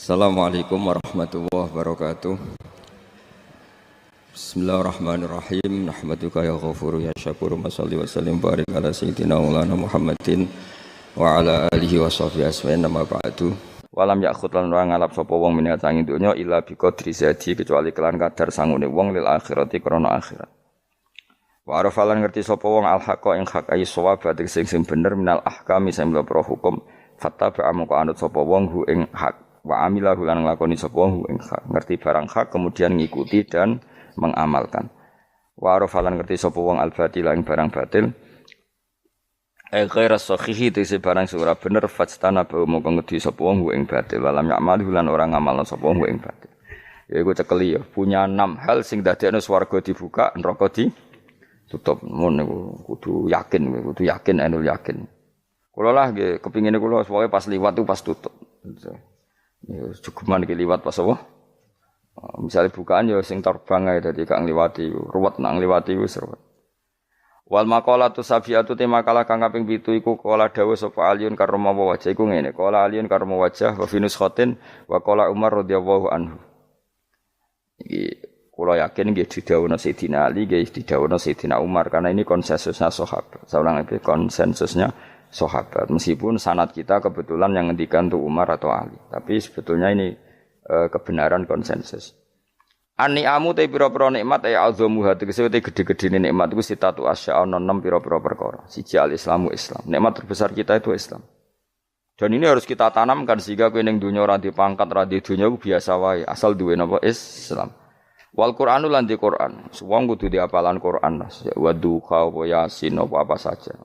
Assalamualaikum warahmatullahi wabarakatuh. Bismillahirrahmanirrahim. Nahmaduka ya ghafuru ya syakuru. Mashalli wa sallim barik ala sayyidina maulana Muhammadin wa ala alihi wa sahbihi asma'in nama ba'du. Walam ya'khud lan ora ngalap sapa wong menawa tangi donya illa bi qadri zati kecuali kelan kadar sangune wong lil akhirati krana akhirat. Wa arafalan ngerti sapa wong al haqqa ing hak ayi shawab sing bener minal ahkami sing pro hukum fattaba amko anut sapa wong hu ing hak. Wa amilahu lan nglakoni sapa hu ing hak ngerti barang hak kemudian ngikuti dan mengamalkan. Wa arafalan ngerti sapa wong al-batil ing barang batil ghaira sahihi tese barang sing ora bener fastana ba moko ngedi sapa wong ing batil walam ya'mal lan ora ngamalna sapa wong ing batil. Ya iku cekeli ya punya 6 hal sing dadekno swarga dibuka neraka ditutup. Mun niku kudu yakin ainul yakin. Kula lah nggih kepingine kula pokoke pas liwat itu pas tutup. Ya cukuman iki liwat pas apa? Misalnya bukaan ya sing terbang ae dadi gak ngliwati ruwet nang ngliwati wis ruwet. Wal maqalatu sabiatu te makalah kang kaping 7 iku kala dawuh sapa Aliun karamawa wajah iku ngene. Kala Aliun karamawa wajah wa finus khotin wa kala Umar radhiyallahu anhu. Iki kula yakin nggih didhawuhna Sayyidina Ali nggih didhawuhna Sayyidina Umar karena ini konsensusnya sahabat. Saulang iki konsensusnya sahabat. Meskipun sanad kita kebetulan yang ngendikan tuh Umar atau Ali, tapi sebetulnya ini kebenaran konsensus. An-ni'amu te pira-pira nikmat ay azamu hati tegese te gede-gedene nikmat iku sitatu asya ana 6 pira-pira perkara. Siji al-islamu Islam. Nikmat terbesar kita itu Islam. Dan ini harus kita tanamkan sehingga kowe ning donya ora dipangkat ora di donya ku biasa wae, asal duwe napa Islam. Wal Qur'anu lan di Qur'an. Wong kudu diapalan Qur'an. Wa duha wa yasin apa saja.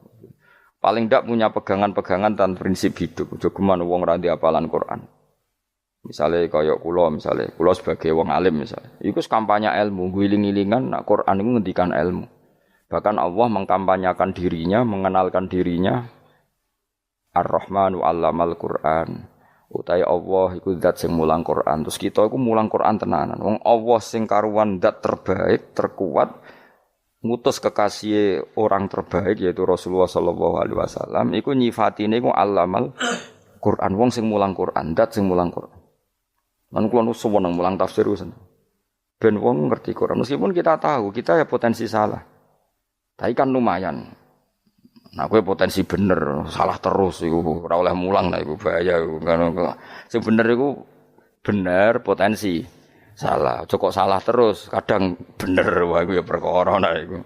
Paling ndak punya pegangan-pegangan dan prinsip hidup. Aja geman wong ra ndek hafalan Quran. Misale kaya kula sebagai wong alim misale. Iku kampanye ilmu, guling-gilingan nak Quran iku ngendikan ilmu. Bahkan Allah mengkampanyakan dirinya, mengenalkan dirinya Ar-Rahmanu 'allamal Qur'an. Utahe Allah iku zat sing mulang Quran. Terus kita iku mulang Quran tenanan. Wong Allah sing karuan zat terbaik, terkuat ngutus kekasih orang terbaik yaitu Rasulullah sallallahu alaihi wasallam iku nyifatine iku allamal Quran wong sing mulang Quran dat sing mulang Quran lan kula nu seneng mulang tafsir wis ben wong ngerti Quran meskipun kita tahu kita ya potensi salah tapi kan lumayan nah kowe potensi bener salah terus iku ora oleh mulang lah iku bahaya iku sing bener iku bener potensi salah, kok salah terus, kadang bener wah iku ya perkara nah iku.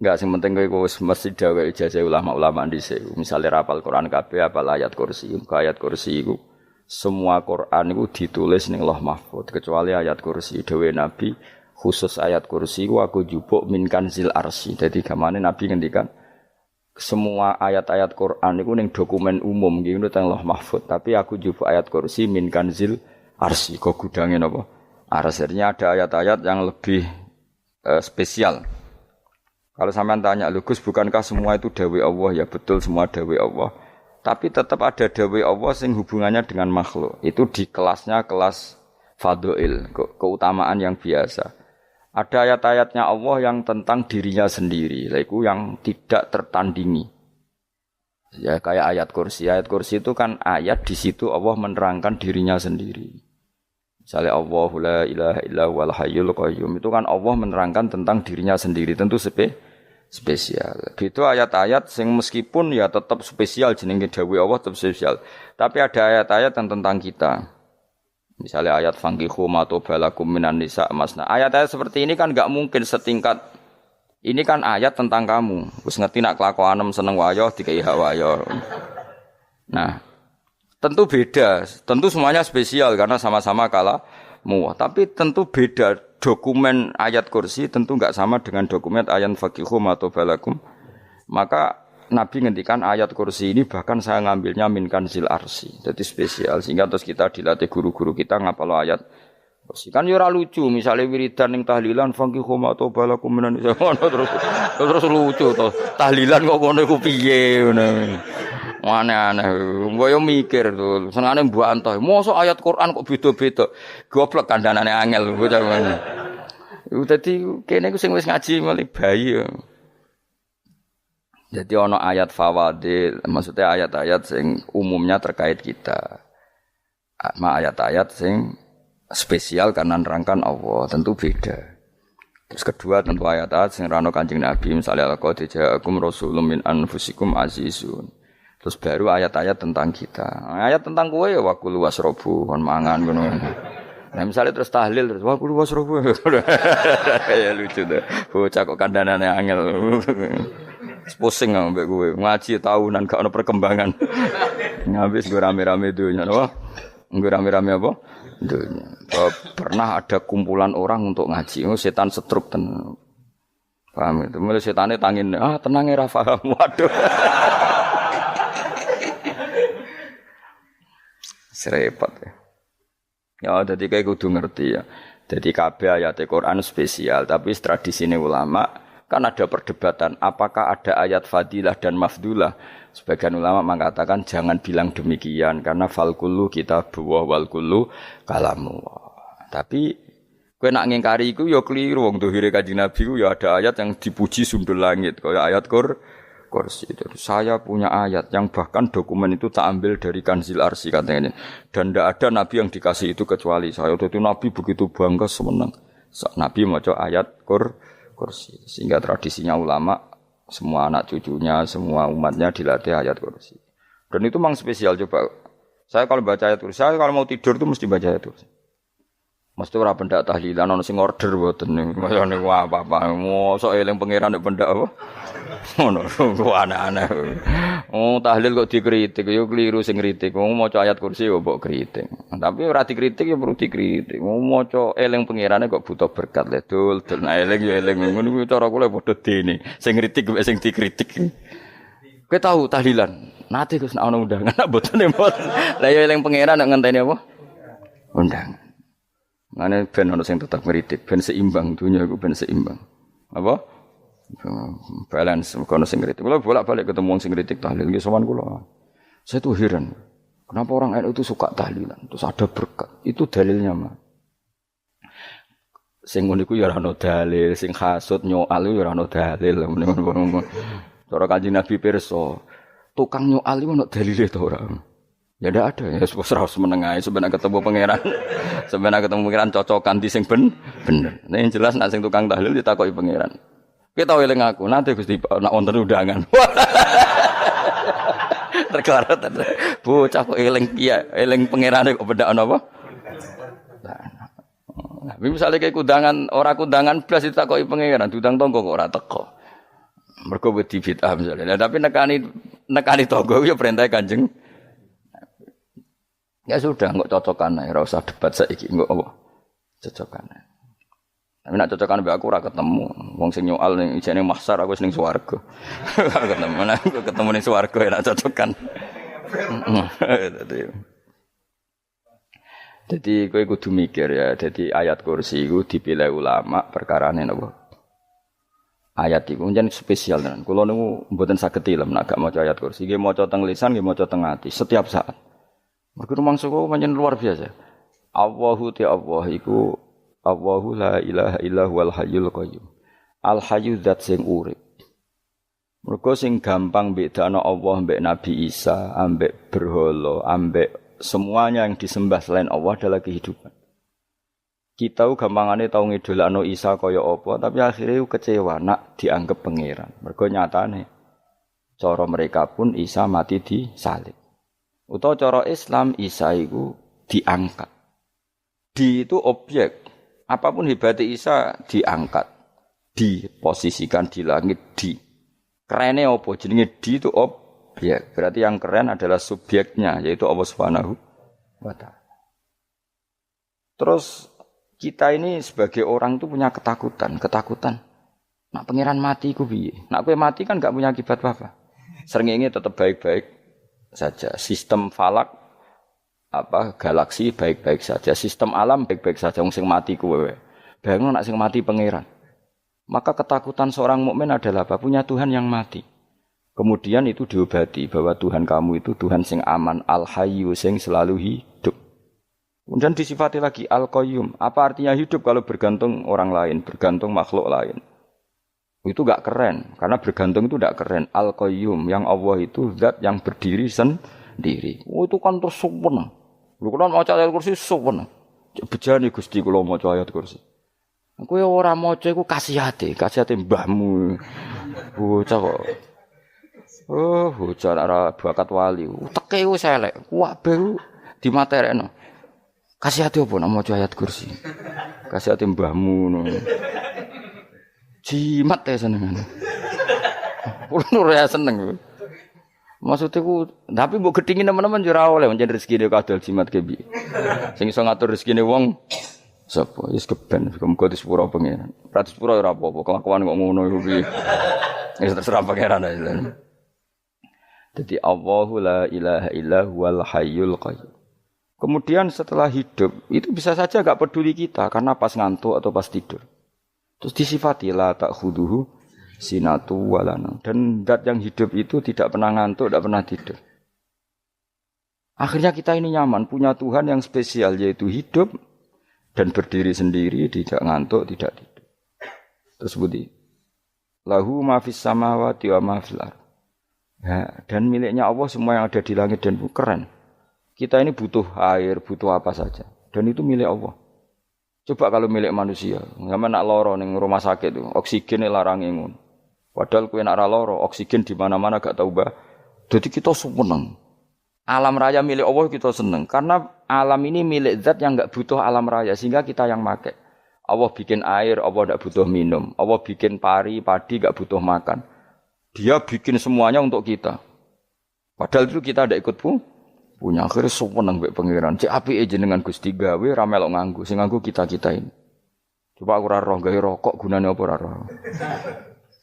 Enggak sing penting kowe wis mesti dawuh ijazah ulama-ulama dhisik. Misale rapal Quran kabeh apal ayat kursi, ayat kursi iku semua Quran iku ditulis ning Lauh Mahfuz kecuali ayat kursi dhewe Nabi khusus ayat kursi iku aku jupuk min kanzil arsy. Dadi gamane Nabi ngendikan semua ayat-ayat Quran iku ning dokumen umum iki nang Lauh Mahfuz, tapi aku jupuk ayat kursi min kanzil arsy kok gudangin apa? Arsirnya ada ayat-ayat yang lebih spesial. Kalau sampean tanya, Gus bukankah semua itu dawai Allah? Ya betul semua dawai Allah. Tapi tetap ada dawai Allah yang hubungannya dengan makhluk. Itu di kelasnya kelas fadhil, keutamaan yang biasa. Ada ayat-ayatnya Allah yang tentang dirinya sendiri, yaitu yang tidak tertandingi. Ya kayak ayat kursi. Ayat kursi itu kan ayat di situ Allah menerangkan dirinya sendiri. Misalnya Allahu la ilaha illa huwal hayyul qayyum itu kan Allah menerangkan tentang dirinya sendiri tentu spesial. Gitu ayat-ayat sing meskipun ya tetap spesial jenenge dawuh Allah tetap spesial. Tapi ada ayat-ayat yang tentang kita. Misalnya ayat fankihu ma tobalakum minan nisa masna. Ayat-ayat seperti ini kan enggak mungkin setingkat ini kan ayat tentang kamu. Wis ngerti nak kelakuanem seneng wayo dikai hak wayo. Nah, tentu beda, tentu semuanya spesial karena sama-sama kalamu. Tapi tentu beda dokumen ayat kursi tentu enggak sama dengan dokumen ayat faqihum atau balakum. Maka Nabi ngendikan ayat kursi ini bahkan saya ngambilnya min kanzil arsy. Jadi spesial sehingga terus kita dilatih guru-guru kita ngapal ayat kursi. Kan yo ora lucu misalnya wiridan ning tahlilan faqihum atau balakum menan terus lucu to. Tahlilan kok ngono iku piye ngono. Aneh-aneh, gue yo mikir tuh, senengane mbok antoh. Mosok ayat Quran kok beda-beda. Goblok kandhanane angel bocah ngono. Iku dadi kene ku sing wis ngaji mulai bayi. Jadi ana ayat fawadil, maksudnya ayat-ayat sing umumnya terkait kita. ayat-ayat sing spesial karena nerangkan Allah, tentu beda. Terus kedua tentu ayat-ayat sing rano Kanjeng Nabi, misalnya laqad ja'akum rasulun min anfusikum azizun. Terus baru ayat-ayat tentang kita. Ayat tentang kowe ya wakulu wasrobu kon mangan ngono. Nah misalnya terus tahlil terus wakulu wasrobu. Ya lucu deh. Bocah kok kandhanane angel. Pusing ambek kowe. Ngaji tahunan gak ono perkembangan. Ngabis gue rame-rame dunya apa? Gue rame-rame apa? Dunya. Pernah ada kumpulan orang untuk ngaji. Oh, setan setruk tenan. Paham itu. Mulai setane tangin, tenang ya ra paham. Waduh. Serepot ya. Ya jadi kayak kudu ngerti ya. Jadi kabeh ayat Al-Qur'an spesial, tapi tradisine ulama kan ada perdebatan apakah ada ayat fadilah dan mafdulah. Sebagian ulama mengatakan jangan bilang demikian karena fal kullu kitabullah wal kullu kalamullah. Tapi kowe nak ngingkari iku ya keliru wong dohire Kanjeng Nabi ku ya ada ayat yang dipuji sundul langit kaya ayat Kursi. Saya punya ayat yang bahkan dokumen itu tak ambil dari Kanzil Arsy katanya. Dan tidak ada nabi yang dikasih itu kecuali saya. Itu nabi begitu bangga semenang. Nabi maca ayat Kursi. Sehingga tradisinya ulama semua anak cucunya, semua umatnya dilatih ayat Kursi. Dan itu memang spesial coba. Saya kalau baca ayat Kursi, saya kalau mau tidur itu mesti baca ayat Kursi. Mesti ora pendak tahlilan ana sing order mboten niku. Kaya niku apa-apa. Mosok eling pangeran nek pendak apa? Ngono, aneh-aneh. Oh, tahlil kok dikritik, yo keliru sing kritik. Wong maca ayat Kursi kok mbok kritik. Tapi ora dikritik ya perlu dikritik. Wong maca eling pangerane kok butuh berkat le dul, nah eling yo eling ngono kuwi cara kula padha dene. Sing kritik mek sing dikritik. Kowe tahu tahlilan? Nate Gus nek ana undangan mboten mboten. Lah yo eling pangeran nek ngenteni apa? Undangan. Ngene ben ana sing tetep ngritik, ben seimbang dunya iku ben seimbang. Apa? Balance kono sing kritik. Kula bolak-balik ketemu wong sing kritik tahlil nggih sowan kula. Saya tuh heran. Kenapa orang NU itu suka tahlilan? Terus ada berkat. Itu dalilnya, Mas. Sing ngono iku ya ora ono dalil, sing hasud nyoal ya ora ono dalil. Cara Kanjeng Nabi pirsa, tukang nyoal iku ono dalile to ora? Ya ndak ada. Ya wis ora menengae sebenarnya ketemu pangeran. Sebenarnya ketemu pangeran cocokan di sing bener. Nek yang jelas nek sing tukang tahlil ditakoki pangeran. Kita eling aku, nanti Gusti nak wonten undangan. Terklarat. Bocah kok eling piye? Eling pangerane kok beda apa? Nah, misalnya kayak kundangan, ora kundangan blas ditakoki pangeran, diundang tangga kok ora teko. Mergo wedi bid'ah misalnya. Nah, tapi nekani tangga ya perintah Kanjeng. Ya sudah, enggak cocokan ae, ora usah debat saiki, enggak apa. Cocokan ae. Tapi nak cocokan mbek aku ora ketemu. Wong sing nyoal ning ijene mahsyar aku wis ning swarga. Ketemu aku ketemu ning swarga ya nak cocokan. Jadi kowe kudu mikir ya. Jadi ayat Kursi iku dipilih ulama perkarane napa? Ayat iku njen spesial tenan. Kula niku mboten saged tilem nek gak maca ayat Kursi. Nggih maca teng lisan, nggih maca teng ati setiap saat. Mergo rumangsa kok pancen luar biasa. Allahu ta Allah iku Allahu la ilaha illa huwal hayyul qayyum. Al hayyu zat sing urip. Mergo sing gampang bedakno Allah mbek Nabi Isa, ambek berhala, ambek semuanya yang disembah selain Allah adalah kehidupan. Kita gampangane tau ngidolakno Isa kaya apa, tapi akhirnya kecewa nak dianggap pangeran. Mergo nyatane cara mereka pun Isa mati disalib. Utawa cara Islam Isa iku diangkat. Di itu objek. Apapun hebatnya Isa diangkat, diposisikan di langit, di. Kerennya apa? Jenenge di itu objek. Berarti yang keren adalah subjeknya, yaitu Allah Subhanahu wa Ta'ala. Terus kita ini sebagai orang itu punya ketakutan. Nak pangeran mati ku piye? Nak kowe mati kan gak punya akibat apa-apa. Srengenge tetap baik-baik saja. Sistem falak galaksi baik-baik saja, sistem alam baik-baik saja. Wong sing mati kuwe. Bayangno nek sing mati pangeran. Maka ketakutan seorang mukmin adalah apa? Punya Tuhan yang mati. Kemudian itu diobati bahwa Tuhan kamu itu Tuhan sing aman, al-hayyu sing selalu hidup. Kemudian disifati lagi al-qayyum. Apa artinya hidup kalau bergantung orang lain, bergantung makhluk lain? Itu enggak keren, karena bergantung itu enggak keren. Al-qayyum yang Allah itu zat yang berdiri sendiri. Oh itu kan terus sempurna. Lho kula maca ayat kursi suwen. Bejane Gusti kula maca ayat kursi. Kowe ora maca iku kasihate mbahmu. Bocah kok. Oh, bocah ora bakat wali. Teke wis elek, kuwabe dimaterekno. Kasihate opo nek maca ayat kursi? Kasihate mbahmu ngono. Jimat ya senengane. Kulo ora seneng. Maksudnya ku, tapi mbok gedhingi teman-teman yo ora oleh pancen rezekine kadol jimat ke piye. Sing iso ngatur rezekine wong sapa? Wis keben, muga disepuro pengen. Ra disepuro ora apa-apa, kelakuan kok ngono iku piye. Wis terserah pangeran ae. Jadi Allahu la ilaha illa huwal hayyul qayyum. Kemudian setelah hidup itu bisa saja enggak peduli kita karena pas ngantuk atau pas tidur. Terus disifati la ta'khuduhu sinatu walana. Dan zat yang hidup itu tidak pernah ngantuk, tidak pernah tidur. Akhirnya kita ini nyaman, punya Tuhan yang spesial, yaitu hidup dan berdiri sendiri, tidak ngantuk, tidak tidur. Terus budi, lahu ma fis samawati wa ma fil ardh. Ya, dan miliknya Allah semua yang ada di langit dan bumi. Keren. Kita ini butuh air, butuh apa saja. Dan itu milik Allah. Coba kalau milik manusia, nggak nak loro ning rumah sakit itu, oksigen larang ngono. Padahal kowe nak ra loro, oksigen di mana-mana gak tahu bah. Jadi kita seneng. Alam raya milik Allah kita seneng karena alam ini milik zat yang enggak butuh alam raya sehingga kita yang make. Allah bikin air, Allah enggak butuh minum. Allah bikin padi enggak butuh makan. Dia bikin semuanya untuk kita. Padahal itu kita ndak ikut punya. Akhirnya seneng mbek pangeran. Cek apike jenengan Gusti gawe ra melok nganggo. Sing nganggo kita-kita ini. Coba aku ora roh gawe rokok gunane apa ora roh.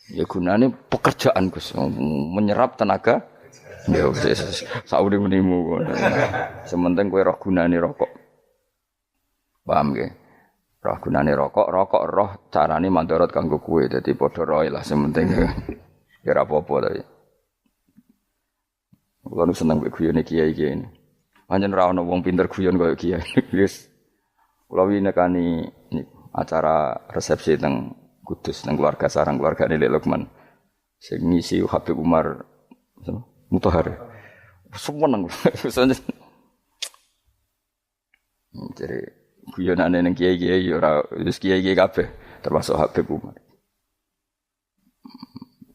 Ya gunane pekerjaan Gus, menyerap tenaga. Ya wis sauri menimu. Sementing kowe roh gunane rokok. Paham nggih? Roh gunane rokok roh carane mandorot kanggo kowe. Dadi padha roe lah sementing. Ya ora apa-apa tapi. Kulo seneng mek guyone kiai-kiai ini. Pancen ora ana wong pinter guyon koyo kiai. Wis kulo winekani acara resepsi teng Kudus nang keluarga sarang keluargane Lek Lukman. Sing ngisi Habib Umar Mutahar. Seneng. Jadi guyonane ning kiai-kiai ora wis kiai-kiai kabeh termasuk Habib Umar.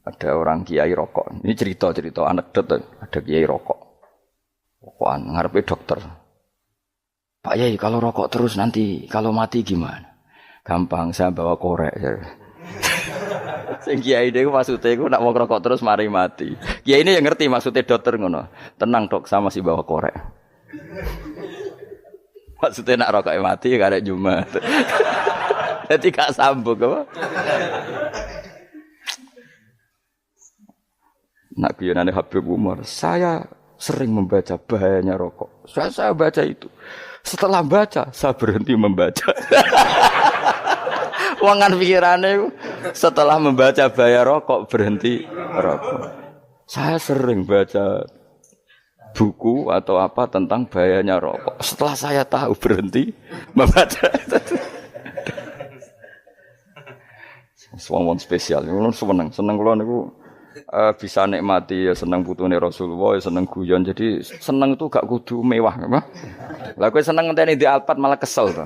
Ada orang kiai rokok. Ini cerita anekdot. Ada kiai rokok. Rokokan ngarepe dokter. Pak Yai kalau rokok terus nanti kalau mati gimana? Gampang saya bawa korek. Sing kiai niku maksude iku nek wong rokok terus mari mati. Kiai ini yang ngerti maksudnya dokter ngono. Tenang dok, saya masih bawa korek. Maksudnya nak rokok mati gak ada Jumat. Jadi gak sambung apa? Nak guyonane Habib Umar, saya sering membaca bahayanya rokok. Saya baca itu. Setelah baca, saya berhenti membaca. Wangan pikirane setelah membaca bahaya rokok berhenti rokok. Saya sering baca buku atau apa tentang bahayanya rokok. Setelah saya tahu berhenti membaca. Suwon spesial. Kulo seneng kulo niku bisa nikmati ya seneng putune Rasulullah, ya seneng guyon. Jadi seneng itu gak kudu mewah, apa? Lah kowe seneng ngenteni di Alphard malah kesel to.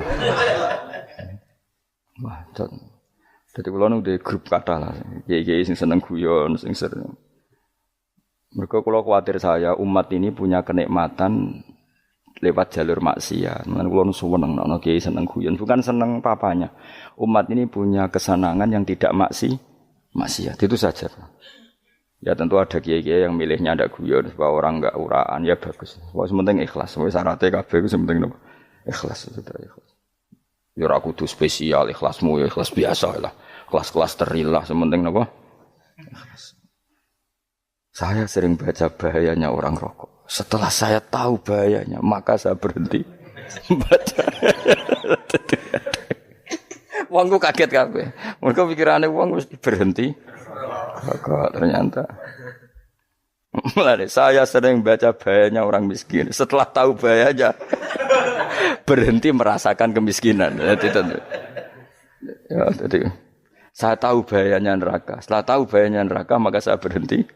Wah, jadi kalau nu di grup kata lah, kiai sing seneng guyon, sing sering. Mereka kalau khawatir saya umat ini punya kenikmatan lewat jalur maksiat. Mengenai kalau nu seneng, nak kiai seneng guyon, bukan seneng papanya. Umat ini punya kesenangan yang tidak maksiat, itu saja. Ya tentu ada kiai-kiai yang milihnya ada guyon supaya orang enggak uraan, ya bagus. Wah sementing ikhlas, syaratnya kabeh itu sementing ikhlas sudah ikhlas. Ya ora kudu spesial ikhlasmu ya ikhlas biasa lah. Kelas-kelas terilah sementing napa? Ikhlas. Saya sering baca bahayanya orang rokok. Setelah saya tahu bahayanya, maka saya berhenti baca. Wongku kaget kabeh. Mergo pikirane wong wis berhenti. Kok ternyata. Mulane saya sering baca bahayanya orang miskin. Setelah tahu bahayanya berhenti merasakan kemiskinan. Jadi saya tahu bahayanya neraka. Setelah tahu bahayanya neraka, maka saya berhenti.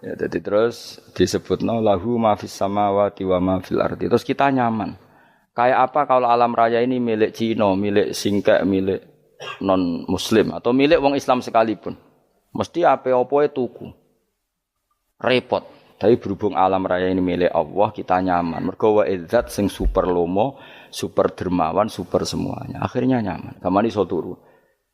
Ya, jadi terus disebutno lahu ma fis samawati wa ma fil ardi. Terus kita nyaman. Kayak apa kalau alam raya ini milik Cina, milik singkek, milik non muslim atau milik wong Islam sekalipun. Mesti apa-apa tuku. Repot. Tapi berhubung alam raya ini milik Allah, kita nyaman. Mergo wa izzat sing super lomo, super dermawan, super semuanya. Akhirnya nyaman. Gamane iso turu.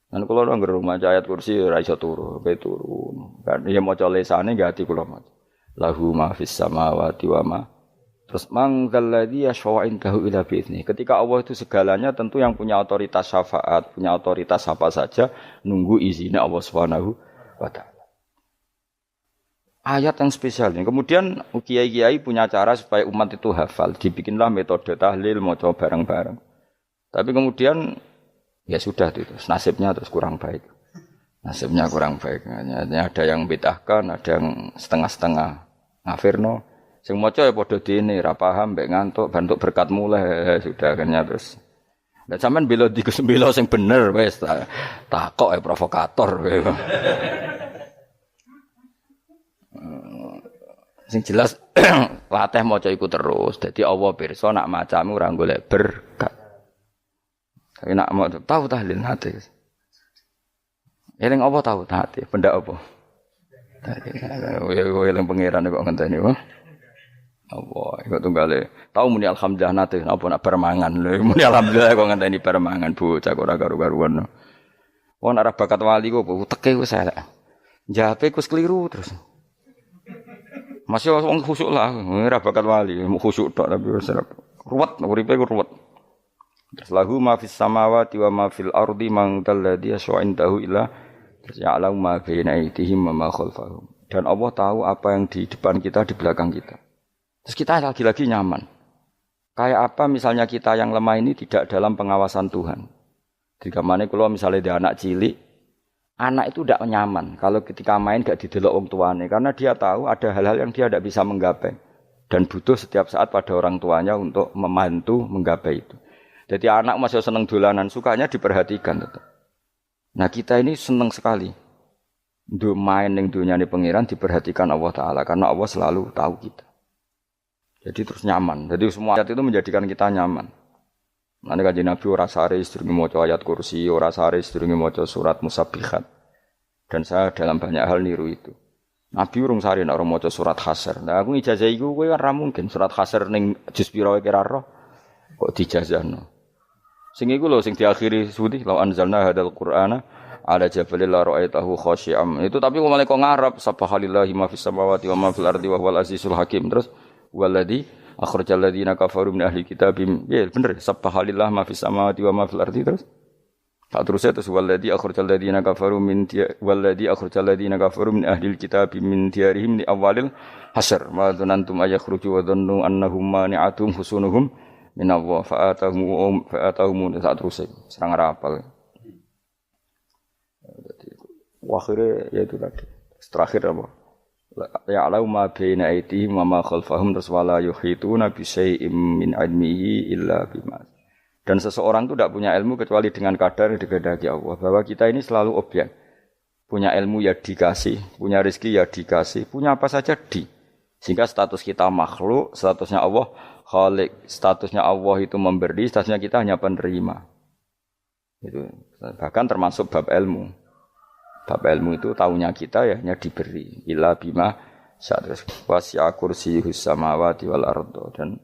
Dan kula nang rumah ayat kursi ora iso turu, pe turu. Kan ya maca lesane nggih ati kula maca. Lahu ma fis samawati wa ma. Terus mangzalladzi yashfa'u indahu ila bi'izni. Ketika Allah itu segalanya tentu yang punya otoritas syafaat, punya otoritas apa saja nunggu izinnya Allah Subhanahu wa taala. Ayat yang spesial ini. Kemudian kiai-kiai punya cara supaya umat itu hafal. Dibikinlah metode tahlil, maca bareng-bareng. Tapi kemudian ya sudah itu. Nasibnya terus kurang baik. Nasibnya kurang baik. Ada yang bid'ahkan, ada yang setengah-setengah ngafirno. Sing maca ya padha dene, ra paham, mbek ngantuk, bantuk berkat mulai sudah akhirnya terus. Lah sampean bela bela sing bener wis takok provokator. Sing jelas latih maca iku terus. Dadi Allah pirsa nak macamu ora golek berkat. Tapi nak mau tahu tahlil hati. Eling apa tahu hati? Benda apa? Eling pangeran kok ngenteni wae. Allah, iku tunggale. Tahu muni alhamdulillah nate apa nak permangan lho. Muni alhamdulillah kok ngenteni permangan bocah kok ora karu-karuan. Wong arah bakat wali kok teke wis elek. Jape kus keliru terus. Masih wong khusuk lah, ora bakat wali, mau khusuk tok tapi wis ruwet, uripe ku ruwet. Terus lahu ma fis samawati wa ma fil ardi man dalladhi yasha'indahu illa ya'lamu ma baina aydihim wa ma khalfahum. Dan Allah tahu apa yang di depan kita, di belakang kita. Terus kita lagi-lagi nyaman. Kayak apa misalnya kita yang lemah ini tidak dalam pengawasan Tuhan. Digamane kula misalnya dia anak cilik, anak itu tidak nyaman kalau ketika main gak didelok wong tuane karena dia tahu ada hal-hal yang dia tidak bisa menggapai dan butuh setiap saat pada orang tuanya untuk membantu menggapai itu. Jadi anak masih seneng dolanan, sukanya diperhatikan tetap. Nah kita ini seneng sekali main ning dunyane pangeran diperhatikan Allah Taala karena Allah selalu tahu kita. Jadi terus nyaman. Jadi semua ayat itu menjadikan kita nyaman. Mane kanjeng Nabi ora sare sedurunge maca ayat kursi, ora sare sedurunge maca surat Musabbihat. Dan saya dalam banyak hal niru itu. Nabi urung sare nek ora maca surat Hasyr. Nah aku ijazah iku kowe ora mungkin surat Hasyr ning juz pira kira roh kok dijazahno. Sing iku lho sing diakhiri suwi law anzalna hadzal qur'ana ala jabalil la ra'aitahu khashi'am. Itu tapi kok malah kok ngarep subhanallahi ma fis samawati wa ma fil ardi wa huwal azizul hakim. Terus waladzi akhrajal ladzina kafaru min ahli kitabim. Ya bener, subhanallah ma fis samawati wa ma fil ardi terus. Tak terusnya terus waladzi akhrajal ladzina kafaru min waladzi akhrajal ladzina kafaru min ahli kitabim min diyarihim li awalil hasyr. Ma dzanantum ayakhruju wa dhannu annahum mani'atum husunuhum min Allah fa'atahum tak terusnya. Serang rapal. Akhirnya ya itu tadi. Terakhir apa? Ya'lamu ma baina aydihim wa ma khalfahum wala yuhituna bi syai'in min 'ilmihi illa bima. Dan seseorang itu tidak punya ilmu kecuali dengan kadar yang dikehendaki Allah. Bahwa kita ini selalu objek. Punya ilmu ya dikasih, punya rezeki ya dikasih, punya apa saja di. Sehingga status kita makhluk, statusnya Allah khaliq, statusnya Allah itu memberi, statusnya kita hanya penerima. Itu bahkan termasuk bab ilmu. Bab ilmu itu taunya kita ya hanya diberi. Illa bima sa'atus wasi'a kursiyuhus samawati wal ardo. Dan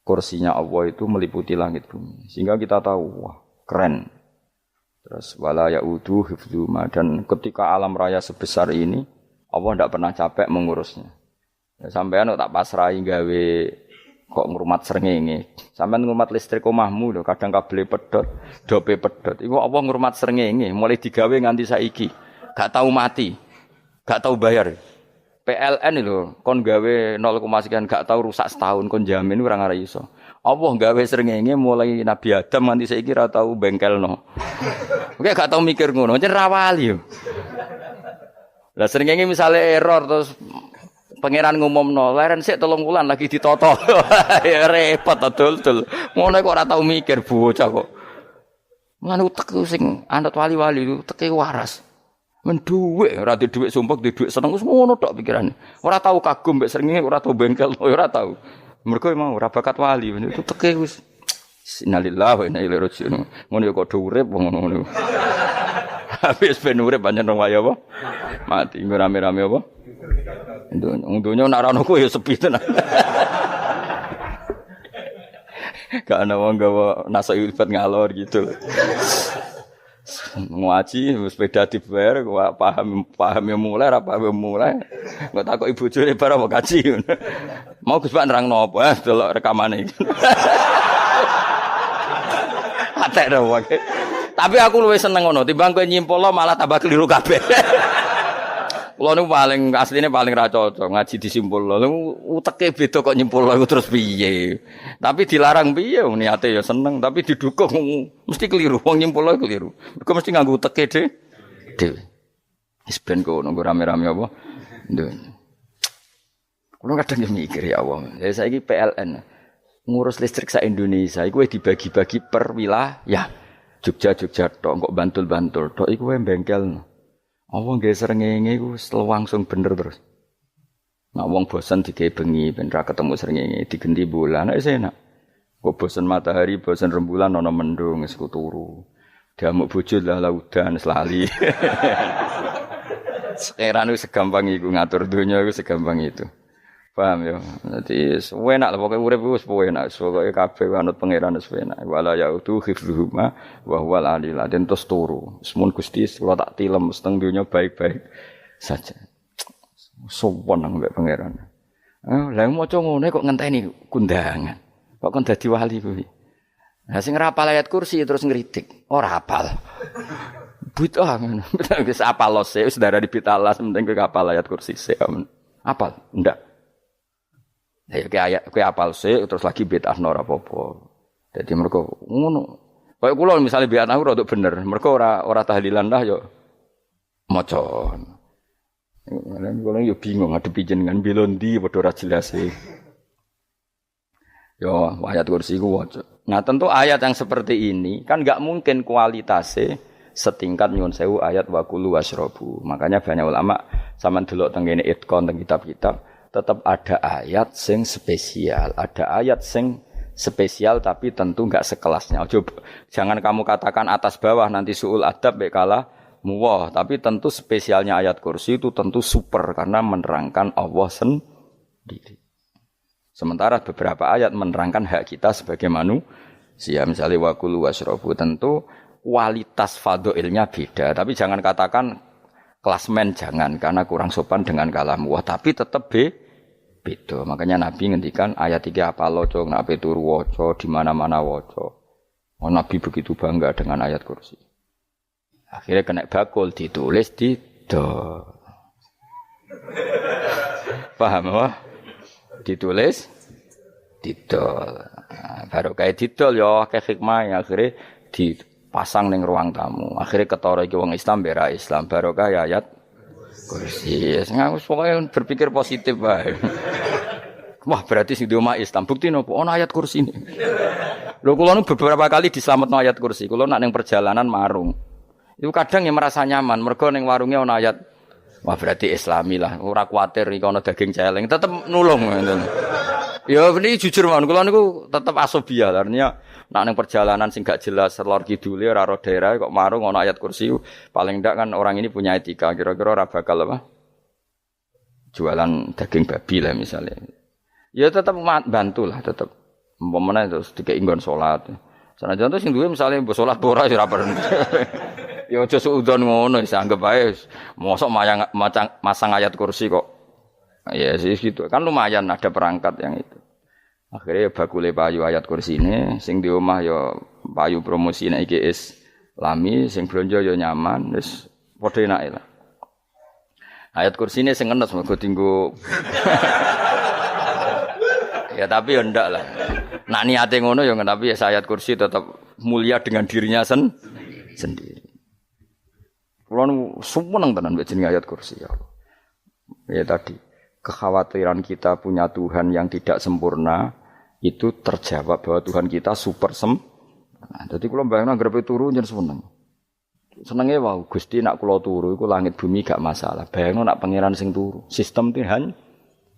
kursinya Allah itu meliputi langit bumi. Sehingga kita tahu, wah keren. Terus wala ya'udu hifdzuma. Dan ketika alam raya sebesar ini, Allah tidak pernah capek mengurusnya. Ya, sampean tak pasrahi gawe kok ngrumat srengenge. Sampean ngrumat listrik omahmu lho, kadang kabel pedhot, dope pedhot. Iku Allah ngrumat srengenge mulai digawe nganti saiki. Gak tahu mati, gak tahu bayar. PLN itu kon gawe 0, sekian gak tahu rusak setahun kon jamin ora ngara iso. Allah gawe srengenge mulai Nabi Adam nganti saiki ora tahu bengkelno. Oke gak tahu mikir ngono, jen ra wali yo. Lah srengenge misale error terus pangeran ngumumno, leren sik 3 wulan lagi ditoto. Ya repot dul. Ngono kok ora tahu mikir bocah kok. Mulane utek sing anut wali-wali teke waras. Men dhuwit, ora di dhuwit sumpek, di dhuwit seneng wis ngono tok pikirane. Ora tau kagum mbek srengenge, ora tau bengkel, ora tau. Mergo mau ora bakat wali, itu teke wis innalillahi wa inna ilaihi raji'un. Ngono ya kok urip ngono. Habis ben urip pancen wong wae apa? Mati rame-rame apa? Dunya nak ana ku ya sepi tenan. Gak ana wong gawa nasa ilfat ngalor gitu. Ngaji sepeda dibayar paham ya mulai ora paham mulai. Engko takok ibu bojone bar apa kaji. Mau Gus Pak nerangno apa delok rekamane iki. Atek to wae. Tapi aku luwih seneng ngono timbang kowe nyimpul malah tambah keliru kabeh. Kulo niku paling asline paling ra cocok ngaji disimpul. Lha uteke beda kok nyimpul iku terus piye. Tapi dilarang piye niate ya seneng tapi didukung mesti keliru. Wong nyimpul keliru. Mergo mesti nganggo uteke dhewe. Wis ben kono rame-rame apa. Ndon. Kulo kadang yo mikir ya Allah. Ya saiki PLN ngurus listrik sak Indonesia iku wis dibagi-bagi per wilayah. Jogja tok kok Bantul tok iku wae bengkel. Apa nggih srengenge iku langsung bener terus. Nek wong bosen digawe bengi ben ra ketemu srengenge digenti bulan wis enak. Kok bosen matahari, bosen rembulan ana mendung wis turu. Diamuk bojo lah udan selali. Sekarang itu segampang iku ngatur dunya iku segampang itu. Paham ya. Dadi enak lah pokoke urip wis enak. Pokoke kabeh anut pangeran wis enak. Wala yautu khifruhuma wa huwal alil adzim terus turu. Semun Gusti kula tak tilem seteng donya baik-baik saja. Sowan nang mbek pangeran. Lah maca ngene kok ngenteni kundangan. Kok kon dadi wali kuwi. Lah sing ora hafal ayat kursi terus ngritik. Ora hafal. Bid'ah ngono. Wis hafal lose wis darani bitalas penting kowe hafal ayat kursi sik. Hafal? Ndak. Ya kowe apal sik terus lagi bid'ah ora apa-apa. Dadi mergo ngono. Kaya kula misale bid'ah ora untuk bener, mergo ora tahlilan lah yo maca. Kula yo bingung ngadepi jenengan bilondi padha ora jelas e. Yo ayat kursi ku waca. Nah, tentu ayat yang seperti ini kan enggak mungkin kualitasnya setingkat nyuwun sewu ayat wa kulu wasrobu. Makanya banyak ulama sampean delok teng kene itqon teng kitab-kitab tetap ada ayat sing spesial, ada ayat sing spesial tapi tentu enggak sekelasnya. Jangan kamu katakan atas bawah nanti suul adab baik kalah muwah, tapi tentu spesialnya ayat kursi itu tentu super karena menerangkan Allah sendiri. Sementara beberapa ayat menerangkan hak kita sebagai manusia, misalnya wa kulu wasrobu, tentu kualitas fadhailnya beda, tapi jangan katakan klasmen jangan karena kurang sopan dengan kalam muwah, tapi tetap beda. Makanya Nabi ngendikan ayat 3 apal waca, nek ape turu waca, di mana-mana waca. Oh, Nabi begitu bangga dengan ayat kursi. Akhirnya kena bakul ditulis didol. Paham apa? Ditulis didol. Baru kayak didol ya akeh hikmah akhirnya dipasang ning ruang tamu. Akhirnya ketara iki wong Islam bera Islam barokah ayat kursi. Aku pokoknya berpikir positif wae. Wah, berarti sing di omah Islam bukti nopo ana ayat kursi ini. Lho kula nu beberapa kali diselametno ayat kursi. Kula nak ning perjalanan marung. Itu kadang yang merasa nyaman mergo ning warunge ana ayat. Wah, berarti Islami lah. Ora kuwatir iki ana daging celeng, tetep nulung ngoten. Ya ini jujur mawon kula niku tetep asobia. Artinya nak ning perjalanan sing gak jelas lor kidule ora ro daerah kok marung ana ayat kursi. Paling ndak kan orang ini punya etika. Kira-kira ora bakal apa? Jualan daging babi lah misalnya. Ya tetap bantulah tetap. Umpamane terus dikek nggon salat. Sanajan to sing duwe misale mbok salat ora ya ora perlu. Ya aja suudzon ngono wis anggap ae mosok masang ayat kursi kok. Ya sih gitu. Kan lumayan ada perangkat yang itu. Akhirnya bakule payu ayat kursi ini sing di omah ya payu promosi nek iki Islami sing blonjo ya nyaman wis padha enake lah. Ayat kursi ini sing enes mergo dinggo ya tapi ya ndak lah. Nak niate ngono ya tapi ya ayat kursi tetap mulia dengan dirinya sendiri. Kulo nu seneng tenan mbek jenenge ayat kursi ya. Ya tadi kekhawatiran kita punya Tuhan yang tidak sempurna itu terjawab bahwa Tuhan kita super sempurna. Jadi kulo bayangno grepe turu njen seneng. Senenge wae Gusti nak kula turu iku langit bumi gak masalah. Bayangno nak pangeran sing turu. Sistem Tuhan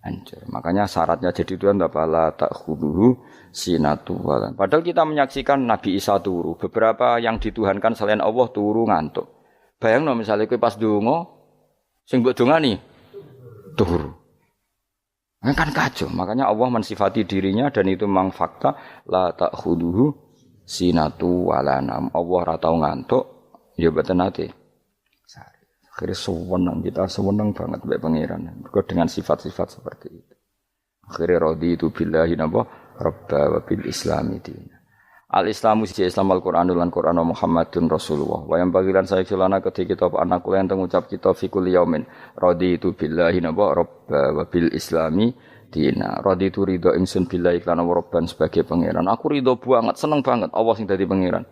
hancur. Makanya syaratnya jadi Tuhan la ta'khuduhu sinatu walan. Padahal kita menyaksikan Nabi Isa turu. Beberapa yang dituhankan selain Allah turu ngantuk. Bayangno misalnya kowe pas donga sing mbok dongani turu. Kan kacau. Makanya Allah mensifati dirinya dan itu memang fakta la ta'khuduhu sinatu walanam. Allah ra tau ngantuk. Ya betul nanti. Akhirnya sewenang kita sewenang banget mbek pangeran. Mergo dengan sifat-sifat seperti itu. Akhirnya raditu billahi napa rabba wa bil islami dina. Al Islamu siji Islam Al Qur'anul lan Qur'an Muhammadun Rasulullah. Wa yang bagilan saya celana ketika kita anak kula enten ngucap kita fi kulli yaumin raditu billahi napa rabba wa bil islami dina. Raditu ridho ingsun billahi lan rabban sebagai pangeran. Aku ridho banget, seneng banget Allah sing dadi pangeran.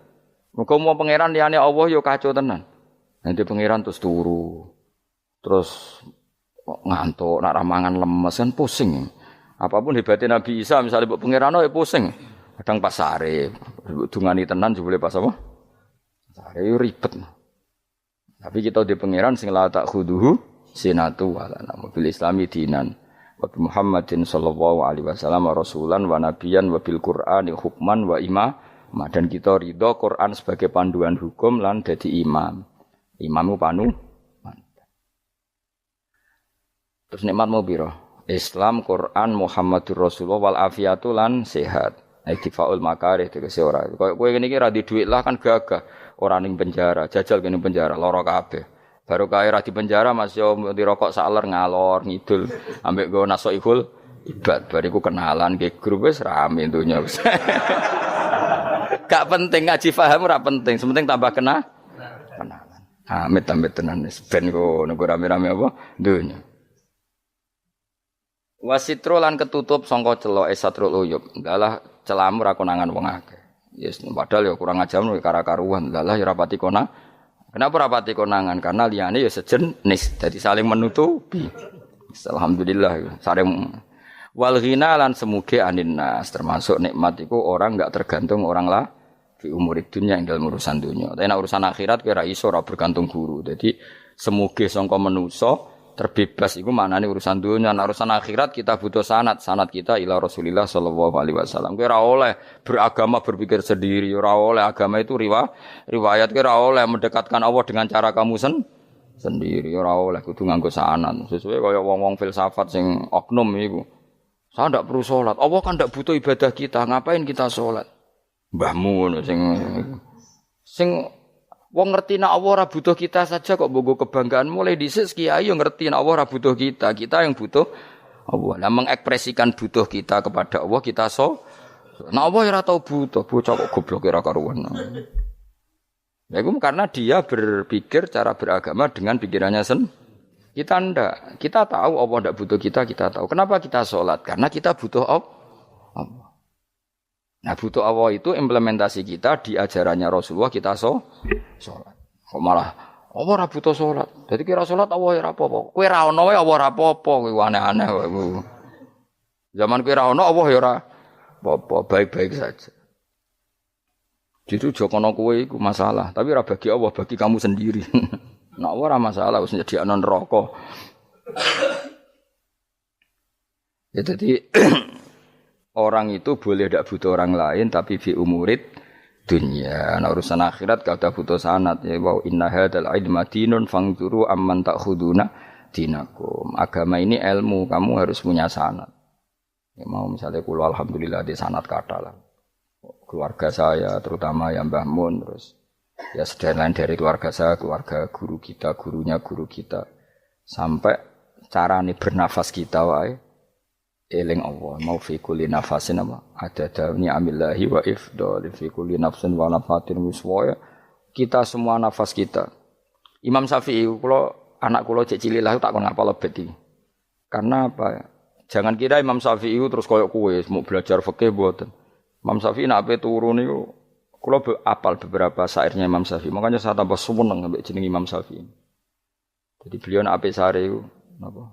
Muga mau pangeran liyane Allah yo kacau tenan. Nanti pangeran terus turu. Terus ngantuk, nak ramangan lemes kan pusing. Apapun hebatnya Nabi Isa misalnya mbok pangeran ya pusing. Kadang pas sare, dungani tenan jebule pas apa? Sare yo ribet. Tapi kita di pangeran sing la ta'khuduhu sinatu wala bil islami dinan. Wa Muhammadin sallallahu alaihi wasallam rasulan wa nabiyan wa bil Qur'ani hukman wa dan kita ridho Quran sebagai panduan hukum lan dadi imam. Imammu panu. Terus nikmatmu piro? Islam, Quran, Muhammadur Rasulullah wal afiatu lan sehat. Iktifaul makarih tegese ora. Koyo kowe ngene iki ra di dhuwit lah kan gagah. Ora ning penjara, jajal kene penjara lara kabeh. Baru kae ra di penjara Mas yo dirokok saler ngalor ngidul ambek go nasoihul ibad. Bariku kenalan ke grup wis rame donya wis. Gak penting ngaji paham ora penting, sementing tambah kenalan. Amit-amit tenan wis ben kok nego rame-rame apa dunya. Wasitro lan ketutup sangka celok esatrul uyub. Dalah celamu ra konangan wong akeh. Yes, padahal ya kurang ajar kara-karuan. Dalah ya rapati konang. Kenapa rapati konangan? Karena liyane ya sejenis, jadi saling menutupi. Alhamdulillah saling wal ghina lan semuge aninnas termasuk nikmat iku orang enggak tergantung orang lah di umur dunia yang dalam urusan dunia. Tapi nek urusan akhirat kira iso ora bergantung guru. Jadi semuge sangka manusa terbebas iku maknane urusan dunia. Nek urusan akhirat kita butuh sanad kita ila Rasulillah sallallahu alaihi wasallam. Kowe ora oleh beragama berpikir sendiri, ora oleh agama itu riwayat kowe ora oleh mendekatkan Allah dengan cara kamu sendiri, ora oleh kudu nganggo sanad. Sesuai kaya wong-wong filsafat sing oknum iku. Saya ndak perlu sholat. Allah kan ndak butuh ibadah kita. Ngapain kita sholat? Mbahmu ngono sing wong ngerti nek Allah ora butuh kita saja kok bogo kebanggaan mulai dhisik kiai yo ngerti nek Allah ora butuh kita. Kita yang butuh Allah. Lah mengekspresikan butuh kita kepada Allah kita nek Allah ora tau butuh, bocah kok goblok ora karuan. Ya itu karena dia berpikir cara beragama dengan pikirannya Kita ndak. Kita tahu Allah ndak butuh kita tahu. Kenapa kita sholat? Karena kita butuh Allah. Nah butuh Allah itu implementasi kita di ajarannya Rasulullah kita sholat. Kok malah Allah ora butuh sholat. Jadi kira sholat Allah ora apa-apa. Kowe ra ono wae Allah ora apa-apa. Kowe aneh-aneh wae. Zaman kowe ra ono Allah ya ora apa-apa, baik-baik saja. Jadi jokono kowe iku masalah, tapi ora bagi Allah, bagi kamu sendiri. Nek ora masalah wis nyediakno neraka. Ya jadi orang itu boleh tidak butuh orang lain tapi fi umurid dunia. Nah urusan akhirat gak ada butuh sanad ya wa inna hadzal ilma dinun fangzuru amman ta'khuduna dinakum. Agama ini ilmu, kamu harus punya sanad. Ya mau misalnya kula alhamdulillah di sanad kata lah. Keluarga saya terutama yang Mbah Mun terus ya sedaya lain dari keluarga saya, keluarga guru kita, gurunya guru kita sampai carane bernafas kita wae eling Allah mau fi kulli nafasin apa ada dawni amillahi wa ifdal fi kulli nafsin wa nafatin wiswaya kita semua nafas kita. Imam Syafi'i kula anak kula cek cilik lah tak kon ngapal lebet iki. Karena apa? Jangan kira Imam Syafi'i terus koyo kowe mau belajar fikih mboten. Imam Syafi'i nek ape turu niku kula apal beberapa syairnya Imam Syafi'i. Makanya saya tambah seneng ambek jeneng Imam Syafi'i. Jadi beliau nek ape sare iku napa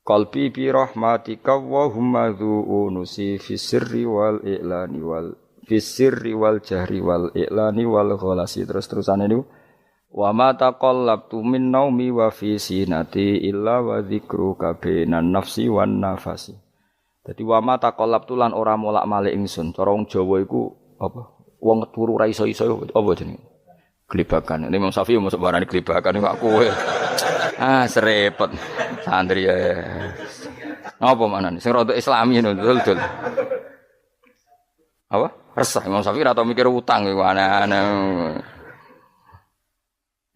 qalbi bi rahmatika wa humma dzu'unusi fi sirri wal i'lani wal Fisirri wal jahri wal i'lani wal ghalasi. Terus-terusane niku wa ma taqallabtu min naumi wa fi sinati illa wa dzikruka bainan nafsi wan nafasi. Dadi wa ma taqallabtu lan ora molak-malik ingsun. Cara wong Jawa iku apa? Wong turu ra iso-iso apa jenenge? Glebakan. Ini Imam Syafi'i mosok barani glebakan kok kowe. Serepet. Santri ya. Apa manane? Sing rada Islami ngono dul. Apa? Resah Imam Syafi'i ora tau mikir utang iku aneh-aneh.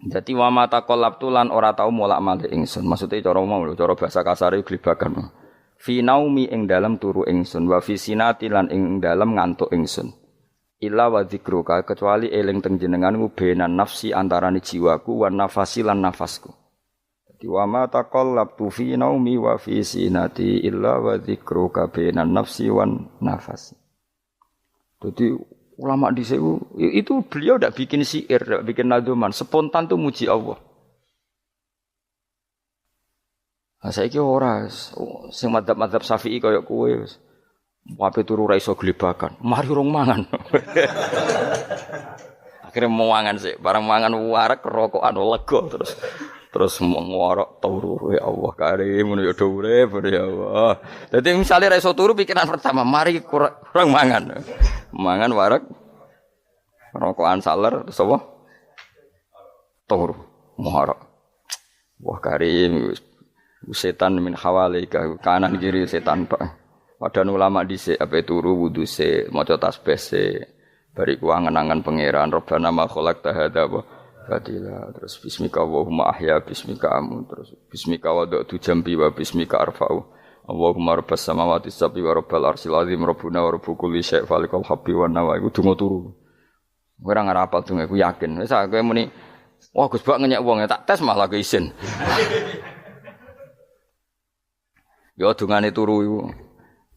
Dadi wa mata qalabtu lan ora tau molak-malik ingsun. Maksude cara umum lho, cara bahasa kasare glebakan. Fi naumi ing dalem turu ingsun wa fi sinati lan ing dalem ngantuk ingsun. Illa wa dzikruka kecuali eling teng jenenganmu benan nafsi antarane jiwaku wan nafasi lan nafasku. Dadi wa ma taqallabtu fi naumi wa fi sinati illa wa dzikruka benan nafsi wan nafasi. Jadi ulama dhisik itu beliau ndak bikin syair, ndak bikin nadzuman, spontan tuh muji Allah. Nah, saiki ora sing madzhab Syafi'i kaya kowe wis wape turu ra iso glebakan. Mari rong mangan. Akhire mau mangan sik, barang mangan wareg rokokan lega terus ngorok turu ya Allah karim ngono ya do urip ya Allah. Dadi misale ra iso turu pikiran pertama mari kurang mangan. Mangan wareg rokokan saler terus apa? Turu ngorok. Wah karim setan min hawalika kanan kiri setan Pak. Padahal ulama dhisik ape turu wudu se maca tasbih se bariku angen-angen pangeran Rabbana ma khalaqta hadza batila terus bismika Allahumma ahya bismika amun terus bismika wada'tu jambi wa bismika arfa'u Allahumma rabbas samawati sab'i wa rabbal arsyil azim rabbuna wa rabbu kulli syai' falikal habbi wan nawa iku donga turu ora ngarapal donga iku yakin wis kowe muni wah Gus Bak ngenyek wong tak tes malah ke isin yo dungane turu iku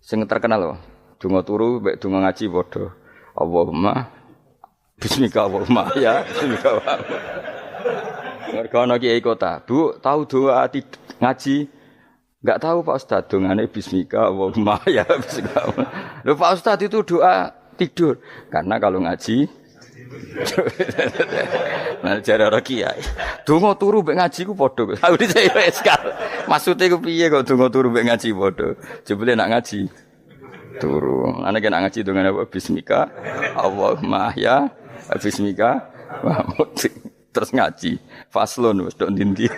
sing terkenal lho donga turu mek donga ngaji padha Allahumma bismika Allahumma ya bismika mergo ana kiai kota Bu tahu doa ngaji enggak tahu Pak Ustaz dongane bismika Allahumma ya bismika lho Pak Ustaz itu doa tidur karena kalau ngaji nah jare ora kiai donga turu mek ngaji ku padha aku dhisik wis maksude ku piye kok donga turu mek ngaji padha jebule nak ngaji turu ana kena ngaji dongane apa bismika Allahumma ya bismika terus ngaji faslon wis tok ndi-ndi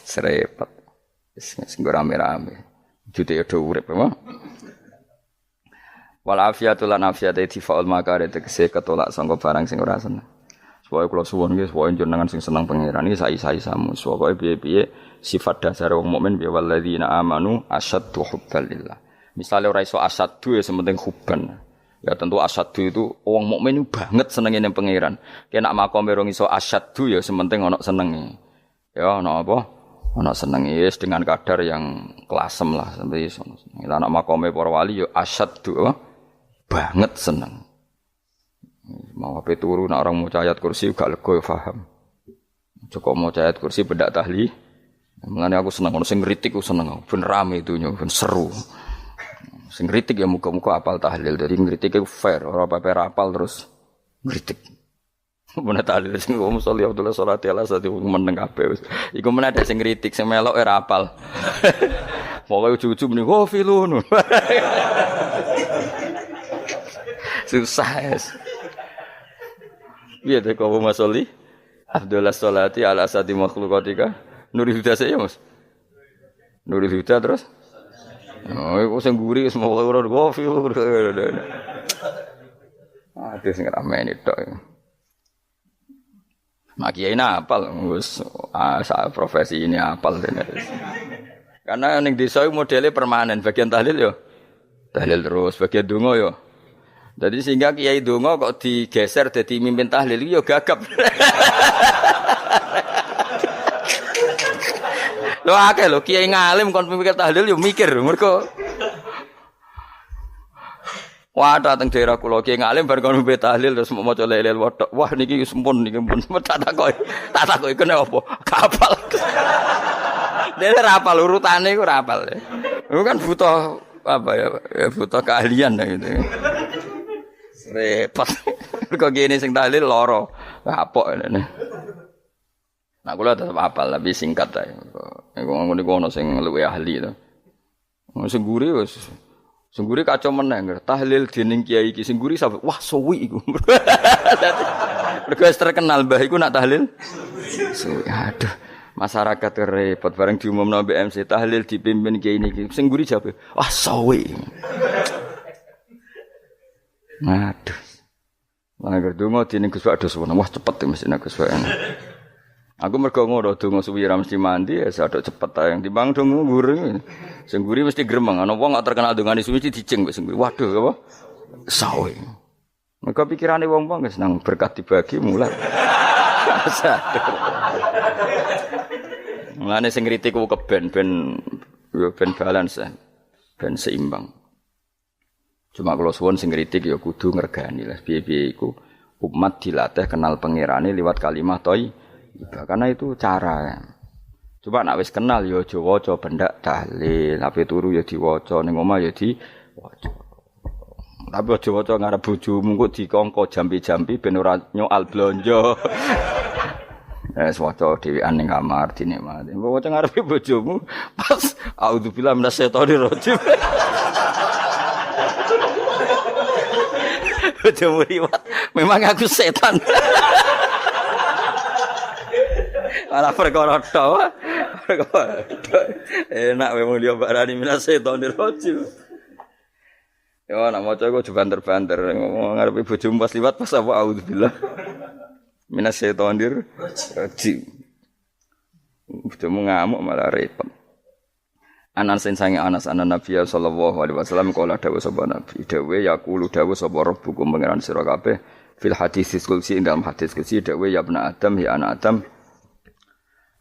serepet wis rame-rame jute yo urip apa wal afiatu lan afiate tifaul makare tegese ketolak sangka barang sing ora seneng. Supaya kula suwun nggih supaya jenengan sing seneng pangeran iki sai-saisamu. Supaya piye-piye sifat dasar wong mukmin bi walladzina amanu asyaddu hubbalillah. Misale ora iso asyaddu ya sementing hubban. Ya tentu asyaddu itu wong mukmin banget senenge ning pangeran. Kena makome rong iso asyaddu ya sementing ana senenge. Ya ana apa? Ana senenge wis dengan kadar yang klasem lah sampai iso. Lah ana makome para wali ya asyaddu banget seneng. Mau ape turu nek orang maca ayat kursi gak lega ya paham. Cukup maca ayat kursi bedak tahli. Mulane aku seneng ono sing ngritik aku seneng. Ben rame itunya, ben seru. Sing ngritik ya muga-muga apal tahlil. Dadi ngritik iku fair, ora paper apal terus ngritik. Bener tahlil sing ngomong sholli Abdullah sholati ala sate meneng kabeh wis. Iku meneh ada sing ngritik sing melok ora apal. Pokoke ujug-ujug muni filun. Susah es. Biar deh kau masoli, Abdullah sholati ala asadi makhlukatika. Nurul Huda saya mas. Nurul Huda terus. Oh, aku sengguri semua orang gofi. Aduh, sing ramen itu. Makiai apal, gus profesi ini apal dene. Karena ning desa modelnya permanen, bagian tahlil yo. Tahlil terus, bagian donga yo. Jadi sehingga kiai donga kok digeser dadi mimpin tahlil yo gagap. Lho akeh lho kiai ngalim kon mikir tahlil yo mikir mergo wah dateng daerah kula kiai ngalim bar kon mimpin tahlil terus maca la ilaha illallah. Wah niki sempun niki pun tak takoki kene apa? Kapal. Dene ra apal urutane iku ra apal. Iku kan butuh apa ya, ya butuh keahlian lah gitu. Repot. Kok gini sing tahlil loro. Kapok ini. Nah, kula tetep apal tapi singkat ae. Iku ngono sing luwih ahli to. Sing guri wis sing guri kacau meneh. Tahlil dening kiai iki sing guri sampe wah suwi iku. Mergo terkenal mbah iku nak tahlil. Suwi. Aduh. Masyarakat repot bareng diumumno mbek MC tahlil dipimpin kiai niki. Sing guri jabe, wah suwi. Aduh. Lah donga dene Gus Pak dos wah cepet mesti nek Gus Pak. Aku mergo ngono donga suwi ra mesti mandi ya sadok cepet ae timbang donga nguri. Sing nguri mesti gremeng ana wong gak terkenal dongane suwi dicing wis nguri. Waduh apa? Sawe. Mergo pikirane wong-wong wis nang berkat dibagi mulai. Mulane sing kritik ku keben ben balance ben seimbang. Cuma kalau suwon sing kritik ya kudu ngergani lah piye-piye iku umat dilatih kenal pangerane liwat kalimat thayyibah karena itu cara. Coba nek wis kenal ya aja waca bendak tahlil, ape turu ya diwaca ning omah ya diwaca. Tapi aja waca ngarep bojomu kok dikongko jampi-jampi ben ora nyoal blonjo. Waca dhewean ning kamar dinikmati. Mbok waca ngarepe bojomu pas auzubillahi minasyaitonir rajim. Bojomu riwat, memang aku setan. Malah perkara tok. Enak memang dia barani minasyaitonir rajim. Ya nak maca kok banter-banter ngomong ngarepe bojomu pas liwat pas apa auzubillah. Minasyaitonir rajim. Bojomu ngamuk malah repot. Anas sange Anas anan Nabi sallallahu alaihi wasallam kala dawuh sapa Nabi dawuh yaqulu dawuh sapa rabbukum pangeran sira kabeh fil hadis qudsi ing dalam hadis qudsi dawuh ya ibnu Adam ya anak Adam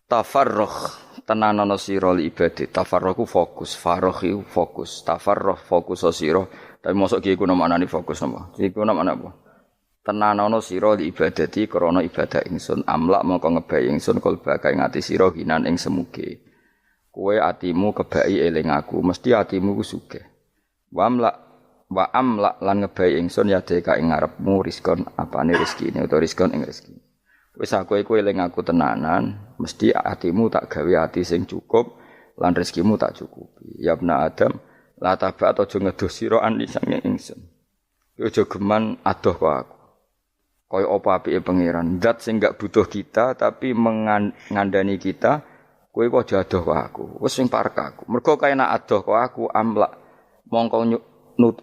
tafarrugh tenanono sira li ibadah tafarrughu fokus faraghi fokus tafarrugh fokus sira tapi mosok ki iku maknane fokus napa iku maknane apa tenanono sira li ibadati krana ibadah ingsun amlak mongko ngebayi ingsun kalbaka ing ati sira hinan ing semuge kowe atimu kebaki eling aku mesti atimu ku sugih wa amlak lan ngebayi ingsun ya deka ing ngarepmu rizkon apane rezekine utawa rizkon ing rezeki wis aku iku eling aku tenanan mesti atimu tak gawe ati sing cukup lan rezekimu tak cukupi ya ibnu Adam la tabat aja ngedoh sira ani sange ingsun aja geman adoh kok aku kaya apa apike pangeran zat sing gak butuh kita tapi mengandani kita kowe kok adoh kok aku wis sing parek aku mergo kaya nak adoh kok aku amlak mongko nut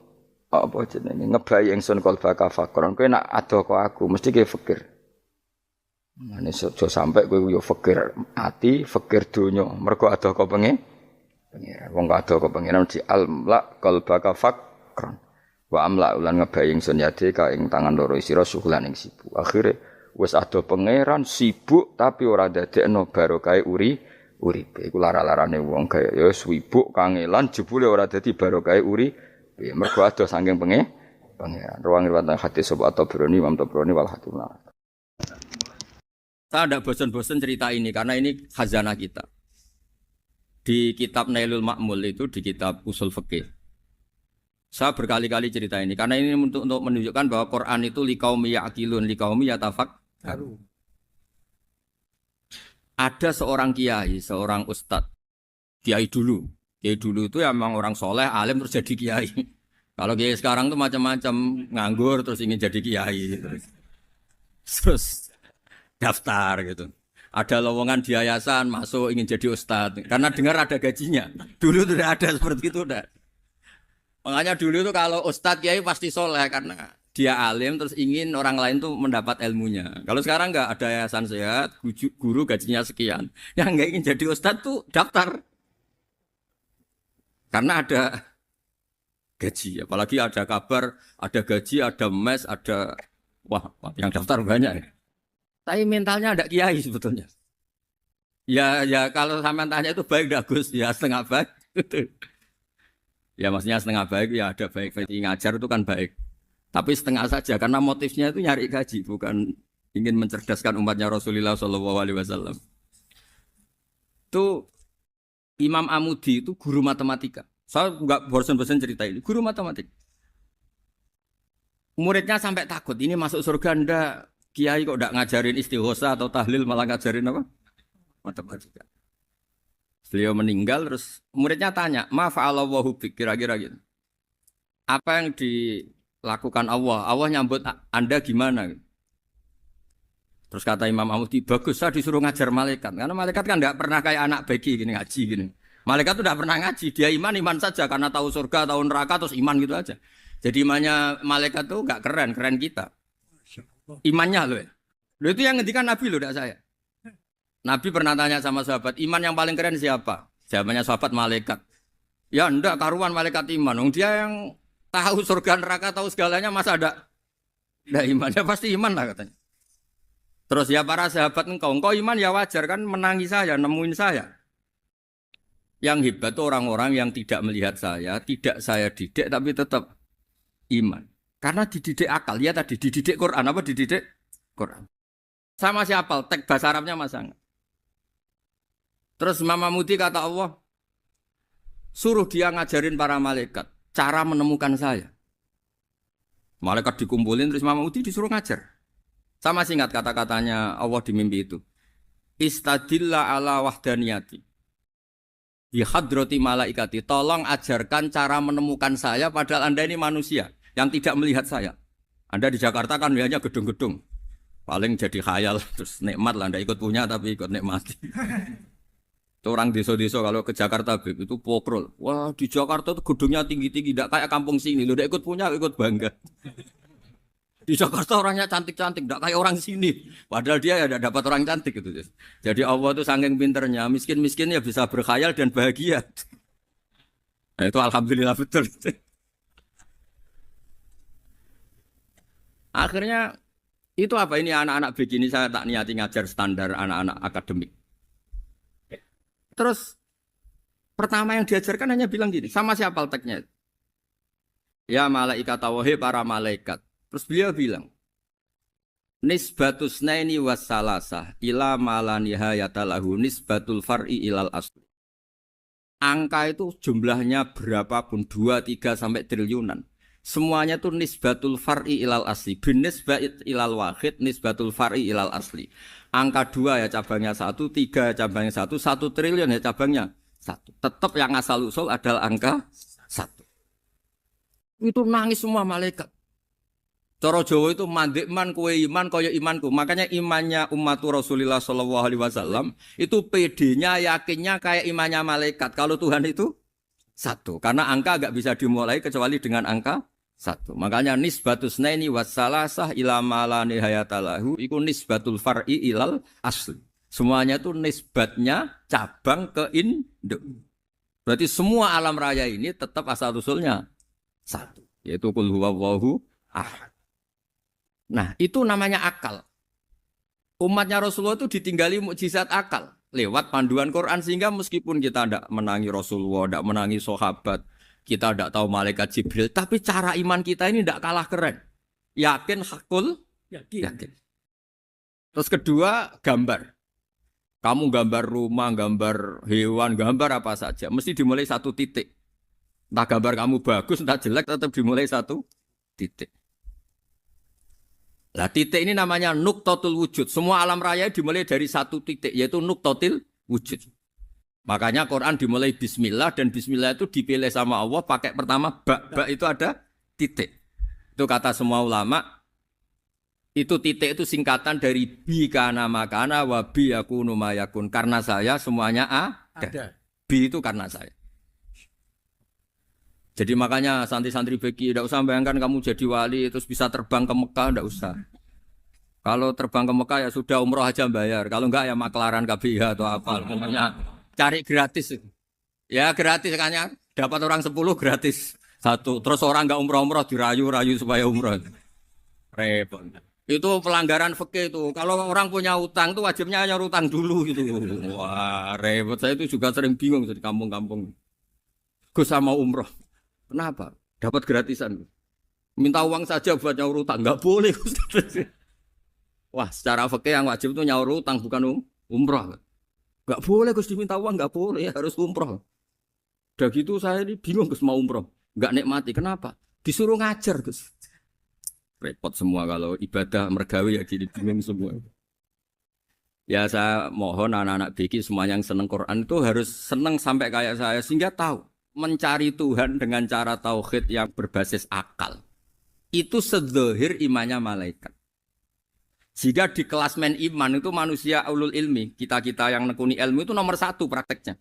apa jenenge ngebayi ingsun kalbaka fakron kowe nak adoh kok aku mesti ke fikir mane aja sampe kowe yo fikir ati fikir donya mergo adoh kok pengen wong adoh kok pengen di amlak kalbaka fakron wa amlak ulan ngebayi ingsun yade ka ing tangan loro sira suhulan ing sibuk akhire wis adoh pangeran sibuk tapi ora dadekno barokah uripe iku lara-larane wong kaya ya sibuk kangelan jebule ora dadi barokah uripe mergo adoh saking pangeran ruang riwayat hadis sapa Tabrani Imam Tabrani wal Hakim. Saya tidak bosan-bosan cerita ini karena ini khazanah kita. Di kitab Nailul Ma'mul itu di kitab Usul Fiqih. Saya berkali-kali cerita ini karena ini untuk menunjukkan bahwa Quran itu liqaumi ya'qilun liqaumi yatafakkarun. Ada seorang kiai, seorang ustadz, kiai dulu itu ya memang orang soleh, alim terus jadi kiai. Kalau kiai sekarang tuh macam-macam, nganggur terus ingin jadi kiai, terus daftar gitu. Ada lowongan di yayasan masuk ingin jadi ustadz, karena dengar ada gajinya. Dulu tidak ada seperti itu, udah. Makanya dulu tuh kalau ustadz kiai pasti soleh karena dia alim terus ingin orang lain tuh mendapat ilmunya. Kalau sekarang enggak ada yayasan sehat, guru gajinya sekian. Yang enggak ingin jadi ustadz tuh daftar. Karena ada gaji, apalagi ada kabar, ada gaji, ada mes, ada wah, yang daftar banyak. Tapi mentalnya ada kiai sebetulnya. Ya kalau sampean tanya itu baik enggak Gus? Ya setengah baik. Ya maksudnya setengah baik ya ada baik ngajar itu kan baik. Tapi setengah saja karena motifnya itu nyari gaji bukan ingin mencerdaskan umatnya Rasulullah SAW. Itu Imam Amudi itu guru matematika. Saya nggak bosan-bosan cerita ini. Guru matematik. Muridnya sampai takut, ini masuk surga ndak? Kiai kok ndak ngajarin istighosa atau tahlil malah ngajarin apa? Matematika. Beliau meninggal terus muridnya tanya, "Ma fa'alallahu bik?" Kira-kira gitu. Apa yang dilakukan Allah? Allah nyambut Anda gimana? Terus kata Imam Ahmadi, bagus saya disuruh ngajar malaikat. Karena malaikat kan nggak pernah kayak anak bagi gini ngaji gini. Malaikat tuh nggak pernah ngaji, dia iman saja karena tahu surga, tahu neraka terus iman gitu aja. Jadi imannya malaikat tuh nggak keren, keren kita. Imannya loh. Loh itu yang ngendikan Nabi loh, tidak saya. Nabi pernah tanya sama sahabat, iman yang paling keren siapa? Jawabannya sahabat malaikat. Ya enggak karuan malaikat iman. Dia yang tahu surga neraka, tahu segalanya masa ada iman? Ya pasti iman lah katanya. Terus ya para sahabat engkau iman ya wajar kan menangi saya, nemuin saya. Yang hebat itu orang-orang yang tidak melihat saya, tidak saya didik tapi tetap iman. Karena dididik akal, ya tadi dididik Quran, apa dididik Quran. Sama siapa? Teks bahasa Arabnya masang. Terus Mama Mudi kata Allah, suruh dia ngajarin para malaikat cara menemukan saya. Malaikat dikumpulin terus Mama Mudi disuruh ngajar. Sama singkat kata-katanya Allah di mimpi itu. Istadilla ala wahdaniyati. Di hadrati malaikati. Tolong ajarkan cara menemukan saya padahal Anda ini manusia yang tidak melihat saya. Anda di Jakarta kan melihatnya gedung-gedung. Paling jadi khayal terus nikmat lah. Anda ikut punya tapi ikut nikmati. Itu orang desa-desa kalau ke Jakarta itu pokrol. Wah di Jakarta itu gedungnya tinggi-tinggi. Tidak kayak kampung sini. Lu udah ikut punya ikut bangga. Di Jakarta orangnya cantik-cantik, tidak kayak orang sini. Padahal dia ya tidak dapat orang cantik gitu. Jadi Allah itu saking pinternya, miskin-miskin ya bisa berkhayal dan bahagia. Nah, itu alhamdulillah betul. Akhirnya itu apa ini anak-anak begini saya tak niati ngajar standar anak-anak akademik. Terus pertama yang diajarkan hanya bilang gini, sama siapa teknya? Ya malaikat wahi para malaikat. Terus beliau bilang, nisbatus naini wassalasah ila malanihayatalahu nisbatul far'i ilal asli. Angka itu jumlahnya berapapun, 2, 3 sampai triliunan. Semuanya itu nisbatul far'i ilal asli. Bin nisbat ilal wahid, nisbatul far'i ilal asli. Angka 2 ya cabangnya 1, 3 cabangnya 1, 1 triliun ya cabangnya 1. Tetap yang asal usul adalah angka 1. Itu nangis semua malaikat. Cara Jawa itu mandekman kue iman kaya imanku. Makanya imannya umatur Rasulullah SAW itu PD-nya yakinnya kayak imannya malaikat. Kalau Tuhan itu 1. Karena angka agak bisa dimulai kecuali dengan angka 1. Makanya nisbatus naini wassalasah ila ma la nihayata lahu iku nisbatul far'i ilal asli. Semuanya itu nisbatnya cabang ke induk. Berarti semua alam raya ini tetap asal usulnya 1. Yaitu qul huwallahu ahad. Nah, itu namanya akal. Umatnya Rasulullah itu ditinggali mukjizat akal lewat panduan Quran sehingga meskipun kita tidak menangi Rasulullah, tidak menangi sahabat, kita tidak tahu malaikat Jibril, tapi cara iman kita ini tidak kalah keren. Yakin hakul, yakin. Terus kedua, gambar. Kamu gambar rumah, gambar hewan, gambar apa saja, mesti dimulai 1 titik. Entah gambar kamu bagus, entah jelek, tetap dimulai 1 titik. Nah titik ini namanya nuktotul wujud. Semua alam raya dimulai dari 1 titik, yaitu nuktotil wujud. Makanya Quran dimulai bismillah, dan bismillah itu dipilih sama Allah pakai pertama ba itu ada titik. Itu kata semua ulama, itu titik itu singkatan dari bi kana makana wa bi yakunu mayakun. Karena saya semuanya ada. Bi itu karena saya. Jadi makanya santri-santri beki tidak usah bayangkan kamu jadi wali terus bisa terbang ke Mekah, tidak usah. Kalau terbang ke Mekah ya sudah umroh aja bayar. Kalau enggak ya maklaran KBH atau apa. Pokoknya cari gratis. Ya gratis kan ya. Dapat orang 10 gratis 1. Terus orang enggak umroh-umroh dirayu-rayu supaya umroh. Repot. Itu pelanggaran fikih itu. Kalau orang punya utang itu wajibnya nyaur utang dulu gitu. Wah repot. Saya itu juga sering bingung di kampung-kampung. Gus sama umroh. Kenapa? Dapat gratisan. Minta uang saja buat nyaur utang. Enggak boleh. Wah, secara fikih yang wajib itu nyaur utang bukan umroh. Enggak boleh Gus diminta uang, enggak boleh, harus umroh. Udah gitu saya ini bingung Gus mau umroh, nggak nikmati. Kenapa? Disuruh ngajar Gus. Repot semua kalau ibadah mergawe ya gini bingung semua. Ya saya mohon anak-anak BK semuanya yang seneng Quran itu harus seneng sampai kayak saya sehingga tahu mencari Tuhan dengan cara tauhid yang berbasis akal. Itu sedzahir imannya malaikat. Jika di klasmen iman itu manusia ulul ilmi, kita-kita yang nekuni ilmu itu nomor 1 prakteknya.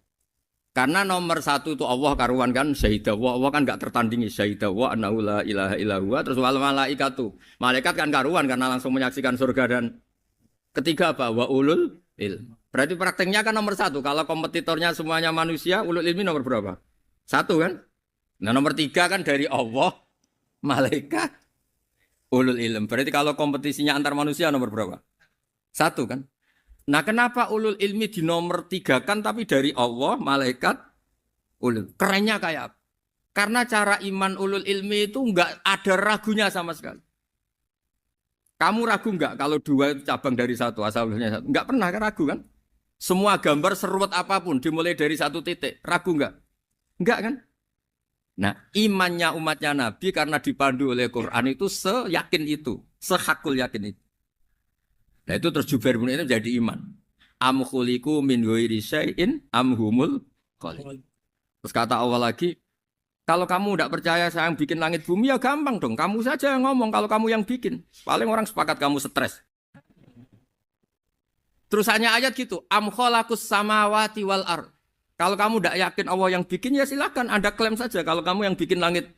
Karena nomor 1 itu Allah karuan kan syahidah wa, Allah kan enggak tertandingi syahidah wa annahu la ilaha illallah terus wal malaikatu. Malaikat kan karuan karena langsung menyaksikan surga dan ketiga apa? Wa ulul ilm. Berarti prakteknya kan nomor 1. Kalau kompetitornya semuanya manusia, ulul ilmi nomor berapa? 1 kan? Nah nomor 3 kan dari Allah, malaikat, ulul ilm. Berarti kalau kompetisinya antar manusia nomor berapa? 1 kan? Nah kenapa ulul ilmi di nomor 3 kan tapi dari Allah, malaikat, ulul. Kerennya kayak apa? Karena cara iman ulul ilmi itu enggak ada ragunya sama sekali. Kamu ragu enggak kalau 2 itu cabang dari 1, asalnya 1? Enggak pernah kan ragu kan? Semua gambar seruat apapun dimulai dari 1 titik, ragu enggak? Enggak kan? Nah, imannya umatnya Nabi karena dipandu oleh Quran itu seyakin itu, sehakul yakin itu. Nah itu terus Jubair bin itu jadi iman. Am khuliqu min ghairi syai'in am humul khaliq. Terus kata Allah lagi, kalau kamu tidak percaya saya yang bikin langit bumi ya gampang dong. Kamu saja yang ngomong kalau kamu yang bikin. Paling orang sepakat kamu stres. Terus hanya ayat gitu. Am khalaqus samawati wal ard. Kalau kamu tidak yakin Allah yang bikin ya silahkan Anda klaim saja kalau kamu yang bikin langit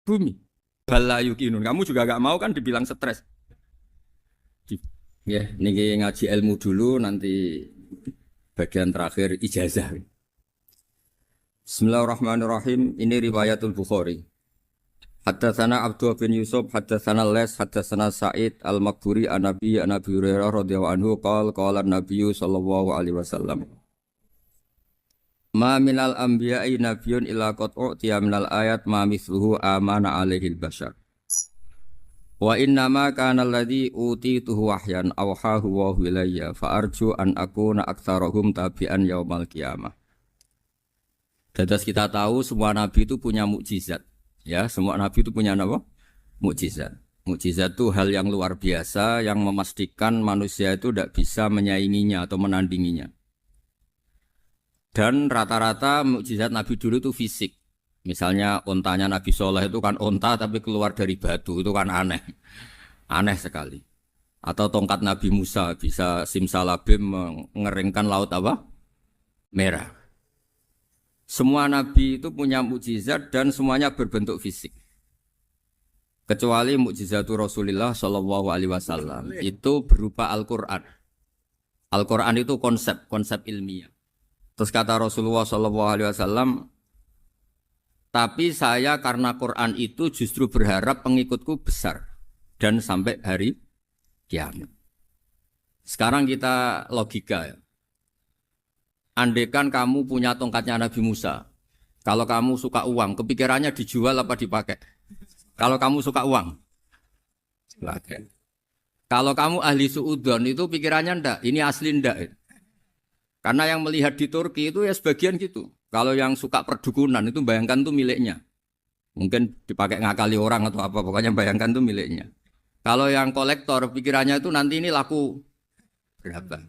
bumi. Bala yuqinun. Kamu juga gak mau kan dibilang stres. Ya, ini ngaji ilmu dulu nanti bagian terakhir ijazah. Bismillahirrahmanirrahim. Ini riwayatul Bukhari. Haddatsana Abdullah bin Yusuf, haddatsana Les, haddatsana Sa'id al-Maqburi an-Nabi Hurairah radhiyallahu anhu qala an-Nabi sallallahu alaihi wasallam. Ma minal anbiya'i nabiyyun illa qad u'tiya minal ayat ma mithluhu amana alaihi al-bashar. Wa innama kana alladhi utituhu wahyan awhahu wa ilayya fa arju an akuna aktsarahum tabi'an yaumal qiyamah. Dadas kita tahu semua nabi itu punya mukjizat. Ya, semua nabi itu punya apa? Mukjizat. Mukjizat itu hal yang luar biasa yang memastikan manusia itu tidak bisa menyainginya atau menandinginya. Dan rata-rata mukjizat nabi dulu itu fisik. Misalnya ontanya Nabi Soleh itu kan onta tapi keluar dari batu, itu kan aneh. Aneh sekali. Atau tongkat Nabi Musa bisa simsalabim mengeringkan laut apa? Merah. Semua Nabi itu punya mukjizat dan semuanya berbentuk fisik. Kecuali mukjizatul Rasulullah Shallallahu Alaihi Wasallam itu berupa Al-Quran. Al-Quran itu konsep ilmiah. Terus kata Rasulullah Shallallahu Alaihi Wasallam, tapi saya karena Quran itu justru berharap pengikutku besar dan sampai hari kiamat. Sekarang kita logika ya. Andaikan kamu punya tongkatnya Nabi Musa, kalau kamu suka uang, kepikirannya dijual apa dipakai? Kalau kamu suka uang, pakai. Kalau kamu ahli suudon itu pikirannya ndak, ini asli ndak. Karena yang melihat di Turki itu ya sebagian gitu. Kalau yang suka perdukunan itu bayangkan tuh miliknya. Mungkin dipakai ngakali orang atau apa, pokoknya bayangkan tuh miliknya. Kalau yang kolektor pikirannya itu nanti ini laku berapa.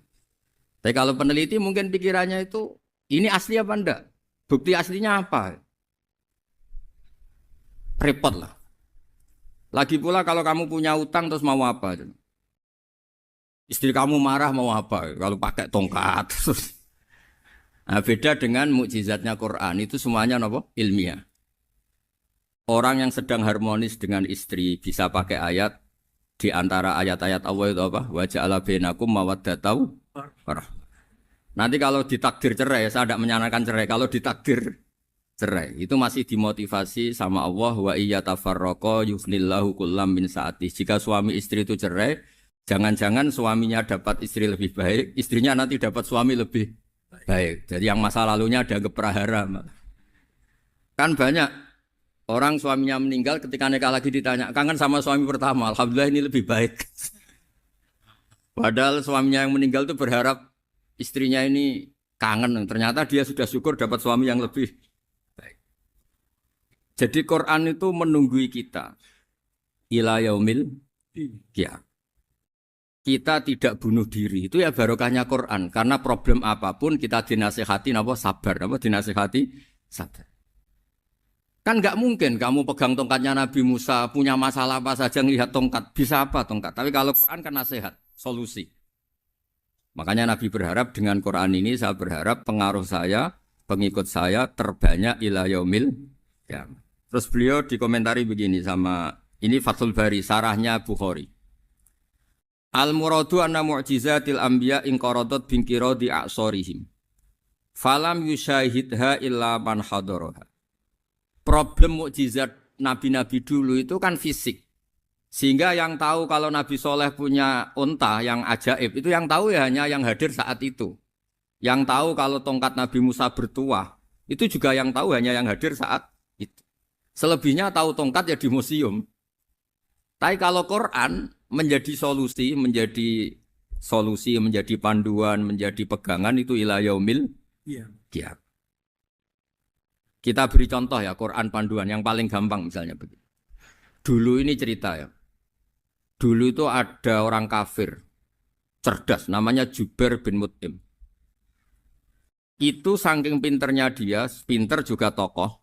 Tapi kalau peneliti mungkin pikirannya itu ini asli apa enggak? Bukti aslinya apa? Repot lah. Lagi pula kalau kamu punya utang terus mau apa? Istri kamu marah mau apa? Kalau pakai tongkat terus. Nah, beda dengan mukjizatnya Quran itu semuanya apa? Ilmiah. Orang yang sedang harmonis dengan istri bisa pakai ayat di antara ayat-ayat Allah itu apa? Wa ja'ala bainakum mawaddatan warahmah. Nanti kalau ditakdir cerai, saya tidak menyarankan cerai. Kalau ditakdir cerai, itu masih dimotivasi sama Allah wa iyyatafarraqa yughnillahu kullam min sa'ati. Jika suami istri itu cerai, jangan-jangan suaminya dapat istri lebih baik, istrinya nanti dapat suami lebih baik. Jadi yang masa lalunya ada keprahara. Kan banyak orang suaminya meninggal ketika nikah lagi ditanya, kangen sama suami pertama, alhamdulillah ini lebih baik. Padahal suaminya yang meninggal itu berharap istrinya ini kangen, ternyata dia sudah syukur dapat suami yang lebih baik. Jadi Quran itu menunggui kita ila yaumil qiyamah. Kita tidak bunuh diri. Itu ya barokahnya Quran. Karena problem apapun kita dinasihati apa sabar, apa dinasihati sabar. Kan nggak mungkin kamu pegang tongkatnya Nabi Musa, punya masalah apa saja ngelihat tongkat, bisa apa tongkat. Tapi kalau Quran kan nasihat, solusi. Makanya Nabi berharap dengan Quran ini, saya berharap pengaruh saya, pengikut saya terbanyak ila yaumil qiyamah. Terus beliau dikomentari begini sama, ini Fathul Bari, sarahnya Bukhari. Al-muradu anna mu'jizatil anbiya inqaradat binqiradi a'sorihim. Falam yusyahidha illa man hadaraha. Problem mukjizat nabi-nabi dulu itu kan fisik. Sehingga yang tahu kalau Nabi Soleh punya unta yang ajaib, itu yang tahu ya hanya yang hadir saat itu. Yang tahu kalau tongkat Nabi Musa bertuah, itu juga yang tahu hanya yang hadir saat itu. Selebihnya tahu tongkat ya di museum. Tapi kalau Quran menjadi solusi, menjadi panduan, menjadi pegangan itu ila yaumil qiyamah. Kita beri contoh ya Quran panduan yang paling gampang misalnya begini. Dulu ini cerita ya. Dulu itu ada orang kafir cerdas namanya Jubair bin Mut'im. Itu saking pinternya dia, pinter juga tokoh.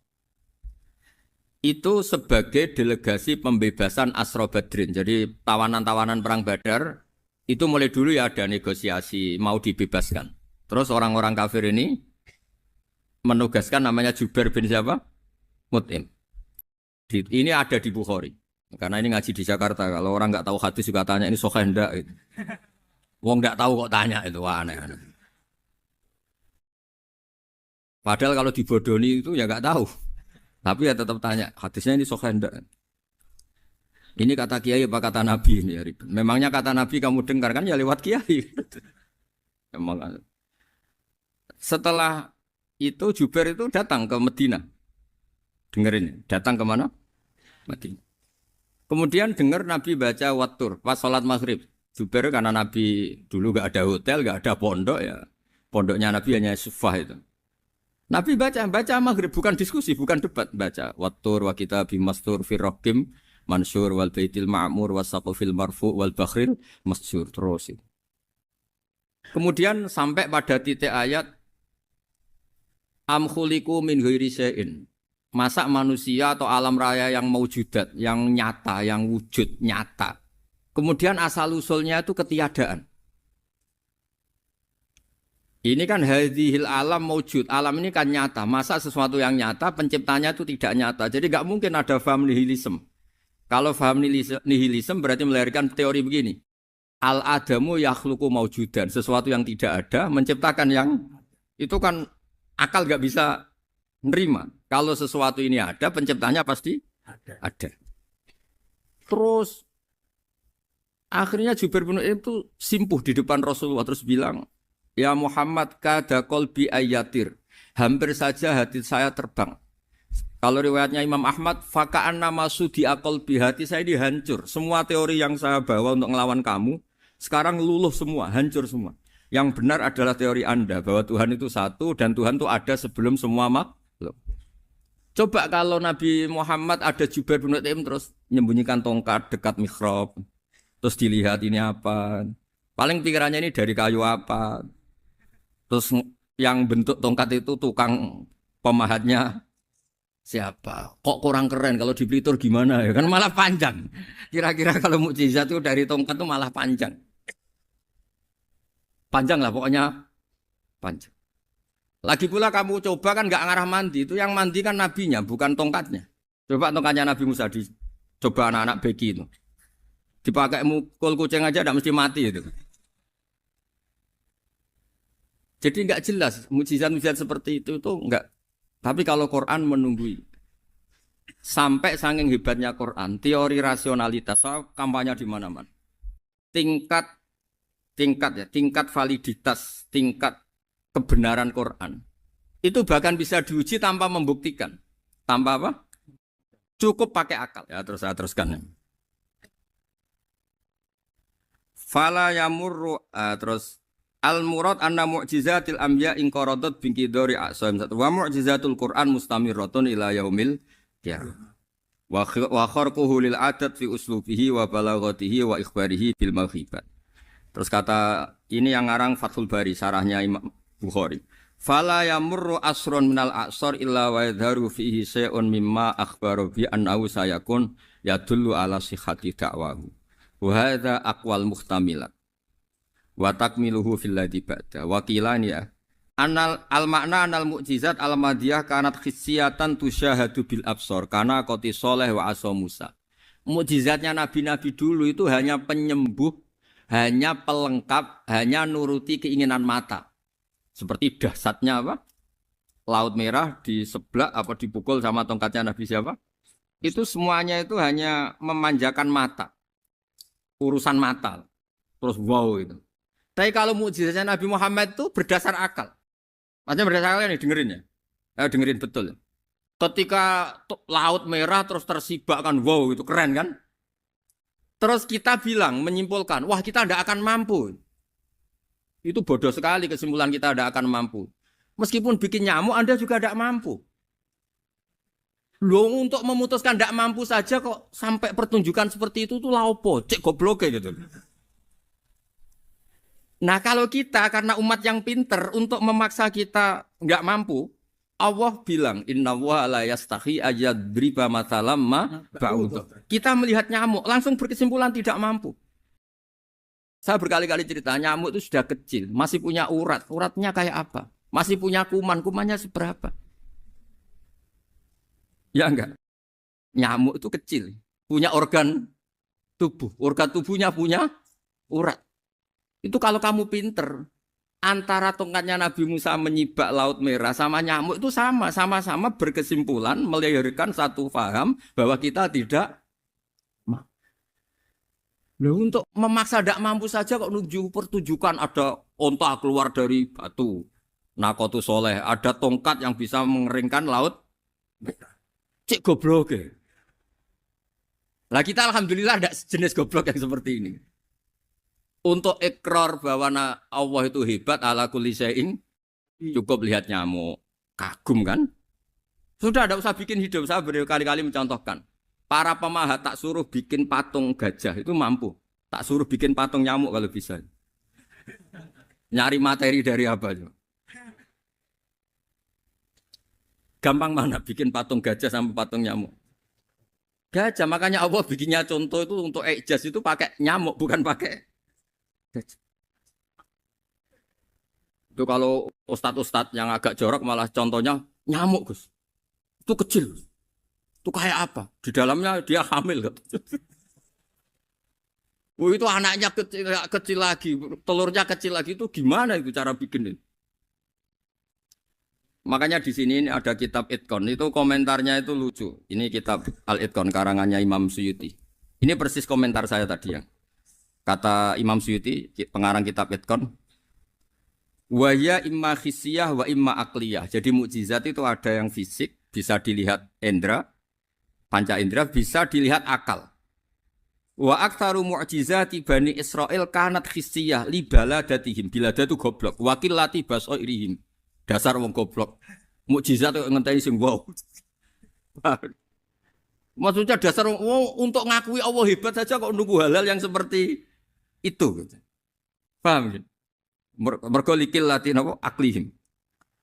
Itu sebagai delegasi pembebasan Asra Badrin. Jadi tawanan-tawanan perang Badar itu mulai dulu ya ada negosiasi mau dibebaskan. Terus orang-orang kafir ini menugaskan namanya Jubair bin siapa? Mut'im. Ini ada di Bukhari. Karena ini ngaji di Jakarta. Kalau orang nggak tahu hadis juga tanya ini sahih enggak gitu. Wong nggak tahu kok tanya itu aneh. Padahal kalau dibodoni itu ya nggak tahu. Tapi ya tetap tanya, hadisnya ini sahih enggak? Ini kata kiai apa kata nabi ini ya? Memangnya kata nabi kamu dengar kan ya lewat kiai. Memang. Setelah itu Jubair itu datang ke Medina. Dengerin, datang ke mana? Medina. Kemudian dengar Nabi baca wattur pas sholat maghrib. Jubair karena Nabi dulu gak ada hotel, gak ada pondok ya. Pondoknya Nabi hanya sufah itu. Nabi baca maghrib, bukan diskusi, bukan debat. Baca wattur wa kitabim mastur firrokim mansur wal baitil ma'mur wasaqufil marfu wal bakhril masyur. Terus itu. Kemudian sampai pada titik ayat am khuliqu min ghairi syai'in. Masa manusia atau alam raya yang maujudat, yang nyata, yang wujud nyata. Kemudian asal-usulnya itu ketiadaan. Ini kan hadhil alam maujud. Alam ini kan nyata. Masa sesuatu yang nyata, penciptanya itu tidak nyata. Jadi nggak mungkin ada faham nihilisme. Kalau faham nihilisme berarti melahirkan teori begini. Al-adamu yakhluqu maujudan. Sesuatu yang tidak ada, menciptakan yang itu kan akal nggak bisa nerima. Kalau sesuatu ini ada, penciptanya pasti ada. Terus akhirnya Jubair bin Mut'im itu simpuh di depan Rasulullah terus bilang, "Ya Muhammad kada qalbi ayatir." Hampir saja hati saya terbang. Kalau riwayatnya Imam Ahmad, faka'anna masudi qalbi, hati saya ini hancur. Semua teori yang saya bawa untuk ngelawan kamu sekarang luluh semua, hancur semua. Yang benar adalah teori Anda bahwa Tuhan itu satu dan Tuhan itu ada sebelum semua makhluk. Coba kalau Nabi Muhammad ada Jubair bin Mut'im terus menyembunyikan tongkat dekat mihrab. Terus dilihat ini apa. Paling pikirannya ini dari kayu apa. Terus yang bentuk tongkat itu tukang pemahatnya siapa. Kok kurang keren kalau di Blitur gimana ya. Kan malah panjang. Kira-kira kalau mukjizat itu dari tongkat itu malah panjang. Panjang lah pokoknya. Panjang. Lagi pula kamu coba kan nggak ngarah mandi. Itu yang mandi kan nabinya, bukan tongkatnya. Coba tongkatnya Nabi Musa coba anak-anak beki itu. Dipakai mukul kucing aja tidak mesti mati itu. Jadi nggak jelas mukjizat-mukjizat seperti itu nggak. Tapi kalau Quran menunggui. Sampai saking hebatnya Quran, teori rasionalitas, so, kampanye di mana-mana. Tingkat validitas, tingkat kebenaran Quran itu bahkan bisa diuji tanpa membuktikan. Tanpa apa? Cukup pakai akal. Ya terus saya teruskan. Fala yamurru terus al murad anna mu'jizatil anbiya in qaradat binqidari asam. Wa mu'jizatul Quran mustamirratun ila yaumil Ya. Wa kharquhu lil adat fi uslubihi wa balaghatihi wa ikhbarihi bil maghibat. Terus kata ini yang ngarang Fathul Bari sarahnya Imam Bukhari. Fala yamurru asrun minal a'sar illa wa yadharu fihi syai'un mimma akhbaru bi annahu sayakun yadullu ala sihhati da'wahu. Wa hadza aqwal muhtamilat. Wa takmiluhu fil ladzi ba'da. Wa qilani ya. Anal al-makna anal mu'jizat al-madiyah kanat khissiyatan tusyahadu bil absor karena qoti soleh wa asa Musa. Mukjizatnya nabi-nabi dulu itu hanya penyembuh, hanya pelengkap, hanya nuruti keinginan mata. Seperti dahsyatnya apa? Laut Merah di sebelah apa dipukul sama tongkatnya Nabi siapa? Itu semuanya itu hanya memanjakan mata. Urusan mata. Terus wow itu. Tapi kalau mukjizatnya Nabi Muhammad itu berdasar akal. Maksudnya berdasar akal nih dengerin ya. Dengerin betul. Ketika Laut Merah terus tersibak kan wow itu keren kan? Terus kita bilang menyimpulkan, wah kita tidak akan mampu. Itu bodoh sekali kesimpulan kita tidak akan mampu. Meskipun bikin nyamuk Anda juga tidak mampu. Loh untuk memutuskan tidak mampu saja kok sampai pertunjukan seperti itu tuh laopo, cek goblok gitu. Nah kalau kita karena umat yang pinter untuk memaksa kita nggak mampu, Allah bilang Inna wa la yastahi ayadriba mathalam ma ba'ud. Kita melihat nyamuk langsung berkesimpulan tidak mampu. Saya berkali-kali cerita nyamuk itu sudah kecil, masih punya urat, uratnya kayak apa? Masih punya kuman, kumannya seberapa? Ya enggak? Nyamuk itu kecil, punya organ tubuhnya punya urat. Itu kalau kamu pinter, antara tongkatnya Nabi Musa menyibak Laut Merah sama nyamuk itu sama-sama berkesimpulan melahirkan satu faham bahwa kita tidak Loh, untuk memaksa tidak mampu saja kok menuju pertunjukan ada onta keluar dari batu. Nakotu soleh, ada tongkat yang bisa mengeringkan laut. Cik goblok ya. Lah kita alhamdulillah tidak jenis goblok yang seperti ini. Untuk ikrar bahwa Allah itu hebat ala kulli syai'in, cukup lihat nyamuk. Kagum kan? Sudah tidak usah bikin hidup. Saya berkali-kali mencontohkan. Para pemahat tak suruh bikin patung gajah itu mampu. Tak suruh bikin patung nyamuk kalau bisa. Nyari materi dari apa? Gampang mana bikin patung gajah sama patung nyamuk? Gajah, makanya Allah bikinnya contoh itu untuk ijaz itu pakai nyamuk bukan pakai gajah. Itu kalau ustadz-ustadz yang agak jorok malah contohnya nyamuk Gus. Itu kecil. Itu kayak apa? Di dalamnya dia hamil. Oh, itu anaknya kecil lagi, telurnya kecil lagi itu gimana itu cara bikin itu? Makanya di sini ada kitab Itqan itu komentarnya itu lucu. Ini kitab Al-Itqan karangannya Imam Suyuti. Ini persis komentar saya tadi yang kata Imam Suyuti pengarang kitab Itqan. Wa ya imma khissiyah wa imma aqliyah. Jadi mukjizat itu ada yang fisik bisa dilihat indra panca indera bisa dilihat akal. Wa aktsaru mu'jizati Bani Israil kanat khissiyah li baladatihim. Bilada itu goblok. Wakil lati basoirihim. Dasar wong goblok. Mukjizat kok ngenteni sing wow. Maksudnya dasar wong untuk ngakui Allah hebat saja kok nunggu halal yang seperti itu. Paham ya? Mergo likil lati napa aklihim.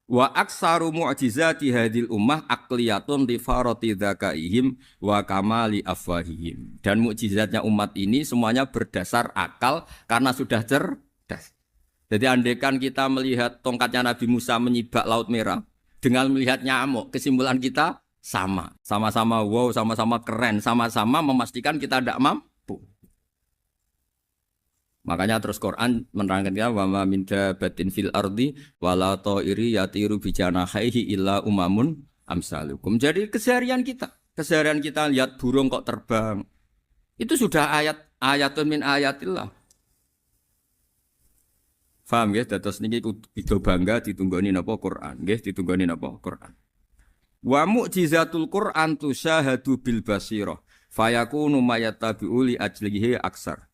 Wa aksaru mu'jizati hadil ummah aqliyatun li farati dzakaihim wa kamali afwahihim. Dan mukjizatnya umat ini semuanya berdasar akal karena sudah cerdas. Jadi andaikan kita melihat tongkatnya Nabi Musa menyibak Laut Merah dengan melihat nyamuk, kesimpulan kita sama. Sama-sama wow, sama-sama keren, sama-sama memastikan kita tidak mampu. Makanya terus Quran menerangkan kita wa ma min dabatin fil ardi wala ta'iri yatiru bi janahihi illa umamun amsalukum. Jadi keseharian kita lihat burung kok terbang. Itu sudah ayatun min ayatillah. Paham nggih? Dados niki kudu bangga ditunggoni napa Quran, nggih ditunggoni napa Quran. Wa mu'jizatul Quran tusyahadu bil basirah fayakunu mayattabi'u li ajlihi aksar.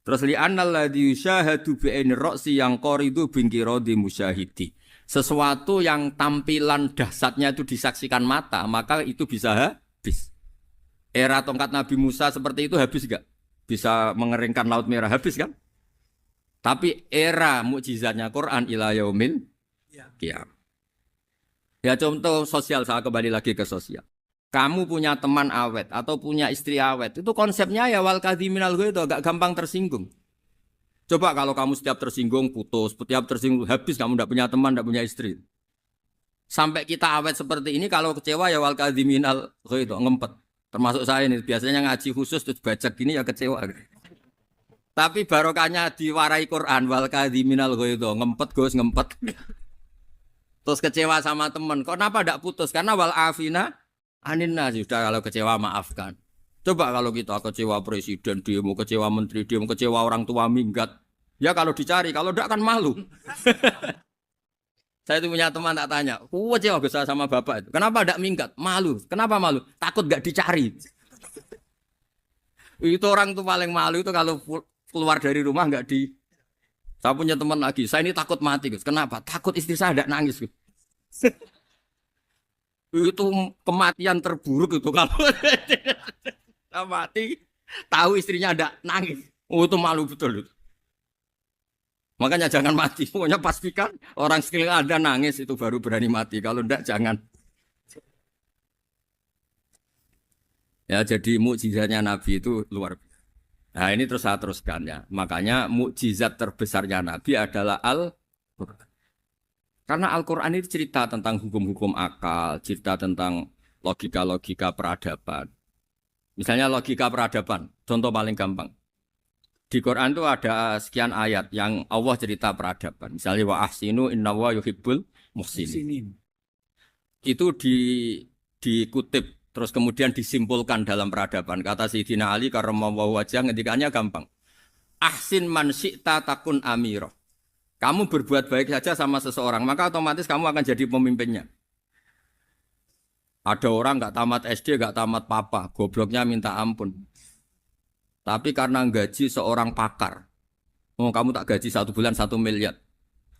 Terus li annal ladzi yusyahadu bi aini ra'si yang qaridu bingkiradi musyahidi. Sesuatu yang tampilan dahsyatnya itu disaksikan mata, maka itu bisa habis. Era tongkat Nabi Musa seperti itu habis gak? Bisa mengeringkan Laut Merah, habis kan? Tapi era mukjizatnya Quran ila yaumil qiyamah. Ya contoh sosial, saya kembali lagi ke sosial. Kamu punya teman awet atau punya istri awet, itu konsepnya ya wal kadhiminal ghaidz itu agak gampang tersinggung. Coba kalau kamu setiap tersinggung putus, setiap tersinggung habis, kamu tidak punya teman, tidak punya istri. Sampai kita awet seperti ini, kalau kecewa ya wal kadhiminal ghaidz itu ngempet. Termasuk saya ini, biasanya ngaji khusus terus baca gini ya kecewa. Tapi barokahnya diwarai Quran wal kadhiminal ghaidz itu ngempet Gus, ngempet. Terus kecewa sama teman, kok kenapa tidak putus? Karena wal afina aninna, sudah kalau kecewa maafkan. Coba kalau kita kecewa presiden demo, kecewa menteri demo, kecewa orang tua minggat. Ya kalau dicari, kalau tidak kan malu. Saya itu punya teman tak tanya, kecewa Gus sama bapak itu. Kenapa tidak minggat? Malu. Kenapa malu? Takut gak dicari. Itu orang tuh paling malu itu kalau keluar dari rumah nggak di. Saya punya teman lagi, saya ini takut mati Gus. Kenapa? Takut istri saya tidak nangis Gus. Itu kematian terburuk itu kalau mati tahu istrinya ada nangis. Oh itu malu betul itu. Makanya jangan mati. Pokoknya pastikan orang sekeliling Anda nangis itu baru berani mati. Kalau enggak jangan. Ya jadi mukjizatnya Nabi itu luar biasa. Nah ini terus saya teruskan ya. Makanya mukjizat terbesarnya Nabi adalah Al-Quran. Karena Al-Quran itu cerita tentang hukum-hukum akal, cerita tentang logika-logika peradaban. Misalnya logika peradaban, contoh paling gampang. Di Quran itu ada sekian ayat yang Allah cerita peradaban. Misalnya wa ahsinu innallaha yuhibbul muhsinin. Itu dikutip terus kemudian disimpulkan dalam peradaban. Kata Sayyidina Ali karramallahu wajhah ngendikannya gampang. Ahsin man syi'ta takun amira. Kamu berbuat baik saja sama seseorang, maka otomatis kamu akan jadi pemimpinnya. Ada orang nggak tamat SD, nggak tamat papa, gobloknya minta ampun. Tapi karena gaji seorang pakar, oh kamu tak gaji 1 bulan 1 miliar,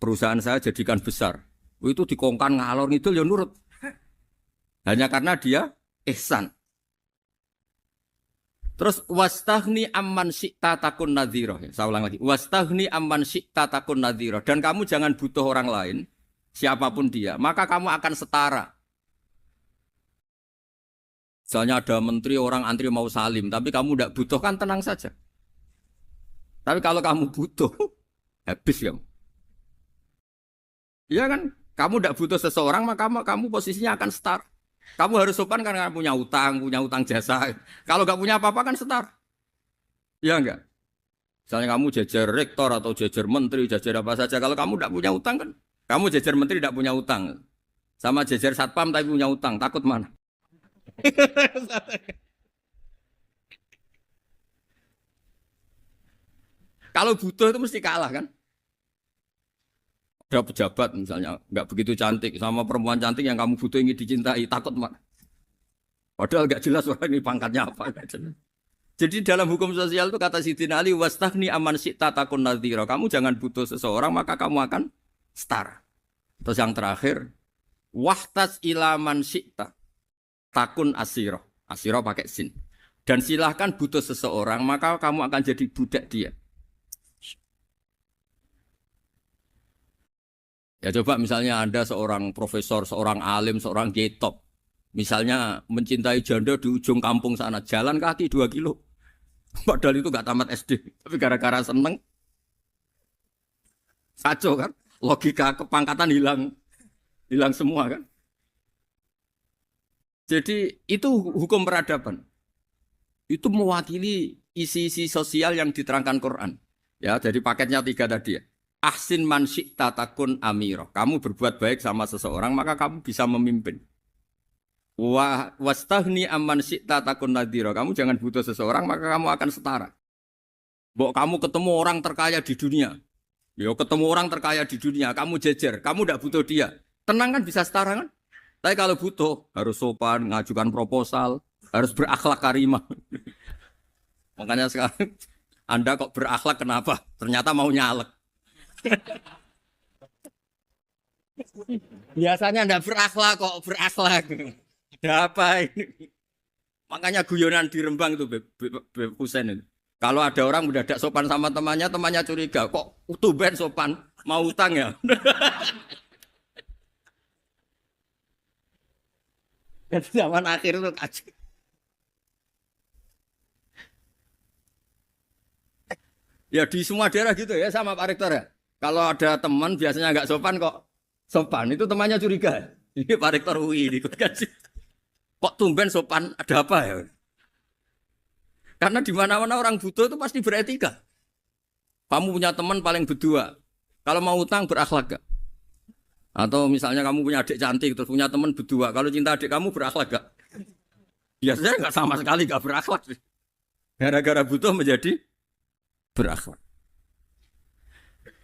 perusahaan saya jadikan besar. Itu dikongkan ngalor ngidul ya nurut. Hanya karena dia ihsan. Terus wastaghni amman syi'ta takun nadhira. Saya ulang lagi. Wastaghni amman syi'ta takun nadhira. Dan kamu jangan butuh orang lain, siapapun dia, maka kamu akan setara. Misalnya ada menteri orang antri mau salim, tapi kamu tidak butuh kan tenang saja. Tapi kalau kamu butuh, habis kamu. Iya kan? Kamu tidak butuh seseorang, maka kamu posisinya akan setara. Kamu harus sopan karena punya utang jasa. Kalau nggak punya apa-apa kan setara. Iya enggak? Misalnya kamu jajar rektor atau jajar menteri, jajar apa saja. Kalau kamu tidak punya utang kan, kamu jajar menteri tidak punya utang. Sama jajar satpam tapi punya utang, takut mana? Kalau butuh itu mesti kalah kan? Ada pejabat misalnya nggak begitu cantik sama perempuan cantik yang kamu butuh ingin dicintai, takut mana? Padahal nggak jelas orang ini pangkatnya apa. Jadi dalam hukum sosial itu kata Sayyidina Ali wastaghni amman syi'ta takun nadhira. Kamu jangan butuh seseorang maka kamu akan setara. Terus yang terakhir wahtas ila man syi'ta takun asiro. Asiro pakai sin. Dan silahkan butuh seseorang maka kamu akan jadi budak dia. Ya coba misalnya Anda seorang profesor, seorang alim, seorang kiai top. Misalnya mencintai janda di ujung kampung sana, jalan kaki 2 kilo. Padahal itu gak tamat SD, tapi gara-gara seneng kacau kan, logika kepangkatan hilang semua kan. Jadi itu hukum peradaban. Itu mewakili isi-isi sosial yang diterangkan Quran. Ya, jadi paketnya 3 tadi ya. Ahsin man syi'ta takun amiro. Kamu berbuat baik sama seseorang maka kamu bisa memimpin. Wastaghni amman syi'ta takun nadhira. Kamu jangan butuh seseorang maka kamu akan setara. Mbok kamu ketemu orang terkaya di dunia. Yo ketemu orang terkaya di dunia, kamu jejer, kamu tidak butuh dia. Tenang kan bisa setara kan? Tapi kalau butuh harus sopan, ngajukan proposal, harus berakhlak karimah. Makanya sekarang Anda kok berakhlak kenapa? Ternyata mau nyalek. Biasanya ndak berakhlak kok berakhlak. Ada apa ini? Makanya guyonan di Rembang itu Beb Husen itu. Kalau ada orang mendadak sopan sama temannya, temannya curiga. Kok tumben sopan? Mau utang ya? Dan zaman akhir itu kacau. Ya di semua daerah gitu ya sama Pak Rektor ya. Kalau ada teman biasanya nggak sopan kok sopan, itu temannya curiga. Ini Pak Rektor UI ikut kaji. Kok tumben sopan? Ada apa ya? Karena di mana-mana orang butuh itu pasti beretika. Kamu punya teman paling berdua. Kalau mau utang berakhlak gak? Atau misalnya kamu punya adik cantik terus punya teman berdua. Kalau cinta adik kamu berakhlak gak? Biasanya nggak sama sekali gak berakhlak. Gara-gara butuh menjadi berakhlak.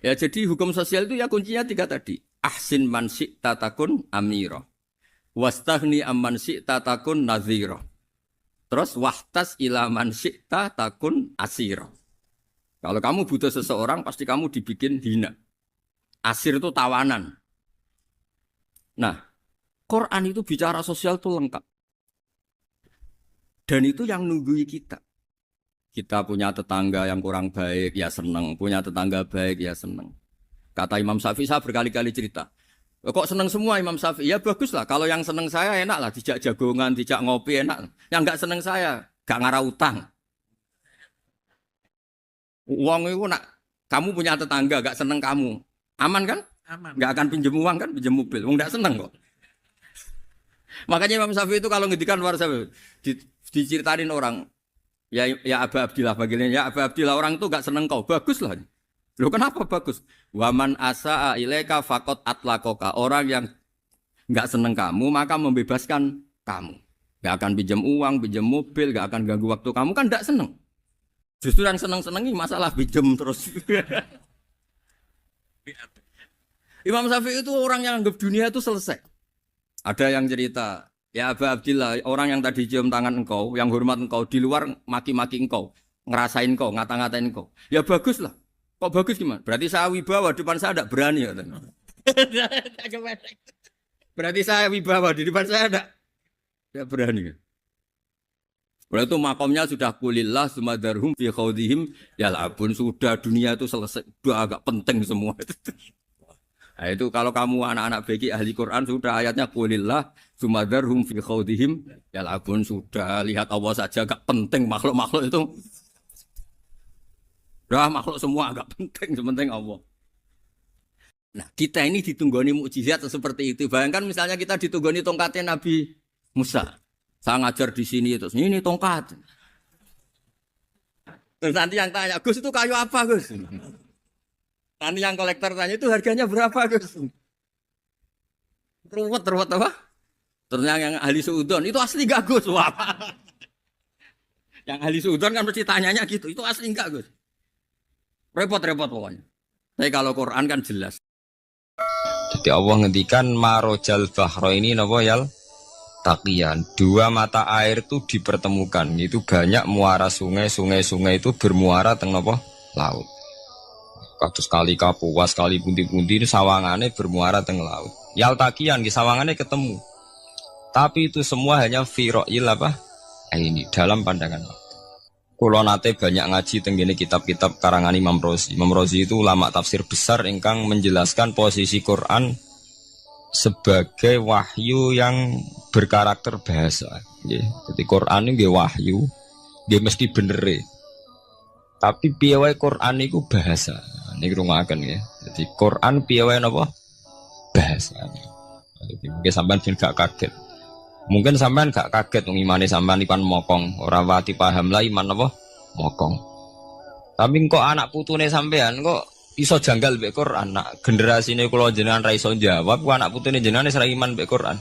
Ya jadi hukum sosial itu ya kuncinya 3 tadi. Ahsin man syi'ta takun amira. Wastaghni amman syi'ta takun nadhira. Terus wahtas ila man syi'ta takun asira. Kalau kamu butuh seseorang pasti kamu dibikin hina. Asir itu tawanan. Nah, Quran itu bicara sosial itu lengkap. Dan itu yang nunggui kita. Kita punya tetangga yang kurang baik, ya seneng. Punya tetangga baik, ya seneng. Kata Imam Syafi'i, saya berkali-kali cerita. Kok seneng semua Imam Syafi'i? Ya bagus lah. Kalau yang seneng saya enak lah. Dijak jagongan, dijak ngopi enak. Yang nggak seneng saya, gak ngarah utang. Uang itu nak, kamu punya tetangga gak seneng kamu. Aman kan? Aman. Gak akan pinjem uang kan, pinjem mobil. Uang gak seneng kok. Makanya Imam Syafi'i itu kalau ngedikan luar Syafi'i, diceritain orang. Ya Aba Abdillah bagiannya. Ya Aba Abdillah orang itu gak seneng kau. Bagus lah. Loh kenapa bagus? Waman asa'a ilaika faqad atlaqaka. Orang yang enggak seneng kamu maka membebaskan kamu. Enggak akan pinjam uang, pinjam mobil, enggak akan ganggu waktu kamu kan enggak seneng. Justru yang seneng-senengi masalah pinjam terus. Imam Syafi'i itu orang yang anggap dunia itu selesai. Ada yang cerita, ya Aba Abdillah, orang yang tadi cium tangan engkau, yang hormat engkau, di luar maki-maki engkau, ngerasain engkau, ngata-ngatain engkau. Ya bagus lah. Kok bagus gimana? Berarti saya wibawa, depan saya tidak berani. Berarti saya wibawa, di depan saya tidak berani. Berarti itu makomnya sudah kulillah, sumadarhum fi khawdihim, ya labun, sudah dunia itu selesai, sudah agak penting semua. Nah itu kalau kamu anak-anak bagi ahli Quran, sudah ayatnya kulillah, sumadarhum fi khawdihim, ya labun, sudah lihat Allah saja agak penting, makhluk-makhluk itu. Dah makhluk semua agak penting, sepenting Allah. Nah kita ini ditunggoni mukjizat seperti itu. Bayangkan misalnya kita ditunggoni tongkatnya Nabi Musa. Saya ngajar di sini terus ini tongkat. Terus nanti yang tanya, Gus itu kayu apa Gus? Nanti yang kolektor tanya itu harganya berapa Gus? Ruwet apa? Terus yang ahli suudon itu asli gak Gus? Wah. Yang ahli suudon kan mesti tanyanya gitu, itu asli gak Gus? Repot-repot pokoknya. Tapi kalau Quran kan jelas. Jadi Allah ngendikan marojal bahro ini napa yal taqiyan. 2 mata air itu dipertemukan. Itu banyak muara sungai itu bermuara teng napa laut. Kados kali Kapuas, kali pundi-pundi ini sawangane bermuara teng laut. Yal taqiyan di sawangane ketemu. Tapi itu semua hanya firoil apa? Ini dalam pandangan Allah. Kulo nate banyak ngaji tenggene kitab-kitab karangan Imam Rozi. Imam Rozi itu ulama tafsir besar ingkang menjelaskan posisi Quran sebagai wahyu yang berkarakter bahasa. Jadi Quran ini wahyu, dia mesti bener. Tapi piye wae Quran itu bahasa. Niki rungaken ya. Jadi Quran piye wae napa? Bahasa. Jadi mungkin sampean ben gak kaget. Mungkin sampean gak kaget ngimane sampean ipan mokong, ora wati paham lah iman apa mokong. Tapi kok anak putune sampean kok iso janggal mbek Quran. Nak generasine kula jenengan ra iso jawab, kok anak putune jenengan wis ra iman mbek Quran.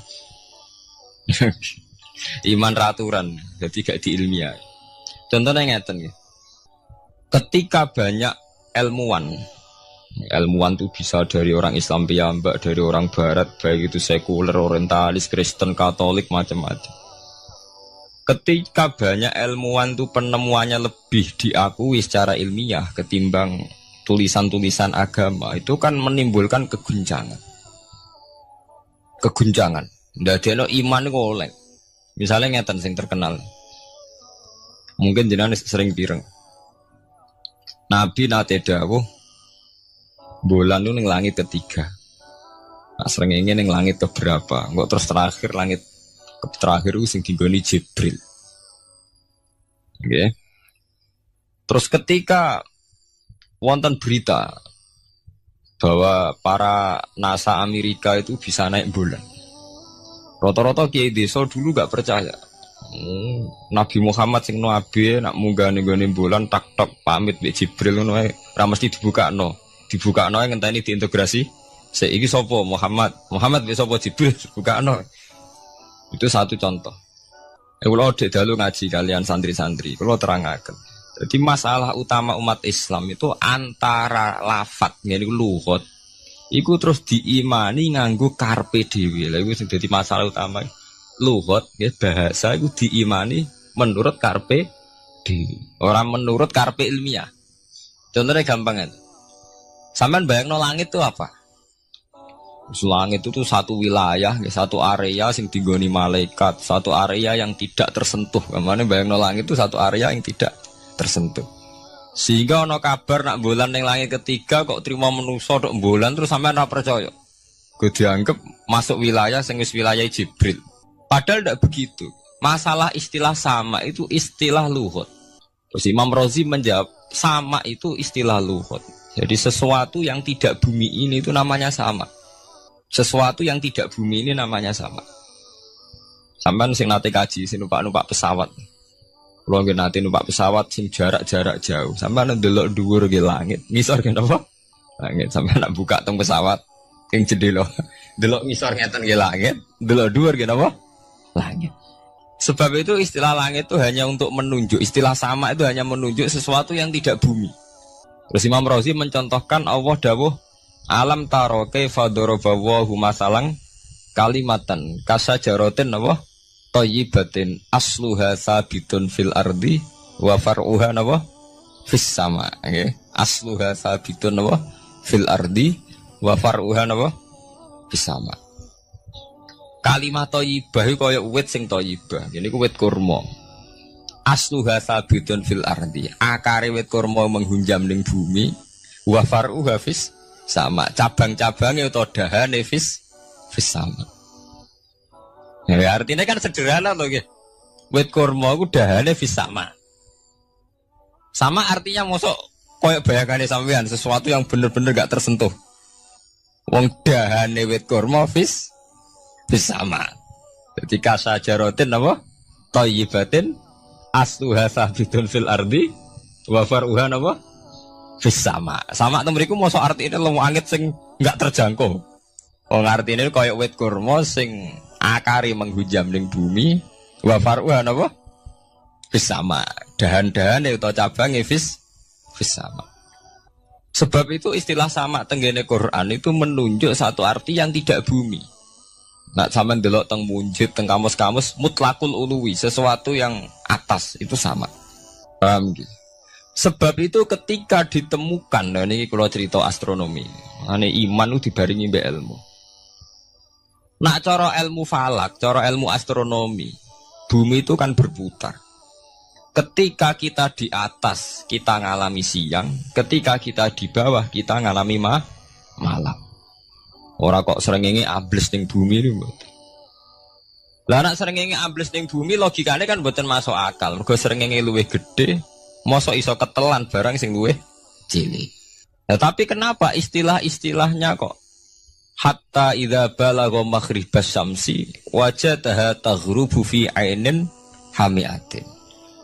Iman raturan, jadi gak diilmiah. Contohnya ngeten nggih. Ketika banyak ilmuwan itu bisa dari orang Islam piyambak, dari orang Barat, baik itu sekuler, orientalis, Kristen, Katolik, macam-macam. Ketika banyak ilmuwan itu penemuannya lebih diakui secara ilmiah ketimbang tulisan-tulisan agama, itu kan menimbulkan keguncangan. keguncangan. Ndadekno iman iku oleh. Misalnya ngeten sing terkenal. Mungkin jenengan sering pireng. Nabi nate dawuh bulan itu ning langit ketiga. Nah, srengenge ning langit keberapa? Engko terus terakhir langit terakhir itu sing dinggoni Jibril. Nggih. Terus ketika wonten berita bahwa para NASA Amerika itu bisa naik bulan. Rata-rata kiai desa dulu gak percaya. Nabi Muhammad sing nabi nak munggah ning bulan tak pamit mbek Jibril ngono ae ora mesti dibukakno. Dibukakno ngenteni diintegrasi. Saiki sapa Muhammad mbek sapa Jibril dibukakno. Itu satu contoh. Kula dek dalu ngaji kalian santri-santri, kula terangaken. Jadi masalah utama umat Islam itu antara lafat ngene lugat iku terus diimani nganggo karpe dhewe. Lha iku sing dadi masalah utama. Lugat nggih bahasa iku diimani menurut karpe dhewe, ora menurut karpe ilmiah. Contohnya gampang kan. Sampeyan bayangno langit itu apa? Langit itu tuh satu wilayah, satu area sing dinggoni malaikat, satu area yang tidak tersentuh. Kemana bayangno langit itu satu area yang tidak tersentuh. Sehingga ono kabar nak bulan ning langit ketiga kok trimo manusa tok bulan terus sampean ora percaya. Gue dianggap masuk wilayah sing wis wilayah Jibril. Padahal tidak begitu. Masalah istilah sama itu istilah lughat. Terus Imam Razi menjawab sama itu istilah lughat. Jadi sesuatu yang tidak bumi ini itu namanya sama. Sesuatu yang tidak bumi ini namanya sama. Sampean sing nate kaji sing numpak pesawat. Kulo nggih nate numpak pesawat sing jarak-jarak jauh. Sampeyan ndelok dhuwur nggih langit. Ngisor nggih napa? Langit. Sampeyan nak buka teng pesawat sing jendela. Delok ngisor ngeten nggih langit, delok dhuwur nggih napa? Langit. Sebab itu istilah langit itu hanya untuk menunjuk, istilah sama itu hanya menunjuk sesuatu yang tidak bumi. Terus Imam Razi mencontohkan Allah dawuh alam taro kaifa daraballahu masalan kalimatan kasajaratin napa? Thayyibatin asluha sabitun fil ardi wa far'uha napa fis sama nggih asluha sabitun napa fil ardi wa far'uha napa fis sama. Kalimat thayyibah iku kaya wit sing thayyibah ngene iku wit kurma asluha sabitun fil ardi akare wit kurma menghunjam ning bumi wa far'uha fis sama cabang-cabange utawa dahane fis sama. Ya, artinya kan sederhana loh, gitu. Wit kurma itu dahane fis sama. Sama artinya mosok koyok bayangane sampean sesuatu yang bener-bener gak tersentuh. Wong dahane wit kurma fis sama. Jadi kasajaratin apa? Thayyibatin asluha sabitun fil ardi wa far'uha apa? Fis sama. Sama temriku mosok artine langit sing gak terjangkau. Wong artine koyok wit kurma sing akari menghujam ning bumi wa far'uha napa fis sama dahan-dahane utawa cabange fis sama. Sebab itu istilah sama tenggene Quran itu menunjuk satu arti yang tidak bumi. Nak sampean delok teng munjid teng kamus-kamus mutlakul uluwi sesuatu yang atas itu sama. Paham gitu? Sebab itu ketika ditemukan nah ini kalau cerita astronomi ane iman itu dibaringi mbek ilmu. Nak cara ilmu falak, cara ilmu astronomi, bumi itu kan berputar. Ketika kita di atas, kita ngalami siang. Ketika kita di bawah, kita ngalami malam. Orang kok srengenge ambles ning bumi ini. Lah nak srengenge ambles ning bumi, logikanya kan mboten masuk akal. Mergo srengenge luwih gede, mosok iso ketelan barang sing luwih cilik. Nah, tapi kenapa istilah-istilahnya kok hatta idza balagha maghribas syamsi wajadaha taghrubu fi ainin hamiatin.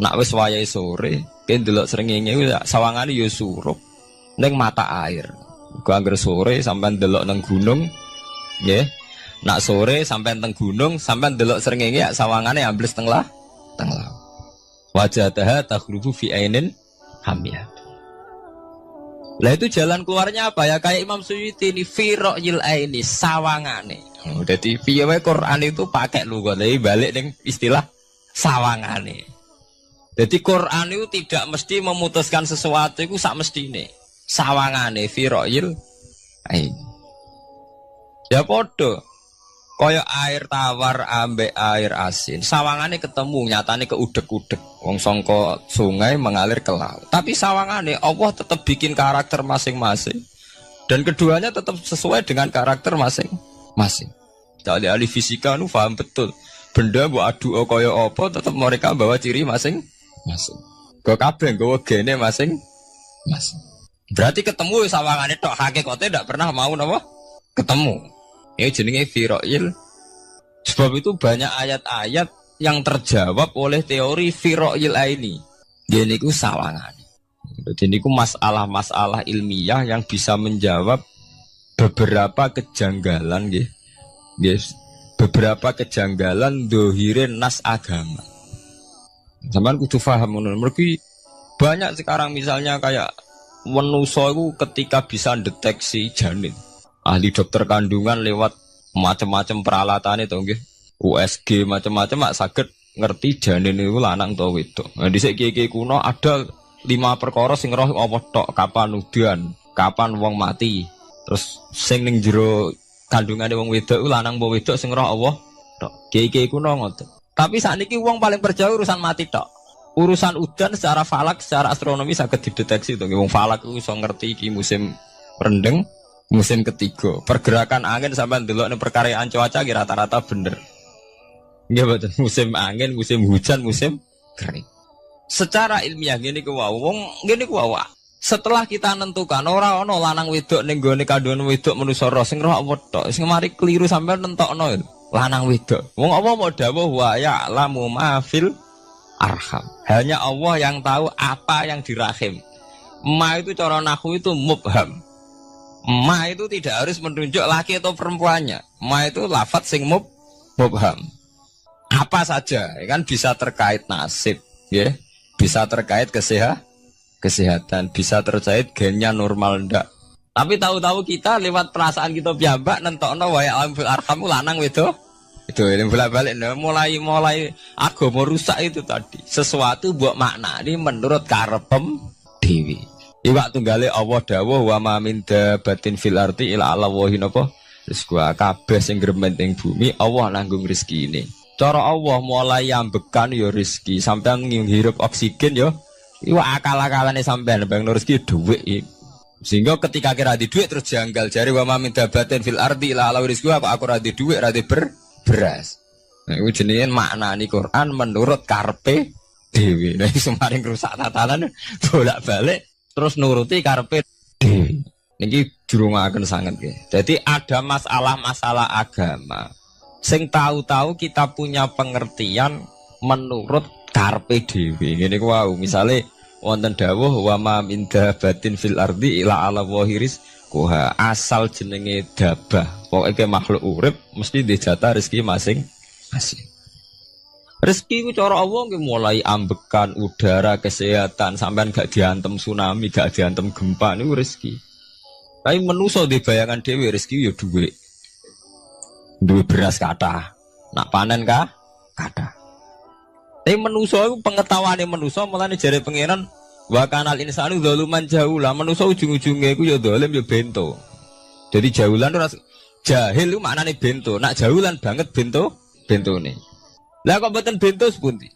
Nak wis wayahe sore, ben delok srengenge sawangane ya surup ning mata air. Ku anggere sore sampean delok nang gunung, nggih. Nak sore sampean teng gunung, sampean delok srengenge sawangane ambles teng laut. Wajadaha taghrubu fi ainin hamiatin. Lah itu jalan keluarnya apa ya? Kayak Imam Suyuti ini firaqil aini sawangane. Dadi piye wae Quran itu pakai lugat tapi balik ning istilah sawangane. Jadi Quran itu tidak mesti memutuskan sesuatu itu sak mestine. Sawangane firaqil aini. Ya padha. Kaya air tawar ambek air asin. Sawangane ketemu, nyatane keudek-udek. Wong sangka sungai mengalir ke laut. Tapi sawangane Allah tetap bikin karakter masing-masing. Dan keduanya tetap sesuai dengan karakter masing-masing. Jadi ahli fisika nu paham betul. Benda mbok adu kaya apa tetap mereka bawa ciri masing-masing. Go kabeh nggawa gene masing-masing. Berarti ketemu sawangane tok hakikate ndak pernah mau napa? Ketemu. Ini jenenge firoil. Sebab itu banyak ayat-ayat yang terjawab oleh teori firoil ini. Jadi itu sawangan. Jadi itu masalah-masalah ilmiah yang bisa menjawab beberapa kejanggalan, yes. Beberapa kejanggalan dohirin nas agama. Sampeyan kudu paham ngono. Mergi banyak sekarang misalnya kayak manusa itu ketika bisa deteksi janin. Ahli dokter kandungan lewat macam-macam peralatan itu nggih. USG macam-macam mak saged ngerti janin itu lanang atau wedok. Nah dhisik kiye-kiye kuno ada 5 perkara sing roh apa tok, kapan udan, kapan wong mati. Terus sing ning jero kandungane wong wedok iku lanang apa wedok sing roh Allah tok. Kiye-kiye kuno ngoten. Tapi sakniki wong paling percaya urusan mati tok. Urusan udan secara falak, secara astronomi saged dideteksi to. Wong falak iku iso ngerti iki musim rendeng. Musim ketiga, pergerakan angin sampai ndelok ning perkaryaan cuaca ki rata-rata bener. Nggih mboten, musim angin, musim hujan, musim kering. Secara ilmiah ngene ku wong ngene ku wae. Setelah kita nentukan ora ana lanang wedok ning gone kandungan wedok manusa roh sing roh apa tok, sing mari keliru sampai nentokno lanang wedok. Wong apa mau dawuh wa ya'lamu ma fil arham. Hanya Allah yang tahu apa yang di rahim. Ma itu cara nahwu itu mubham. Ma itu tidak harus menunjuk laki atau perempuannya. Ma itu lafadz sing mubham. Apa saja, ya kan bisa terkait nasib, ya, bisa terkait kesehatan, bisa terkait gennya normal ndak. Tapi tahu-tahu kita lewat perasaan kita piyambak nentokno wa ya'lam fil arham lanang wedok. Itu yang bolak-balik mulai agama rusak itu tadi. Sesuatu buat makna ini menurut karepem dewi. Iwak tunggale Allah dawuh wa ma min dabatin fil ardi ila Allahi napa rizqu kabeh sing gremeng ing bumi Allah nanggung rezekine. Cara Allah mulai ambekan ya rezeki sampean ngirup oksigen ya iwak akal-akalane sampean bang rezeki dhuwit. Sehingga ketika kira di dhuwit terus janggal jare wa ma min dabatin fil ardi ila Allahi rizqu apa aku ra di dhuwit ra di beras. Nah iku jenenge maknani Quran menurut karepe dhewe. Nah iso maring rusak tatanan bolak-balik terus nuruti karepe dhewe. Niki jurungaken sanget nggih. Jadi ada masalah-masalah agama sing tahu-tahu kita punya pengertian menurut karepe dhewe. Ngene ku wau, misale wonten dawuh wa ma min dabatin fil ardi ila ala wahiris kuha asal jenenge dabah. Pokoke makhluk urip mesti dijatah rezeki masing-masing. Rezeki ku cara Allah nggih mulai ambekan udara, kesehatan, sampean gak diantem tsunami, gak diantem gempa niku rezeki. Tapi manusa di bayangan dhewe rezeki ya dhuwit. Duwe beras kathah. Nak panen kathah. Tapi manusa iku pengetahuane manusa mulane jare pangeran wa kanal insanu zaluman jahula. Manusa ujung-ujunge iku ya zalim ya bento. Jadi jahulan ora jahil iku maknane bento. Nak jahulan banget bentone. Lah kok mboten bento sepundi?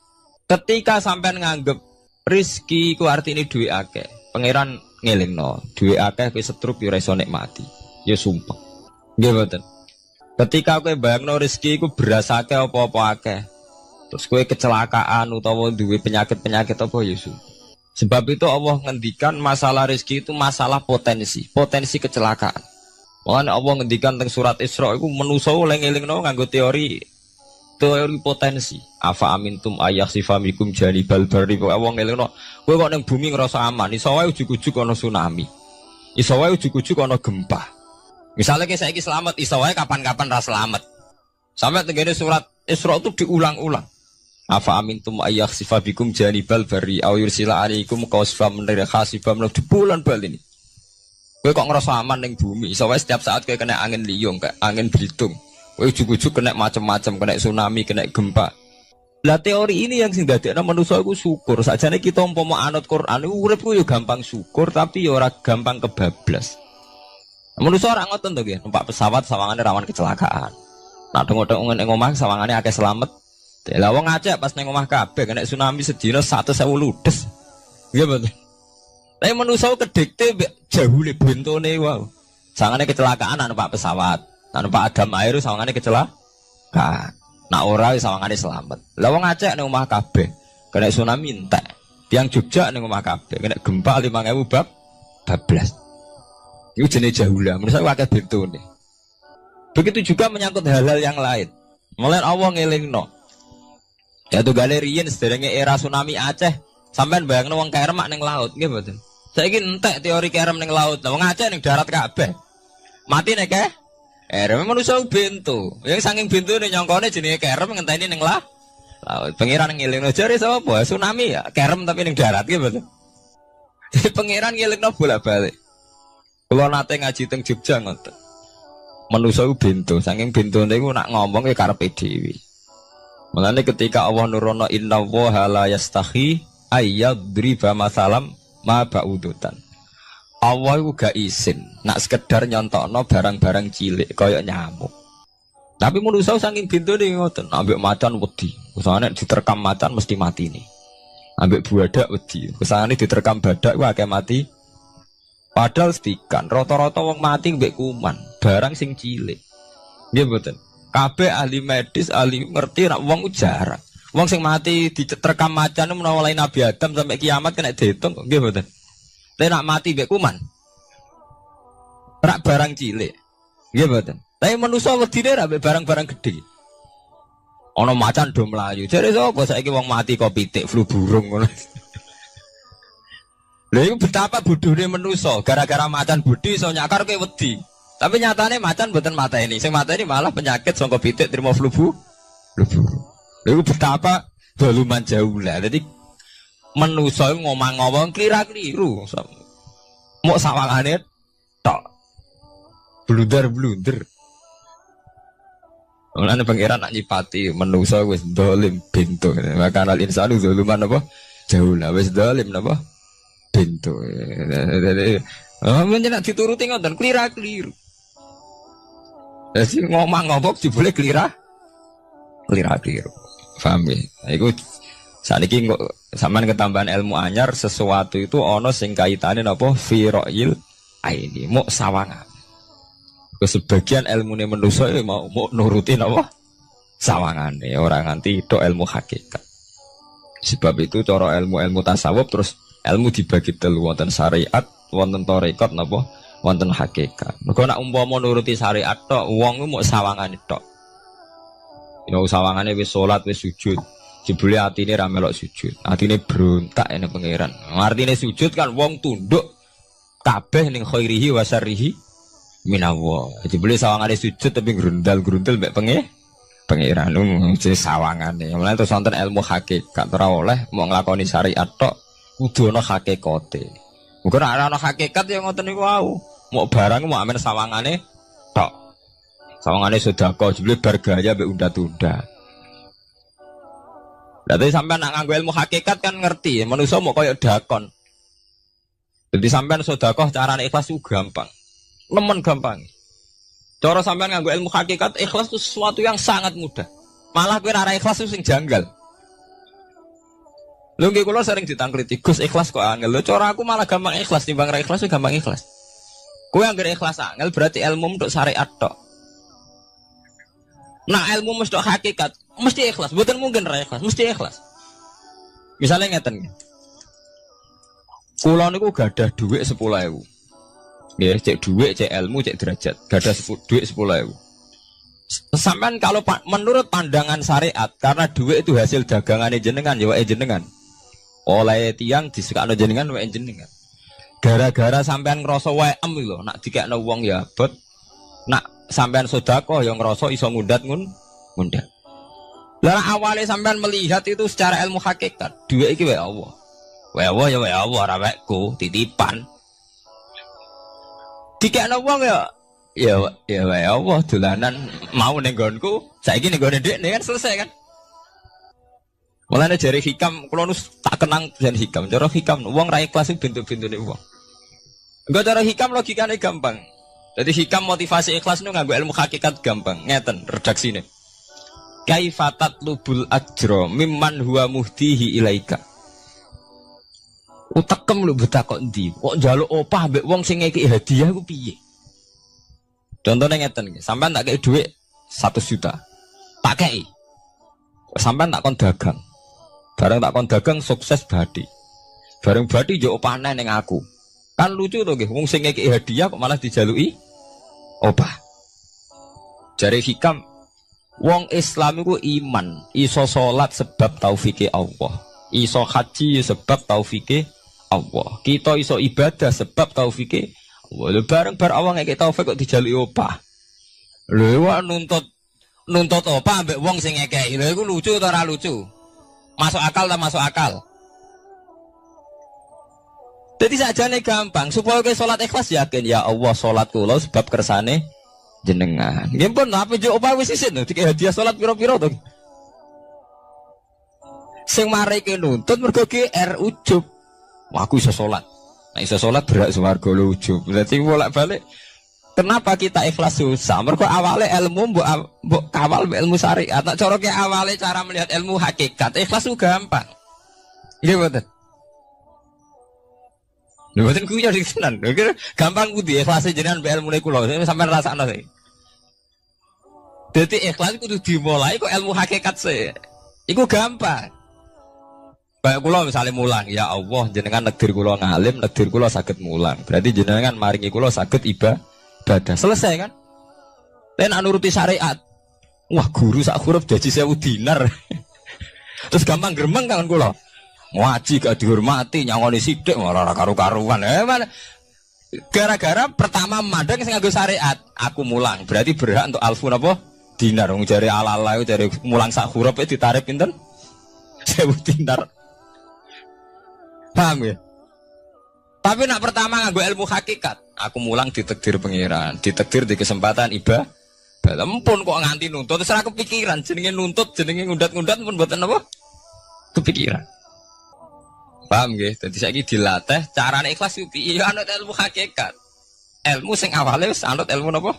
Ketika sampean nganggep rezeki ku artine duwe akeh, pangeran ngelingno, duwe akeh kowe setruk yo ora iso nikmati. Ya sumpah. Nggih mboten. Ketika kowe bayangno rezeki ku beras akeh apa-apa akeh. Terus kowe kecelakaan utawa duwe penyakit-penyakit apa ya sumpah. Sebab itu Allah ngendikan masalah rezeki itu masalah potensi kecelakaan. Makanya Allah ngendikan teng surat Isra iku manusa oleh ngelingno nganggo teori potensi. Afa amintum ayakhsifamikum janibal barri. Allah ngelingno kowe kok ning bumi ngrasa aman, iso wae ujug-ujug ana tsunami. Iso wae ujug-ujug ana gempa. Misalnya kayak saiki selamat, iso wae kapan-kapan ra selamat. Sampai tenggene surat Isra itu diulang-ulang. Afa amintum ayakhsifabikum janibal barri aw yursila alaikum qasfam min khasifam di bulan bal ini. Kowe kok ngrasa aman ning bumi, iso wae setiap saat kowe kena angin liung, kayak angin belitung. Kowe ujug-ujug kena macam-macam, kena tsunami, kena gempa. Lah teori ini yang sing dadekno manusa iku syukur. Sakjane kita umpama anut Quran iku urip ku yo gampang syukur tapi yo ora gampang kebablas. Manusa ora ngoten to nggih, numpak pesawat sawangane rawan kecelakaan. Nak tengok-tengok ning omah sawangane akeh selamat. Lah wong Aceh pas ning omah kabeh kena tsunami sedina 100.000 ludes. Nggih betul. Tapi manusia kedikte jahule bentone wae. Sangane kecelakaan ana Pak pesawat, ana Pak Adam air sawangane kecelakaan. Nak ora sawangane selamat. Lah wong Aceh ning omah kabeh kena tsunami entek. Tiang Jogja ning omah kabeh kena gempa 5.000 bablas. Iku jenenge jahula, manusia akeh bentone. Begitu juga menyangkut hal-hal yang lain. Mulai Allah ngelingno. Ya tuh galerian sederenge era tsunami Aceh, sampean bayangno wong kerem ning laut, nggih mboten. Saiki entek teori kerem ning laut. Wong Aceh ning darat kabeh. Mati nek kerem manusia bento. Yang saking bentone nyongkone jenenge kerem ngenteni ning laut. Pangeran ngelingno jare sapa? Tsunami ya, kerem tapi ning darat nggih mboten. Pangeran ngelingno bolak-balik. Kula nate ngaji teng Jogja ngoten. Manusia bento, saking bentone iku nak ngomong ya karepe dhewe. Mulane ketika Allah nurono inna woha la yastahi ayyadriba masalam ma ba'udutan. Allah itu gak izin nak sekedar nyontokno barang-barang cilik kaya nyamuk. Tapi manusia saking bintone ngoten, ambek macan wedi. Usane diterkam macan mesti mati nih. Ambek buadak wedi. Usane diterkam badak ku akeh mati. Padahal setikan rata-rata wong mati mbek kuman, barang sing cilik. Nggih mboten. Kabeh ahli medis, ahli ngerti nak wong jarang. Wong sing mati diterkam macan menawa lain Nabi Adam sampai kiamat kena diitung nggih mboten. Tapi nak mati mbek kuman. Rak barang cilik. Nggih mboten. Tapi manusa wedine ra mbek barang-barang gedhe. Ana macan do mlayu. Jare sapa saiki wong mati kok pitik flu burung ngono. Lha iku betapa bodhone manusa gara-gara macan bodhi iso nyakar kowe wedi. Tapi nyatane macan mboten mateni. Sing mateni malah penyakit saka pitik trimo flu burung. Lha iku betapa doluman jauh lah. Dadi manusa ngomong-ngomong klira-kliru. Mok sawangane tok. Blunder-blunder. Mulane pangeran nak nyipati manusa wis dolim bento. Maka al insanu doluman apa? Jauh lah wis dolim napa? Bento. Menjenak dituruti ngoten klira-kliru. Jadi ngomong-ngomong boleh klira-kliru. Paham ya? Iku saniki kok sampean ketambahan ilmu anyar sesuatu itu ana sing kaitane napa fira'il aini muk sawangan. Sebagian ilmune manusa mau nuruti napa sawangane ora nganti tok ilmu hakikat. Sebab itu cara ilmu-ilmu tasawuf terus ilmu dibagi telu wonten syariat, wonten tarekat napa wonten hakikat. Mergo nek umpama nuruti syariat tok wong ku muk sawangane tok. Yen sawangane wis salat wis sujud, jebule atine ra melok sujud. Atine brontak ene pangeran. Artine sujud kan wong tunduk kabeh ning khairihi wa syarrihi minallah. Jebule sawangane sujud tapi grundal-grundel mbek pangeran jenenge sawangane. Mulane terus wonten ilmu hakikat ora oleh mau nglakoni syariat tok kudu ana hakikate. Muga nek ana hakikat ya ngoten niku wau. Mau barang mau amen sawangane tok. Sawangane sedekah jebule bar gaya mbek unda-unda. Lah tapi sampean nak nganggo ilmu hakikat kan ngerti, manusa mau koyo dakon. Jadi sampean sedekah carane ikhlas ku gampang. Nemen gampang. Cara sampean nganggo ilmu hakikat ikhlas itu sesuatu yang sangat mudah. Malah kowe ora ikhlas itu sing janggal. Lho nggih kula sering ditangkliti, Gus ikhlas kok angel. Lho cara aku malah gampang ikhlas timbang ra ikhlas gampang ikhlas. Kowe anggere ikhlas angel berarti ilmu untuk syariat tok. Nah ilmu mesti hakikat, mesti ikhlas. Bukan mungkin ra ikhlas, mesti ikhlas. Misalnya ngeten. Kula niku gadah dhuwit 10.000. Nggih, cek dhuwit, cek ilmu, cek derajat. Gadah dhuwit 10.000. Sampean kalau menurut pandangan syariat, karena dhuwit itu hasil dagangane jenengan, ya wae jenengan. Oleh tiyang disukakno jenengan wae jenengan. Gara-gara sampean ngrasa wae lho, nak dikekno wong ya abot. Nak sampean sedekah yang ngerasa iso ngundat ngundat. Lah awale sampean melihat itu secara ilmu hakikat, dhuwit iki wae Allah. Wae Allah ya wae Allah ora wekku, titipan. Dikekno wong ya wae Allah dolanan mau ning nggonku, saiki ning nggone ndekne kan selesai kan. Mulane jare hikam kula nus tak kenang jan hikam. Cara hikam wong ra ikhlas bentuk-bentune wong. Enggak cara hikam logikane gampang. Jadi hikam motivasi ikhlas nu nganggo ilmu hakikat gampang. Ngeten redaksine. Kaifatat lubul ajro mimman huwa muhtihi ilaika. Utekem lu betakok ndi? Kok njaluk opah mbek wong sing ngeki hadiah ku piye? Contohnya ngeten iki, sampean tak kei dhuwit 100 juta. Tak kei. Sampean tak kon dagang. Bareng tak kon dagang sukses badi. Bareng badi yo opah ning aku. Kan lucu to nggih, wong sing ngeki hadiah kok malah dijaluki opah. Jare hikam wong Islam iku iman, iso salat sebab taufike Allah. Iso haji sebab taufike Allah. Kita iso ibadah sebab taufike Allah. Bareng awang ngeke taufik kok dijaluki opah. Lho wak nuntut opah ambek wong sing ngekeki. Lha iku lucu ta ora lucu? Masuk akal ta masuk akal? Jadi sakjane gampang supaya kowe salat ikhlas yakin ya Allah salat kula sebab kersane jenengan. Nggih pun apa yo opah wis isin dikek hadiah salat pira-pira to. Sing mareke nuntut mergo GR ujub. Wah aku iso salat. Nek iso salat berak swarga lho ujub. Berarti bolak-balik kenapa kita ikhlas susah? Mergo awale ilmu mbok kawal ilmu syariat. Nek cara ke awale cara melihat ilmu hakikat ikhlas ku gampang. Nggih mboten. Lha mboten kuwi jadi tenan. Gampang kudu ikhlas jenengan mbek ilmune kula sampeyan rasakno sih. Dadi ikhlas kudu dimulai kok ilmu hakikat sih. Iku gampang. Baik kula misalnya mulang, ya Allah jenengan negdir kula ngalim, negdir kula saged mulang. Berarti jenengan maringi kula saged ibadah. Selesai kan? Nek nuruti syariat. Wah, guru sak huruf jaji 1000 dinar. Terus gampang gremeng kan kula. Ngaji gak dihormati, nyangoni sithik ora karu-karuan. Gara-gara pertama madang sing nganggo syariat, aku mulang. Berarti berhak untuk alfun apa? Dinar. Wong jare ala-ala jare mulang sak huruf ditarik pinten? 1000 dinar. Paham ya? Tapi nak pertama nganggo ilmu hakikat, aku mulang ditakdir pengiran, ditakdir di kesempatan ibadah. Lempun kok nganti nuntut, terus aku kepikiran jenenge nuntut, jenenge ngundat-ngundat pun mboten apa? Kepikiran. Paham nggih? Dadi saiki dilatih carane ikhlas ku piye? Ya anut ilmu hakikat. Ilmu sing awale wis anut ilmu napa?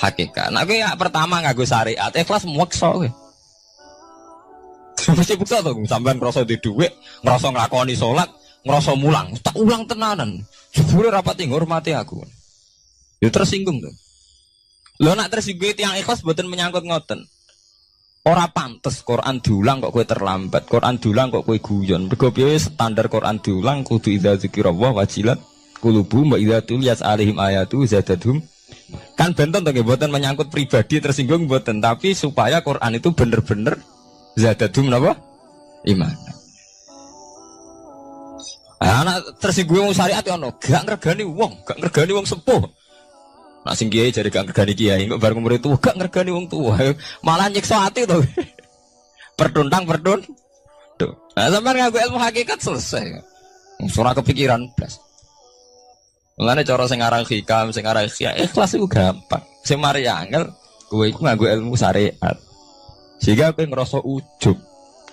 Hakikat. Nek kowe ya pertama nganggo syariat, ikhlas meksa kowe. Mesti bukti to, sampean ngrasa di dhuwit, ngrasa nglakoni salat, ngrasa mulang, tak ulang tenanan. Jebule rapati ngurmati aku. Ya tersinggung to. Lho nek tersinggung tiyang ikhlas mboten menyangkut ngoten. Ora pantes Quran diulang kok kowe terlambat, Quran diulang kok kowe guyon. Mergo piye standar Quran diulang kudu idza dzikrullah wajilat qulubuhum wa idza tuliyat alaihim ayatu zadadhum. Kan benten to nggih mboten menyangkut pribadi tersinggung mboten, tapi supaya Quran itu bener-bener zadadhum napa? Iman. Anak tersinggung wong syariat ono, gak ngregani wong sepuh. Nak sing kiai jare gak ngregani kiai, kok bareng umur tuwa gak ngregani wong tuwa. Malah nyiksa ati to. Tuh. Nah, sampeyan nganggo ilmu hakikat selesai. Ora kepikiran blas. Mulane cara sing aran hikam, sing aran ikhlas iku gampang. Sing mari angel kowe iku nganggo ilmu syariat. Sehingga kowe ngerasa ujub.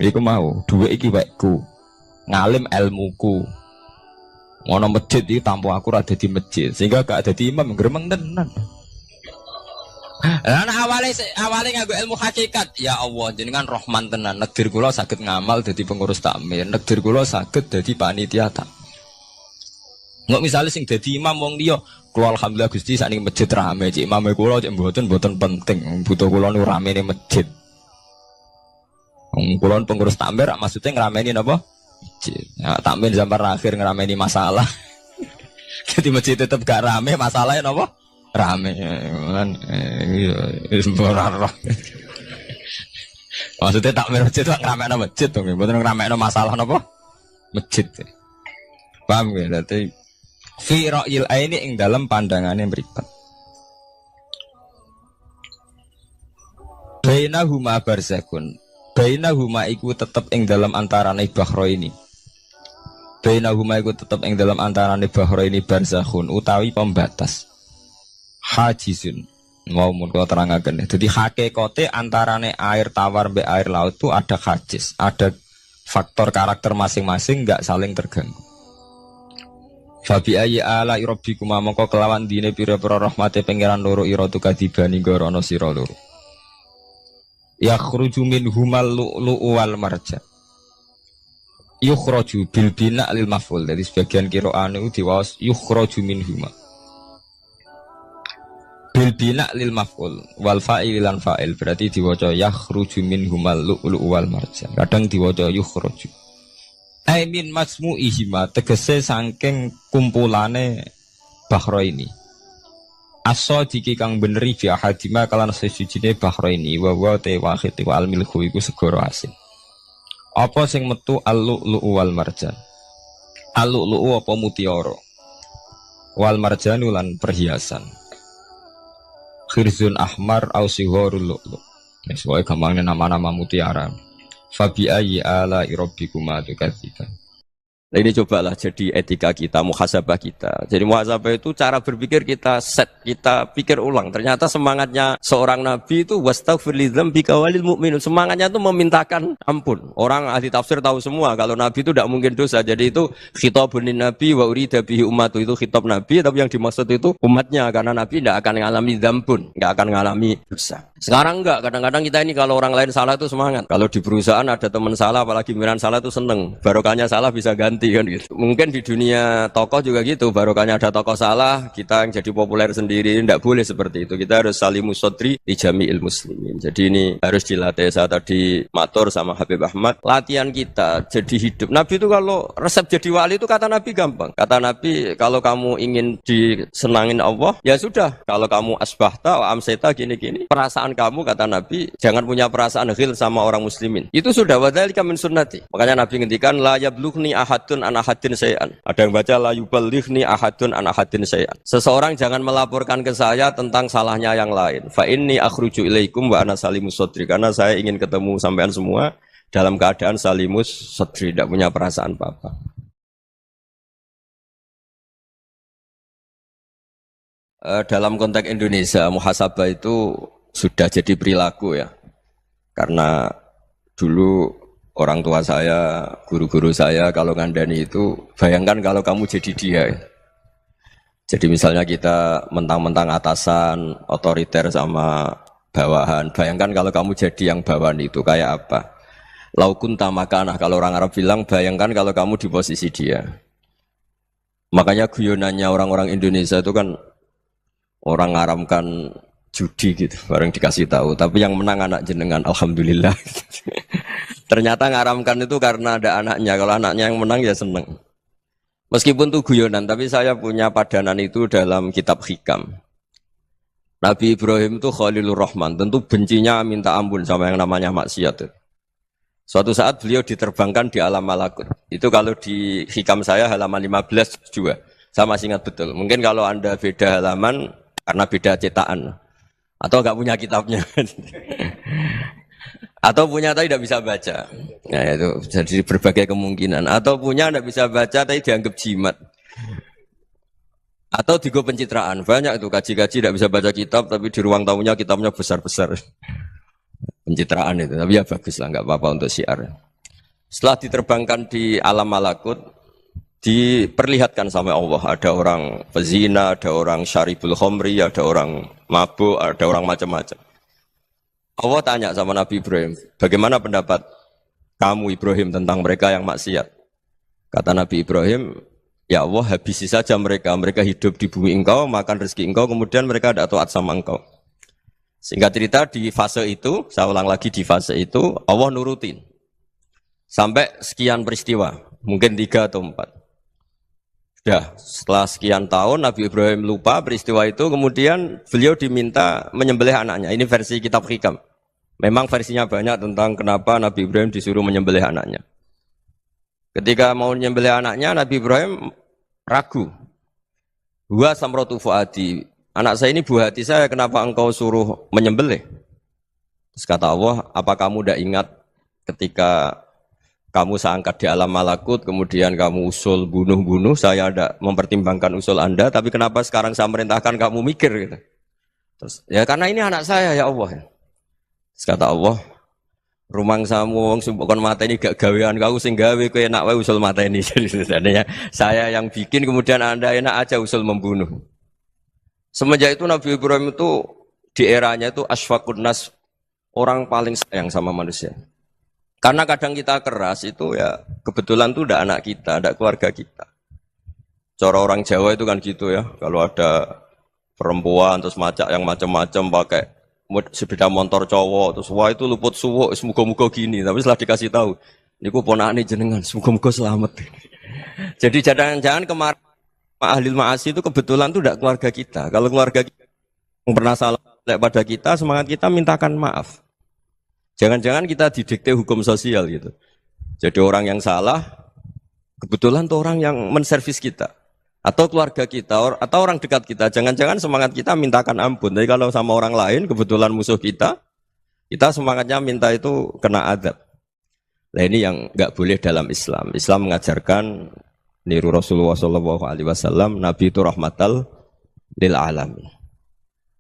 Iku mau, dhuwit iki wekku. Ngalim ilmuku. Ngono masjid iki tanpa aku ora dadi masjid. Sehingga gak dadi imam gremeng tenan. Lah awale nganggo ilmu hakikat. Ya Allah, jenengan Rahman tenan. Negdir kula saged ngamal dadi pengurus takmir. Negdir kula saged dadi panitia tak. Nggak misalnya sing dadi imam wong liya, kula alhamdulillah Gusti sakniki masjid rame. Cik imame kula cek mboten penting. Butuh kula nu ramene masjid. Kulon pengurus takmir maksudnya ngerameni apa? Masjid. Ya, takmir zaman akhir ngerameni masalah. Jadi masjid tetap gak rame, masalahnya apa? Rame. Kan maksudnya takmir masjid itu ngerameni masjid dong, bukan ngerameni masalah apa? Masjid. Paham ya? Berarti fi ra'yil aini ing dalam pandangannya mripat. Bainahuma barzakhun. Bainahuma iku tetep ing dalam antarane bahro ini. Bainahuma iku tetep ing dalam antarane bahro ini barzakhun utawi pembatas. Hajizun. Mau mun kula terangaken. Jadi hakikate antarane air tawar mbek air laut itu ada hajiz, ada faktor karakter masing-masing enggak saling terganggu. Fabi ayyi ala rabbikuma mongko kelawan dine pira-pira rahmate pangeran loro ira tukadibani gorono sira loro. Yakhruju minhumal lu'lu'u wal marjan. Yukhraju bil bina lil maf'ul. Jadi sebagian qira'ane diwaos yukhraju minhuma. Bil bina lil maf'ul wal fa'il lan fa'il berarti diwaca yakhruju minhumal lu'lu'u wal marjan. Kadang diwaca yukhraju. Ai min masmu'ihima tegese saking kumpulane bahro ini. As-sadiqi kang beneri fi ahadima kalan sesujine bahro ini wa wa te wahid wa al milku iku segoro asin. Apa sing metu al-lu'lu'u wal marjan? Al-lu'lu'u apa mutiara? Wal marjan lan perhiasan. Khirzun ahmar au sigharul lu'lu'. Wis wae gampangnya nama-nama mutiara. Fabi ayyi ala rabbikuma tukadziban. Nah ini cobalah jadi etika kita, muhasabah kita. Jadi muhasabah itu cara berpikir kita set, kita pikir ulang. Ternyata semangatnya seorang nabi itu wastaghfir lidzambika walil mu'minun. Semangatnya itu memintakan ampun. Orang ahli tafsir tahu semua kalau nabi itu tidak mungkin dosa. Jadi itu khitabun nabi wa urida bihi ummatu, itu khitab nabi, tapi yang dimaksud itu umatnya, karena nabi tidak akan mengalami dzambun, tidak akan mengalami dosa. Sekarang enggak, kadang-kadang kita ini kalau orang lain salah itu semangat. Kalau di perusahaan ada teman salah, apalagi pimpinan salah itu seneng. Barokahnya salah bisa ganti kan gitu. Mungkin di dunia tokoh juga gitu, barokahnya ada tokoh salah, kita yang jadi populer sendiri. Tidak boleh seperti itu. Kita harus salimus sodri di jami'il muslimin. Jadi ini harus dilatih. Saya tadi matur sama Habib Ahmad, latihan kita jadi hidup. Nabi itu kalau resep jadi wali itu kata Nabi gampang. Kata Nabi, kalau kamu ingin disenangin Allah, ya sudah. Kalau kamu asbahta wa amseta gini-gini, perasaan kamu, kata Nabi, jangan punya perasaan ghil sama orang muslimin. Itu sudah wadzalika min sunnati. Makanya Nabi ngendikan la yablughni ahadun an ahadin syai'an. Ada yang baca la yuballighni ahadun an ahadin syai'an. Seseorang jangan melaporkan ke saya tentang salahnya yang lain. Fa inni akhruju ilaikum wa ana salimus sadri. Karena saya ingin ketemu sampean semua dalam keadaan salimus sadri, tidak punya perasaan apa-apa. Dalam konteks Indonesia, muhasabah itu sudah jadi perilaku ya, karena dulu orang tua saya, guru-guru saya kalau ngandani itu, bayangkan kalau kamu jadi dia ya. Jadi misalnya kita mentang-mentang atasan, otoriter sama bawahan, bayangkan kalau kamu jadi yang bawahan itu kayak apa. Laukun tamakanah, kalau orang Arab bilang, bayangkan kalau kamu di posisi dia. Makanya guyonannya orang-orang Indonesia itu kan orang ngaramkan judi gitu, bareng dikasih tahu. Tapi yang menang anak jenengan, alhamdulillah. Ternyata ngaramkan itu karena ada anaknya. Kalau anaknya yang menang ya seneng. Meskipun itu guyonan, tapi saya punya padanan itu dalam kitab Hikam. Nabi Ibrahim itu Khalilur Rahman, tentu bencinya minta ampun sama yang namanya maksiat. Suatu saat beliau diterbangkan di alam malakut. Itu kalau di Hikam saya halaman 15 juga. Saya masih ingat betul. Mungkin kalau Anda beda halaman karena beda cetakan. Atau enggak punya kitabnya. Atau punya tapi tidak bisa baca. Nah itu jadi berbagai kemungkinan. Atau punya tidak bisa baca tapi dianggap jimat. Atau digo pencitraan. Banyak itu kaji-kaji tidak bisa baca kitab tapi di ruang tamunya kitabnya besar-besar. Pencitraan itu. Tapi ya bagus lah, enggak apa-apa untuk syiar. Setelah diterbangkan di alam malakut, diperlihatkan sama Allah, ada orang pezina, ada orang syaribul khomri, ada orang mabuk, ada orang macam-macam. Allah tanya sama Nabi Ibrahim, bagaimana pendapat kamu Ibrahim tentang mereka yang maksiat? Kata Nabi Ibrahim, ya Allah habisi saja mereka, mereka hidup di bumi engkau, makan rezeki engkau, kemudian mereka tidak taat sama engkau. Singkat cerita di fase itu, saya ulang lagi di fase itu, Allah nurutin. Sampai sekian peristiwa, mungkin 3 atau 4. Sudah, setelah sekian tahun Nabi Ibrahim lupa peristiwa itu, kemudian beliau diminta menyembelih anaknya. Ini versi kitab Hikam. Memang versinya banyak tentang kenapa Nabi Ibrahim disuruh menyembelih anaknya. Ketika mau menyembelih anaknya, Nabi Ibrahim ragu. Wa samratu fuadi. Anak saya ini buah hati saya, kenapa engkau suruh menyembelih? Terus kata Allah, apa kamu tidak ingat ketika kamu saya angkat di alam malakut, kemudian kamu usul bunuh-bunuh, saya ada mempertimbangkan usul Anda, tapi kenapa sekarang saya merintahkan kamu mikir gitu. Terus, ya karena ini anak saya ya Allah. Terus kata Allah, Rumangsamu wong sing kon mateni gak gawean kau sing gawe kowe enak wae usul mateni. Jadi sebenarnya saya yang bikin kemudian Anda enak aja usul membunuh. Semenjak itu Nabi Ibrahim itu di eranya itu asfaqun nas, orang paling sayang sama manusia. Karena kadang kita keras itu ya kebetulan tuh udah anak kita, ada keluarga kita. Cara orang Jawa itu kan gitu ya, kalau ada perempuan terus macak yang macam-macam pakai sepeda motor cowok terus wah itu luput suwuk semoga-moga gini, tapi setelah dikasih tahu niku ponakane jenengan semoga-moga selamat. Jadi jangan-jangan kemarin ahli ma'asi itu kebetulan tuh tidak keluarga kita. Kalau keluarga kita yang pernah salah pada kita, semangat kita mintakan maaf. Jangan-jangan kita didikte hukum sosial gitu. Jadi orang yang salah kebetulan tuh orang yang menservis kita. Atau keluarga kita, atau orang dekat kita. Jangan-jangan semangat kita mintakan ampun. Jadi kalau sama orang lain, kebetulan musuh kita semangatnya minta itu kena adab. Nah ini yang nggak boleh dalam Islam. Islam mengajarkan niru Rasulullah SAW, Nabi itu rahmatal lil alamin.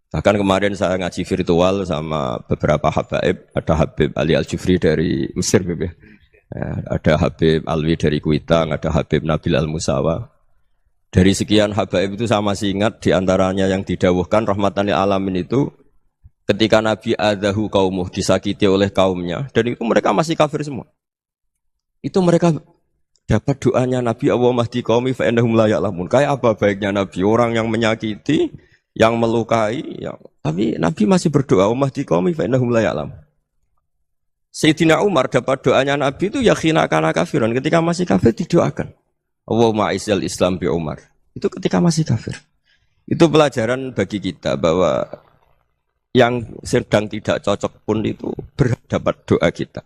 Bahkan kemarin saya ngaji virtual sama beberapa habaib. Ada Habib Ali Al-Jufri dari Mesir, ya, ada Habib Alwi dari Kuitang, ada Habib Nabil Al-Musawa. Dari sekian habaib itu saya masih ingat diantaranya yang didawuhkan rahmatan lil alamin itu ketika Nabi adahu kaumuh, disakiti oleh kaumnya, dan itu mereka masih kafir semua. Itu mereka dapat doanya Nabi Allahumma hdi qaumi fa innahum la ya'lamun. Kayak apa baiknya Nabi, orang yang menyakiti, yang melukai, tapi Nabi masih berdoa Allahumma hdi qaumi fa innahum la ya'lamun. Sayyidina Umar dapat doanya Nabi itu yakhina kana kafiran, ketika masih kafir didoakan Allahumma izzal Islam bi Umar. Itu ketika masih kafir. Itu pelajaran bagi kita bahwa yang sedang tidak cocok pun itu berdapat doa kita.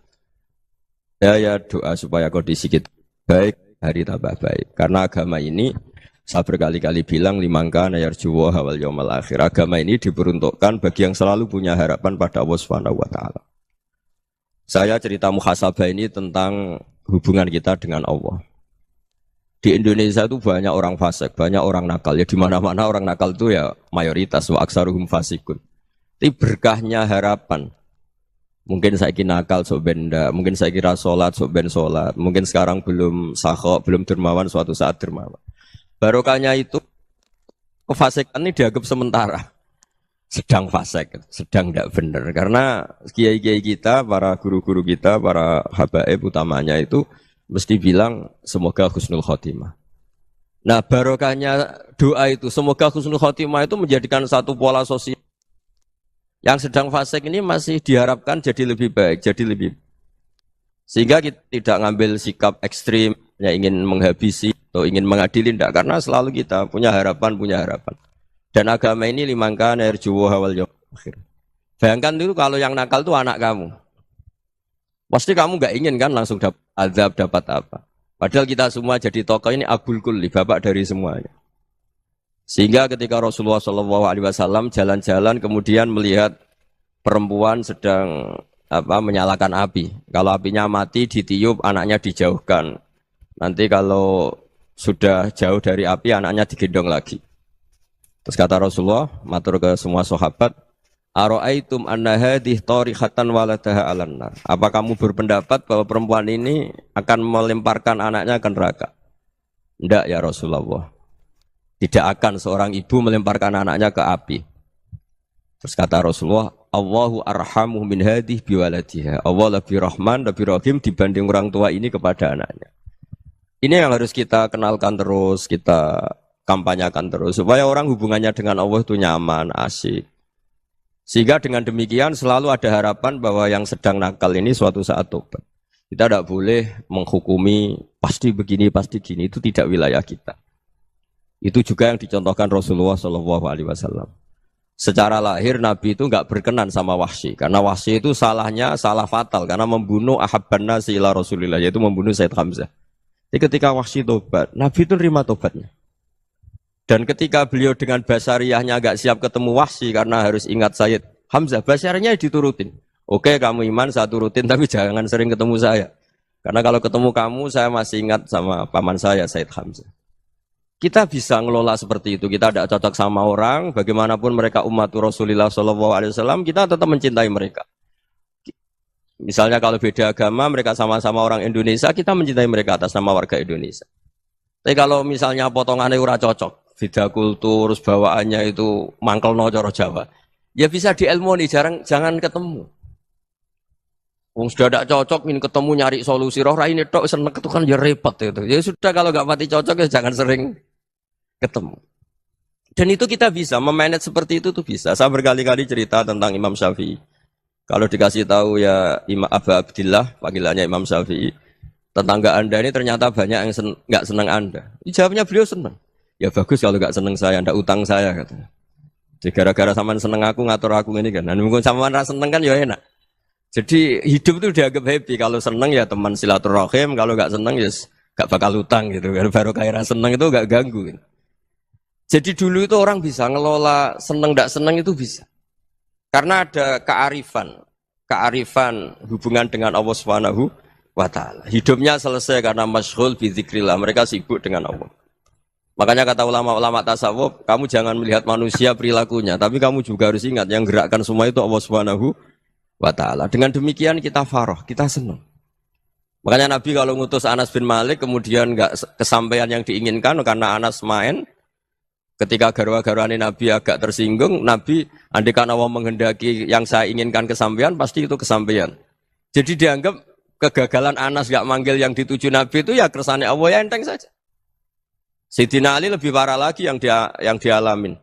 Ya doa supaya kondisi kita baik, hari tambah baik. Karena agama ini saya berkali-kali bilang limangka nayarjuwa hawal yaumal akhir. Agama ini diperuntukkan bagi yang selalu punya harapan pada Allah Subhanahu wa taala. Saya cerita muhasabah ini tentang hubungan kita dengan Allah. Di Indonesia itu banyak orang fasik, banyak orang nakal. Ya di mana-mana orang nakal itu ya mayoritas, wa aksaruhum fasikun. Tapi berkahnya harapan. Mungkin saya kira nakal sok benda, mungkin saya kira sholat sok ben sholat, mungkin sekarang belum sakhok, belum dermawan, suatu saat dermawan. Barokahnya itu kefasikan ini dianggap sementara. Sedang fasik, sedang tidak benar. Karena kiai-kiai kita, para guru-guru kita, para habaib utamanya itu mesti bilang semoga husnul khotimah. Nah barokahnya doa itu semoga husnul khotimah itu menjadikan satu pola sosial. Yang sedang fasik ini masih diharapkan jadi lebih baik, jadi lebih. Sehingga kita tidak ngambil sikap ekstrim, ya ingin menghabisi atau ingin mengadili, tidak. Karena selalu kita punya harapan. Dan agama ini limangka nerjuwa hawal yaumil akhir. Bayangkan itu kalau yang nakal itu anak kamu. Pasti kamu nggak ingin kan langsung dapat azab, dapat apa. Padahal kita semua jadi tokoh ini abul kulli, bapak dari semuanya. Sehingga ketika Rasulullah SAW jalan-jalan kemudian melihat perempuan sedang menyalakan api. Kalau apinya mati ditiup, anaknya dijauhkan. Nanti kalau sudah jauh dari api, anaknya digendong lagi. Terus kata Rasulullah, matur ke semua sahabat, Aro'aitum anna hadih tarihatan waladaha alan nar. Apa kamu berpendapat bahwa perempuan ini akan melemparkan anaknya ke neraka? Tidak ya Rasulullah. Tidak akan seorang ibu melemparkan anaknya ke api. Terus kata Rasulullah, Allahu arhamu min hadih biwaladiha. Allah lebih rahman, lebih rahim dibanding orang tua ini kepada anaknya. Ini yang harus kita kenalkan terus, kita kampanyakan terus. Supaya orang hubungannya dengan Allah itu nyaman, asik. Sehingga dengan demikian selalu ada harapan bahwa yang sedang nakal ini suatu saat tobat. Kita tidak boleh menghukumi pasti begini, pasti gini. Itu tidak wilayah kita. Itu juga yang dicontohkan Rasulullah SAW. Secara lahir Nabi itu nggak berkenan sama Wahsy. Karena Wahsy itu salahnya salah fatal. Karena membunuh ahabban nasi ila Rasulillah. Yaitu membunuh Sayyid Hamzah. Jadi ketika Wahsy tobat, Nabi itu nerima tobatnya. Dan ketika beliau dengan basariyahnya agak siap ketemu Wahsy karena harus ingat Sayyid Hamzah, basariyahnya diturutin. Oke, kamu iman, saya turutin, tapi jangan sering ketemu saya. Karena kalau ketemu kamu, saya masih ingat sama paman saya, Sayyid Hamzah. Kita bisa ngelola seperti itu. Kita tidak cocok sama orang, bagaimanapun mereka umat Rasulullah SAW, kita tetap mencintai mereka. Misalnya kalau beda agama, mereka sama-sama orang Indonesia, kita mencintai mereka atas nama warga Indonesia. Tapi kalau misalnya potongannya ora cocok, beda kultur, bawaannya itu mangkelno cara Jawa, ya bisa diilmoni, jangan ketemu. Wong sudah tidak cocok, ingin ketemu nyari solusi. Roh ini tok seneng itu kan ya repot itu. Ya sudah kalau nggak pati cocok ya jangan sering ketemu. Dan itu kita bisa memanage seperti itu tuh bisa. Saya berkali-kali cerita tentang Imam Syafi'i. Kalau dikasih tahu ya Imam Aba Abdillah, panggilannya Imam Syafi'i, tetangga Anda ini ternyata banyak yang nggak senang Anda. Jawabnya beliau senang. Ya bagus kalau nggak senang saya, Anda utang saya katanya. Jadi gara-gara sampean seneng aku ngatur aku ini kan. Nah, mungkin sampean rasa seneng kan ya enak. Jadi hidup itu dianggap happy. Kalau seneng ya teman silaturahim, kalau nggak seneng ya nggak bakal utang gitu. Baru kayak seneng itu nggak ganggu. Gitu. Jadi dulu itu orang bisa ngelola seneng nggak seneng itu bisa. Karena ada kearifan hubungan dengan Allah Subhanahu wa Ta'ala. Hidupnya selesai karena masyghul bi dzikrillah. Mereka sibuk dengan Allah. Makanya kata ulama-ulama tasawuf, kamu jangan melihat manusia perilakunya, tapi kamu juga harus ingat yang gerakkan semua itu Allah Subhanahu wa Ta'ala. Dengan demikian kita faroh, kita senang. Makanya Nabi kalau ngutus Anas bin Malik kemudian enggak kesampaian yang diinginkan karena Anas main, ketika garwa-garwane Nabi agak tersinggung, Nabi andaikan Allah menghendaki yang saya inginkan kesampaian, pasti itu kesampaian. Jadi dianggap kegagalan Anas enggak manggil yang dituju Nabi itu ya kersane Allah, ya enteng saja. Sayyidina Ali lebih parah lagi yang dialamin.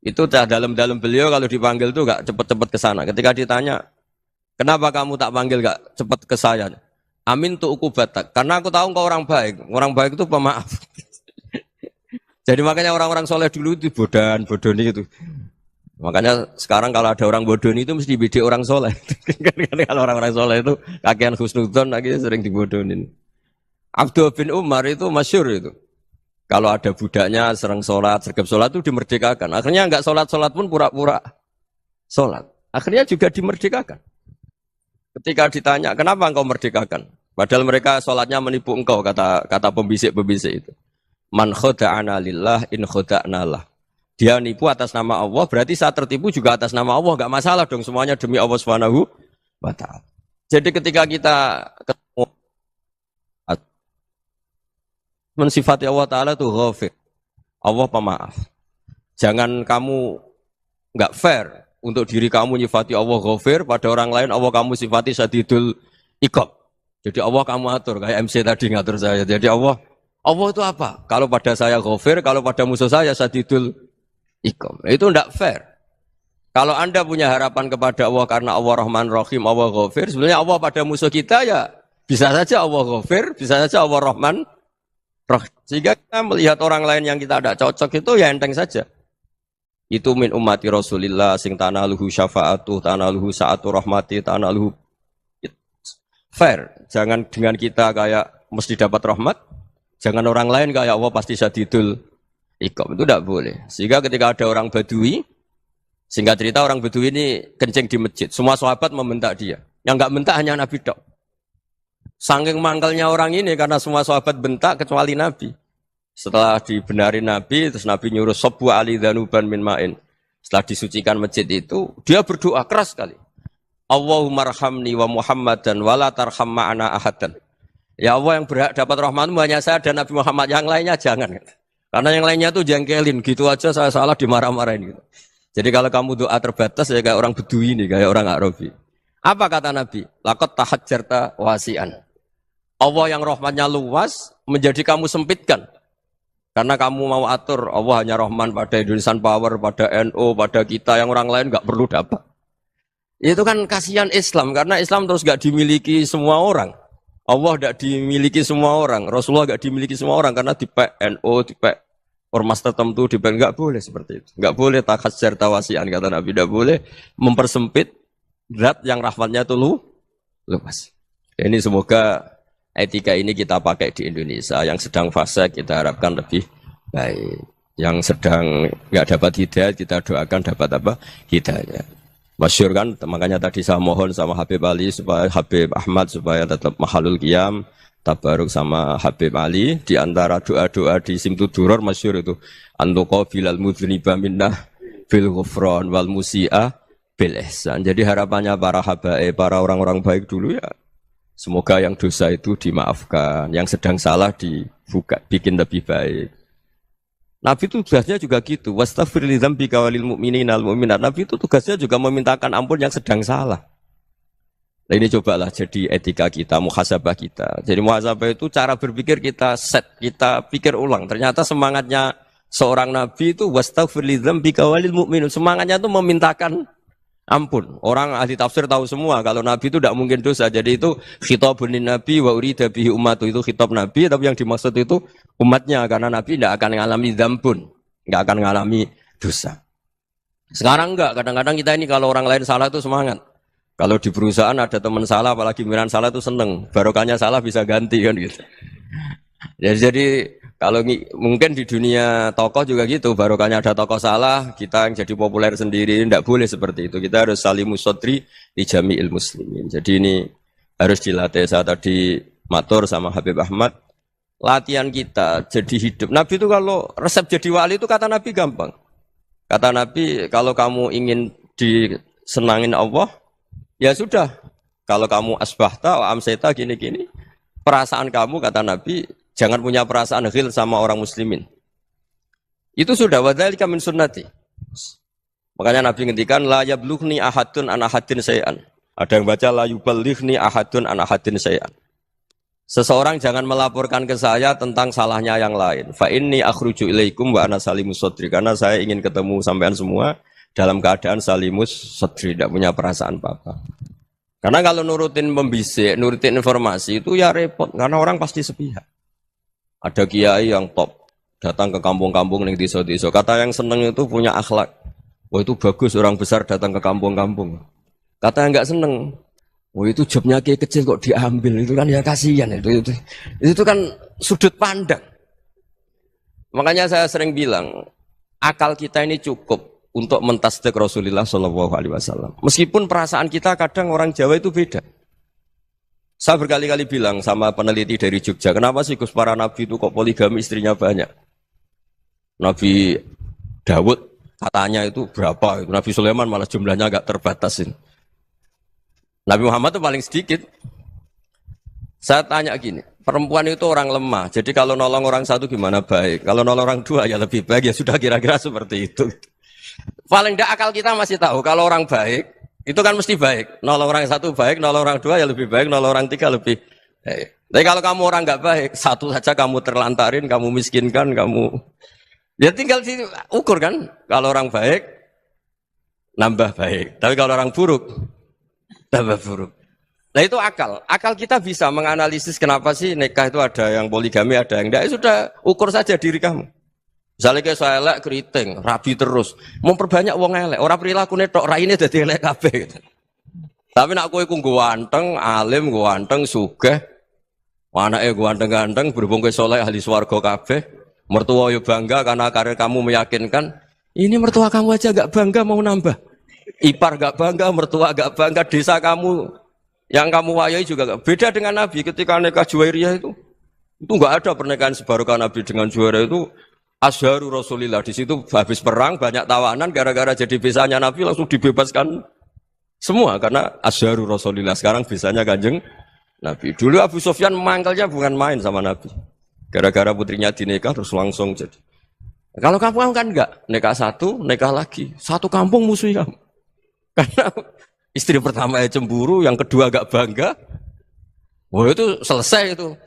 Itu dalam beliau kalau dipanggil itu enggak cepet-cepet ke sana. Ketika ditanya, kenapa kamu tak panggil gak cepat ke saya? Amin tu ukubatak. Karena aku tahu engkau orang baik. Orang baik itu pemaaf. Jadi makanya orang-orang soleh dulu itu bodoni itu. Makanya sekarang kalau ada orang bodoni itu mesti dibidik orang soleh. Kalau orang-orang soleh itu kakean husnudzon lagi sering dibodonin. Abdul bin Umar itu masyhur itu. Kalau ada budaknya sering sholat, sergap sholat itu dimerdekakan. Akhirnya enggak sholat pun pura-pura sholat. Akhirnya juga dimerdekakan. Ketika ditanya, kenapa engkau merdekakan? Padahal mereka sholatnya menipu engkau, kata pembisik-pembisik itu. Man khoda'ana lillah in khoda'na lah. Dia nipu atas nama Allah, berarti saat tertipu juga atas nama Allah. Enggak masalah dong, semuanya demi Allah Subhanahu wa Ta'ala. Jadi ketika kita ketemu mensifati Allah Ta'ala itu ghafir. Allah pemaaf. Jangan kamu enggak fair untuk diri kamu nyifati Allah ghafir, pada orang lain Allah kamu sifati syadidul iqab. Jadi Allah kamu atur, kayak MC tadi ngatur saya. Jadi Allah itu apa? Kalau pada saya ghafir, kalau pada musuh saya syadidul iqab. Itu tidak fair. Kalau Anda punya harapan kepada Allah karena Allah Rahman Rahim, Allah ghafir, sebenarnya Allah pada musuh kita ya bisa saja Allah ghafir, bisa saja Allah Rahman Rahim. Sehingga kita melihat orang lain yang kita tidak cocok itu ya enteng saja. Itu min ummati Rasulillah sing tanaluhu syafa'atu, tanaluhu sa'atu rahmati, tanaluhu fair. Jangan dengan kita kayak mesti dapat rahmat, jangan orang lain kayak Allah pasti syadidul iqab. Itu tidak boleh. Sehingga ketika ada orang Badui, singkat cerita orang Badui ini kencing di masjid, semua sahabat membentak dia. Yang enggak bentak hanya Nabi tok. Saking mangkelnya orang ini karena semua sahabat bentak kecuali Nabi. Setelah dibenarin Nabi, terus Nabi nyuruh sobu ali dhanuban min ma'in. Setelah disucikan masjid itu, dia berdoa keras sekali. Allahumma arhamni wa Muhammadan wa la tarham ma'ana ahadan. Ya Allah yang berhak dapat rahmatmu hanya saya dan Nabi Muhammad, yang lainnya jangan. Karena yang lainnya tuh jengkelin, gitu aja saya salah dimarah-marahin gitu. Jadi kalau kamu doa terbatas ya kayak orang Bedui ini, kayak orang Arabi. Apa kata Nabi? Laqad tahajjarta wasi'an. Allah yang rahmatnya luas menjadi kamu sempitkan. Karena kamu mau atur, Allah hanya Rahman pada Indonesian Power, pada NU, pada kita, yang orang lain nggak perlu dapat. Itu kan kasihan Islam, karena Islam terus nggak dimiliki semua orang. Allah nggak dimiliki semua orang, Rasulullah nggak dimiliki semua orang, karena di NU, di ormas tertentu, di nggak boleh seperti itu. Nggak boleh takhasyar tawasian, kata Nabi, nggak boleh mempersempit zat yang rahmatnya itu luas. Ini semoga etika ini kita pakai di Indonesia. Yang sedang fase kita harapkan lebih baik. Yang sedang nggak dapat hidayah kita doakan dapat apa? Hidayah. Masyhur kan, makanya tadi saya mohon sama Habib Ali supaya Habib Ahmad supaya tetap mahalul qiyam, tabaruk sama Habib Ali. Di antara doa-doa di Simtuduror masyhur itu antuqa bilal mudhniba minnah fil ghufran wal musi'ah bil ihsan. Jadi harapannya para habaib, para orang-orang baik dulu ya, semoga yang dosa itu dimaafkan, yang sedang salah dibuka, bikin lebih baik. Nabi itu tugasnya juga gitu. Wastaghfir li dzambika walil mu'minina wal mu'minat. Nabi itu tugasnya juga memintakan ampun yang sedang salah. Nah ini cobalah jadi etika kita, muhasabah kita. Jadi muhasabah itu cara berpikir kita set, kita pikir ulang. Ternyata semangatnya seorang nabi itu wastaghfir li dzambika walil mu'minun. Semangatnya itu memintakan ampun. Orang ahli tafsir tahu semua kalau nabi itu tidak mungkin dosa. Jadi itu khitabun nabi wa urida bihi ummatu, itu khitab nabi, tapi yang dimaksud itu umatnya, karena nabi tidak akan mengalami dzambun, tidak akan mengalami dosa. Sekarang enggak, kadang-kadang kita ini kalau orang lain salah itu semangat. Kalau di perusahaan ada teman salah, apalagi miran salah itu seneng. Barokahnya salah bisa ganti kan gitu. Jadi kalau mungkin di dunia tokoh juga gitu, barokahnya ada tokoh salah, kita yang jadi populer sendiri, tidak boleh seperti itu. Kita harus salimus sodri di jami'il muslimin. Jadi ini harus dilatih. Saya tadi matur sama Habib Ahmad, latihan kita jadi hidup. Nabi itu kalau resep jadi wali itu kata Nabi gampang. Kata Nabi, kalau kamu ingin disenangin Allah, ya sudah. Kalau kamu asbahta, amseta gini-gini, perasaan kamu kata Nabi, jangan punya perasaan ghil sama orang muslimin. Itu sudah wadzalika min sunnati. Makanya Nabi ngendikan la yablughni ahadun an ahadin syai'an. Ada yang baca la yuballighni ahadun an ahadin syai'an. Seseorang jangan melaporkan ke saya tentang salahnya yang lain. Fa inni akhruju ilaikum wa ana salimus sadri. Karena saya ingin ketemu sampean semua dalam keadaan salimus sadri, tidak punya perasaan apa-apa. Karena kalau nurutin membisik, nurutin informasi itu ya repot, karena orang pasti sepihak. Ada kiai yang top, datang ke kampung-kampung ning desa-desa. Kata yang seneng itu punya akhlak. Wah itu bagus orang besar datang ke kampung-kampung. Kata yang enggak seneng, wah itu jobnya kiai kecil kok diambil, itu kan ya kasihan itu kan sudut pandang. Makanya saya sering bilang, akal kita ini cukup untuk mentasdik Rasulullah Shallallahu Alaihi Wasallam. Meskipun perasaan kita kadang orang Jawa itu beda. Saya berkali-kali bilang sama peneliti dari Jogja, kenapa sih Gus para nabi itu kok poligami istrinya banyak? Nabi Dawud katanya itu berapa? Nabi Sulaiman malah jumlahnya agak terbatasin. Nabi Muhammad itu paling sedikit. Saya tanya gini, perempuan itu orang lemah, jadi kalau nolong orang satu gimana baik? Kalau nolong orang dua ya lebih baik, ya sudah kira-kira seperti itu. Paling tidak akal kita masih tahu kalau orang baik itu kan mesti baik. Nolong orang satu baik, nolong orang dua ya lebih baik, nolong orang tiga lebih baik. Tapi kalau kamu orang nggak baik, satu saja kamu terlantarin, kamu miskinkan, kamu ya tinggal diukur kan. Kalau orang baik nambah baik, tapi kalau orang buruk tambah buruk. Nah itu akal. Akal kita bisa menganalisis kenapa sih nikah itu ada yang poligami, ada yang enggak. Sudah ukur saja diri kamu. Misalnya kayak saya elek keriting, rabi terus, memperbanyak wong elek, orang perilaku netok, raine dadi elek kabeh gitu. Tapi nak kowe ku ganteng, alim, ganteng, sugih, anake ganteng-ganteng, berhubung kowe saleh ahli swarga kabeh, mertua yo bangga karena karir kamu meyakinkan. Ini mertua kamu aja gak bangga mau nambah. Ipar gak bangga, mertua gak bangga, desa kamu yang kamu wayai juga gak. Beda dengan Nabi ketika nikah Juwairiyah itu gak ada pernikahan sebarokah Nabi dengan Juwairiyah itu. Azharu Rasulillah, di situ habis perang banyak tawanan gara-gara jadi bisanya Nabi langsung dibebaskan semua karena Azharu Rasulillah. Sekarang bisanya Kanjeng Nabi. Dulu Abu Sufyan mangkelnya bukan main sama Nabi. Gara-gara putrinya dinikah terus langsung jadi. Kalau kamu kan enggak, nikah satu, nikah lagi, satu kampung musuh kamu. Karena istri pertama ya cemburu, yang kedua agak bangga. Wah itu selesai itu.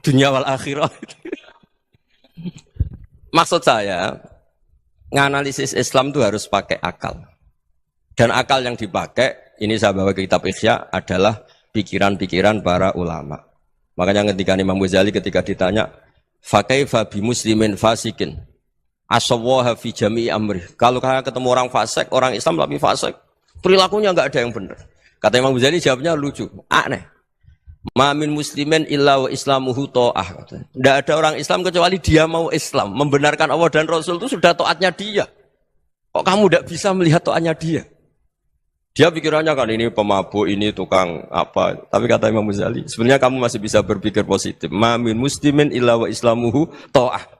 Dunia wal akhirah. Maksud saya, nganalisis Islam itu harus pakai akal. Dan akal yang dipakai, ini saya bawa ke kitab Ihya, adalah pikiran-pikiran para ulama. Makanya ketika Imam Ghazali ketika ditanya, fakaifa bi muslimin fasikin, asawwaha fi jami'i amri. Kalau kayak ketemu orang fasik, orang Islam tapi fasik, perilakunya enggak ada yang benar. Kata Imam Ghazali jawabnya lucu, aneh. Ma min muslimin illa wa islamuhu ta'ah. Tidak ada orang Islam kecuali dia mau Islam, membenarkan Allah dan Rasul itu sudah taatnya dia. Kok kamu tidak bisa melihat taatnya dia? Dia pikirannya kan ini pemabuk, ini tukang apa. Tapi kata Imam Ghazali, sebenarnya kamu masih bisa berpikir positif. Ma min muslimin illa wa islamuhu ta'ah.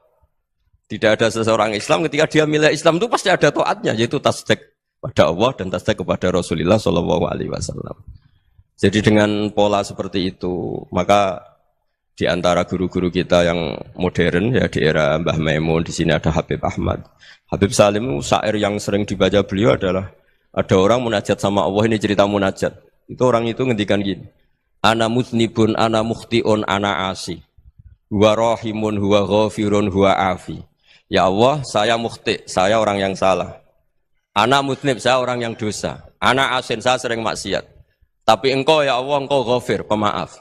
Tidak ada seseorang Islam ketika dia milih Islam itu pasti ada taatnya, yaitu tasdik pada Allah dan tasdik kepada Rasulullah Shallallahu Alaihi Wasallam. Jadi dengan pola seperti itu, maka di antara guru-guru kita yang modern ya di era Mbah Maimun, di sini ada Habib Ahmad. Habib Salim, syair yang sering dibaca beliau adalah ada orang munajat sama Allah, ini cerita munajat. Itu orang itu ngendikan gini, ana muznibun, ana mukhtiun, ana asi. Huwa rahimun, huwa ghafirun, huwa afi. Ya Allah, saya mukhti, saya orang yang salah. Ana muznib, saya orang yang dosa. Ana asin, saya sering maksiat. Tapi engkau ya Allah, engkau ghafir, pemaaf.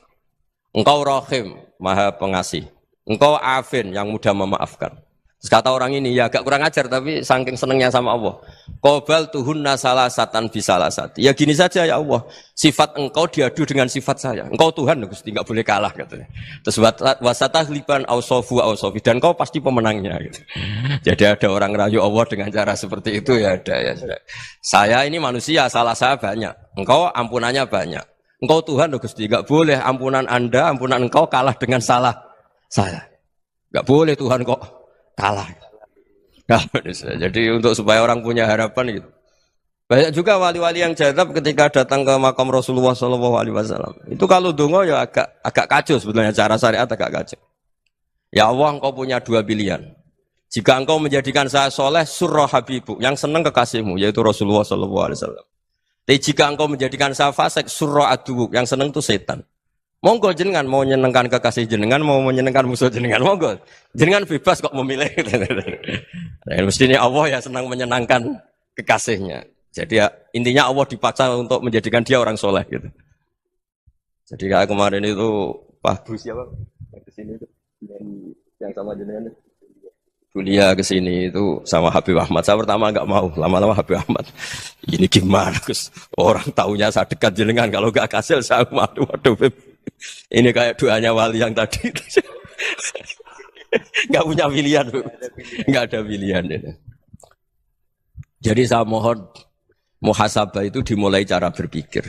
Engkau rahim, maha pengasih. Engkau afin, yang mudah memaafkan. Terus kata orang ini, ya agak kurang ajar, tapi saking senengnya sama Allah. Qobal tuhunna salasatan bisalasati. Ya gini saja ya Allah, sifat engkau diadu dengan sifat saya. Engkau Tuhan, Gusti, enggak boleh kalah katanya. Terus wasatahliban ausofu ausofi, dan engkau pasti pemenangnya gitu. Jadi ada orang rayu Allah dengan cara seperti itu ya ada ya. Saya ini manusia, salah saya banyak. Engkau ampunannya banyak. Engkau Tuhan, Gusti, enggak boleh ampunan Anda, ampunan engkau kalah dengan salah saya. Enggak boleh Tuhan kok kalah. Nah, jadi untuk supaya orang punya harapan gitu. Banyak juga wali-wali yang jadab ketika datang ke makam Rasulullah SAW. Itu kalau dongo ya agak kacau sebetulnya, cara syariat agak kacau. Ya Allah, engkau punya dua pilihan. Jika engkau menjadikan saya soleh, surah habibu, yang senang kekasihmu, yaitu Rasulullah SAW. Tapi jika engkau menjadikan saya fasik, surah adubu, yang senang itu setan. Monggo jenengan mau menyenangkan kekasih jenengan, mau menyenangkan musuh jenengan, monggo. Jenengan bebas kok memilih. Nah, mestinya Allah ya senang menyenangkan kekasihnya. Jadi ya, intinya Allah dipaksa untuk menjadikan dia orang soleh gitu. Jadi kayak kemarin itu Pak Bus siapa? Yang kesini itu yang sama jenengan. Kuliah kesini itu sama Habib Ahmad. Saya pertama enggak mau, lama-lama Habib Ahmad. Ini gimana Gus? Orang taunya saya dekat jenengan, kalau enggak kasil saya waduh. Ini kayak doanya wali yang tadi. Enggak punya pilihan, Bu. Enggak ada pilihan ini. Jadi saya mohon muhasabah itu dimulai cara berpikir.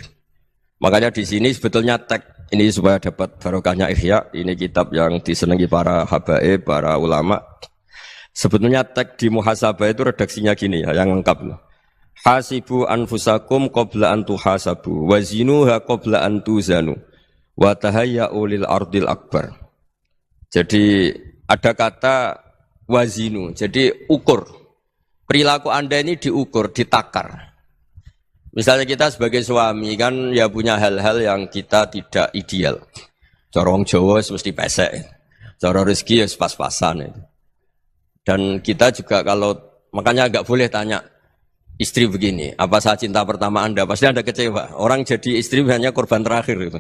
Makanya di sini sebetulnya teks ini supaya dapat barokahnya Ihya, ini kitab yang disenangi para habaib, para ulama. Sebetulnya teks di muhasabah itu redaksinya gini ya, yang lengkap. Hasibu anfusakum qabla an tuhasabu, wazinuha qabla an tuzanu, wa tahayya'u lil ardil akbar. Jadi ada kata wazinu, jadi ukur. Perilaku Anda ini diukur, ditakar. Misalnya kita sebagai suami kan ya punya hal-hal yang kita tidak ideal. Cara wong Jawa mesti pesek. Cara rezeki ya pas-pasan itu. Dan kita juga kalau makanya enggak boleh tanya istri begini, apa saya cinta pertama Anda? Pasti Anda kecewa. Orang jadi istri hanya korban terakhir itu.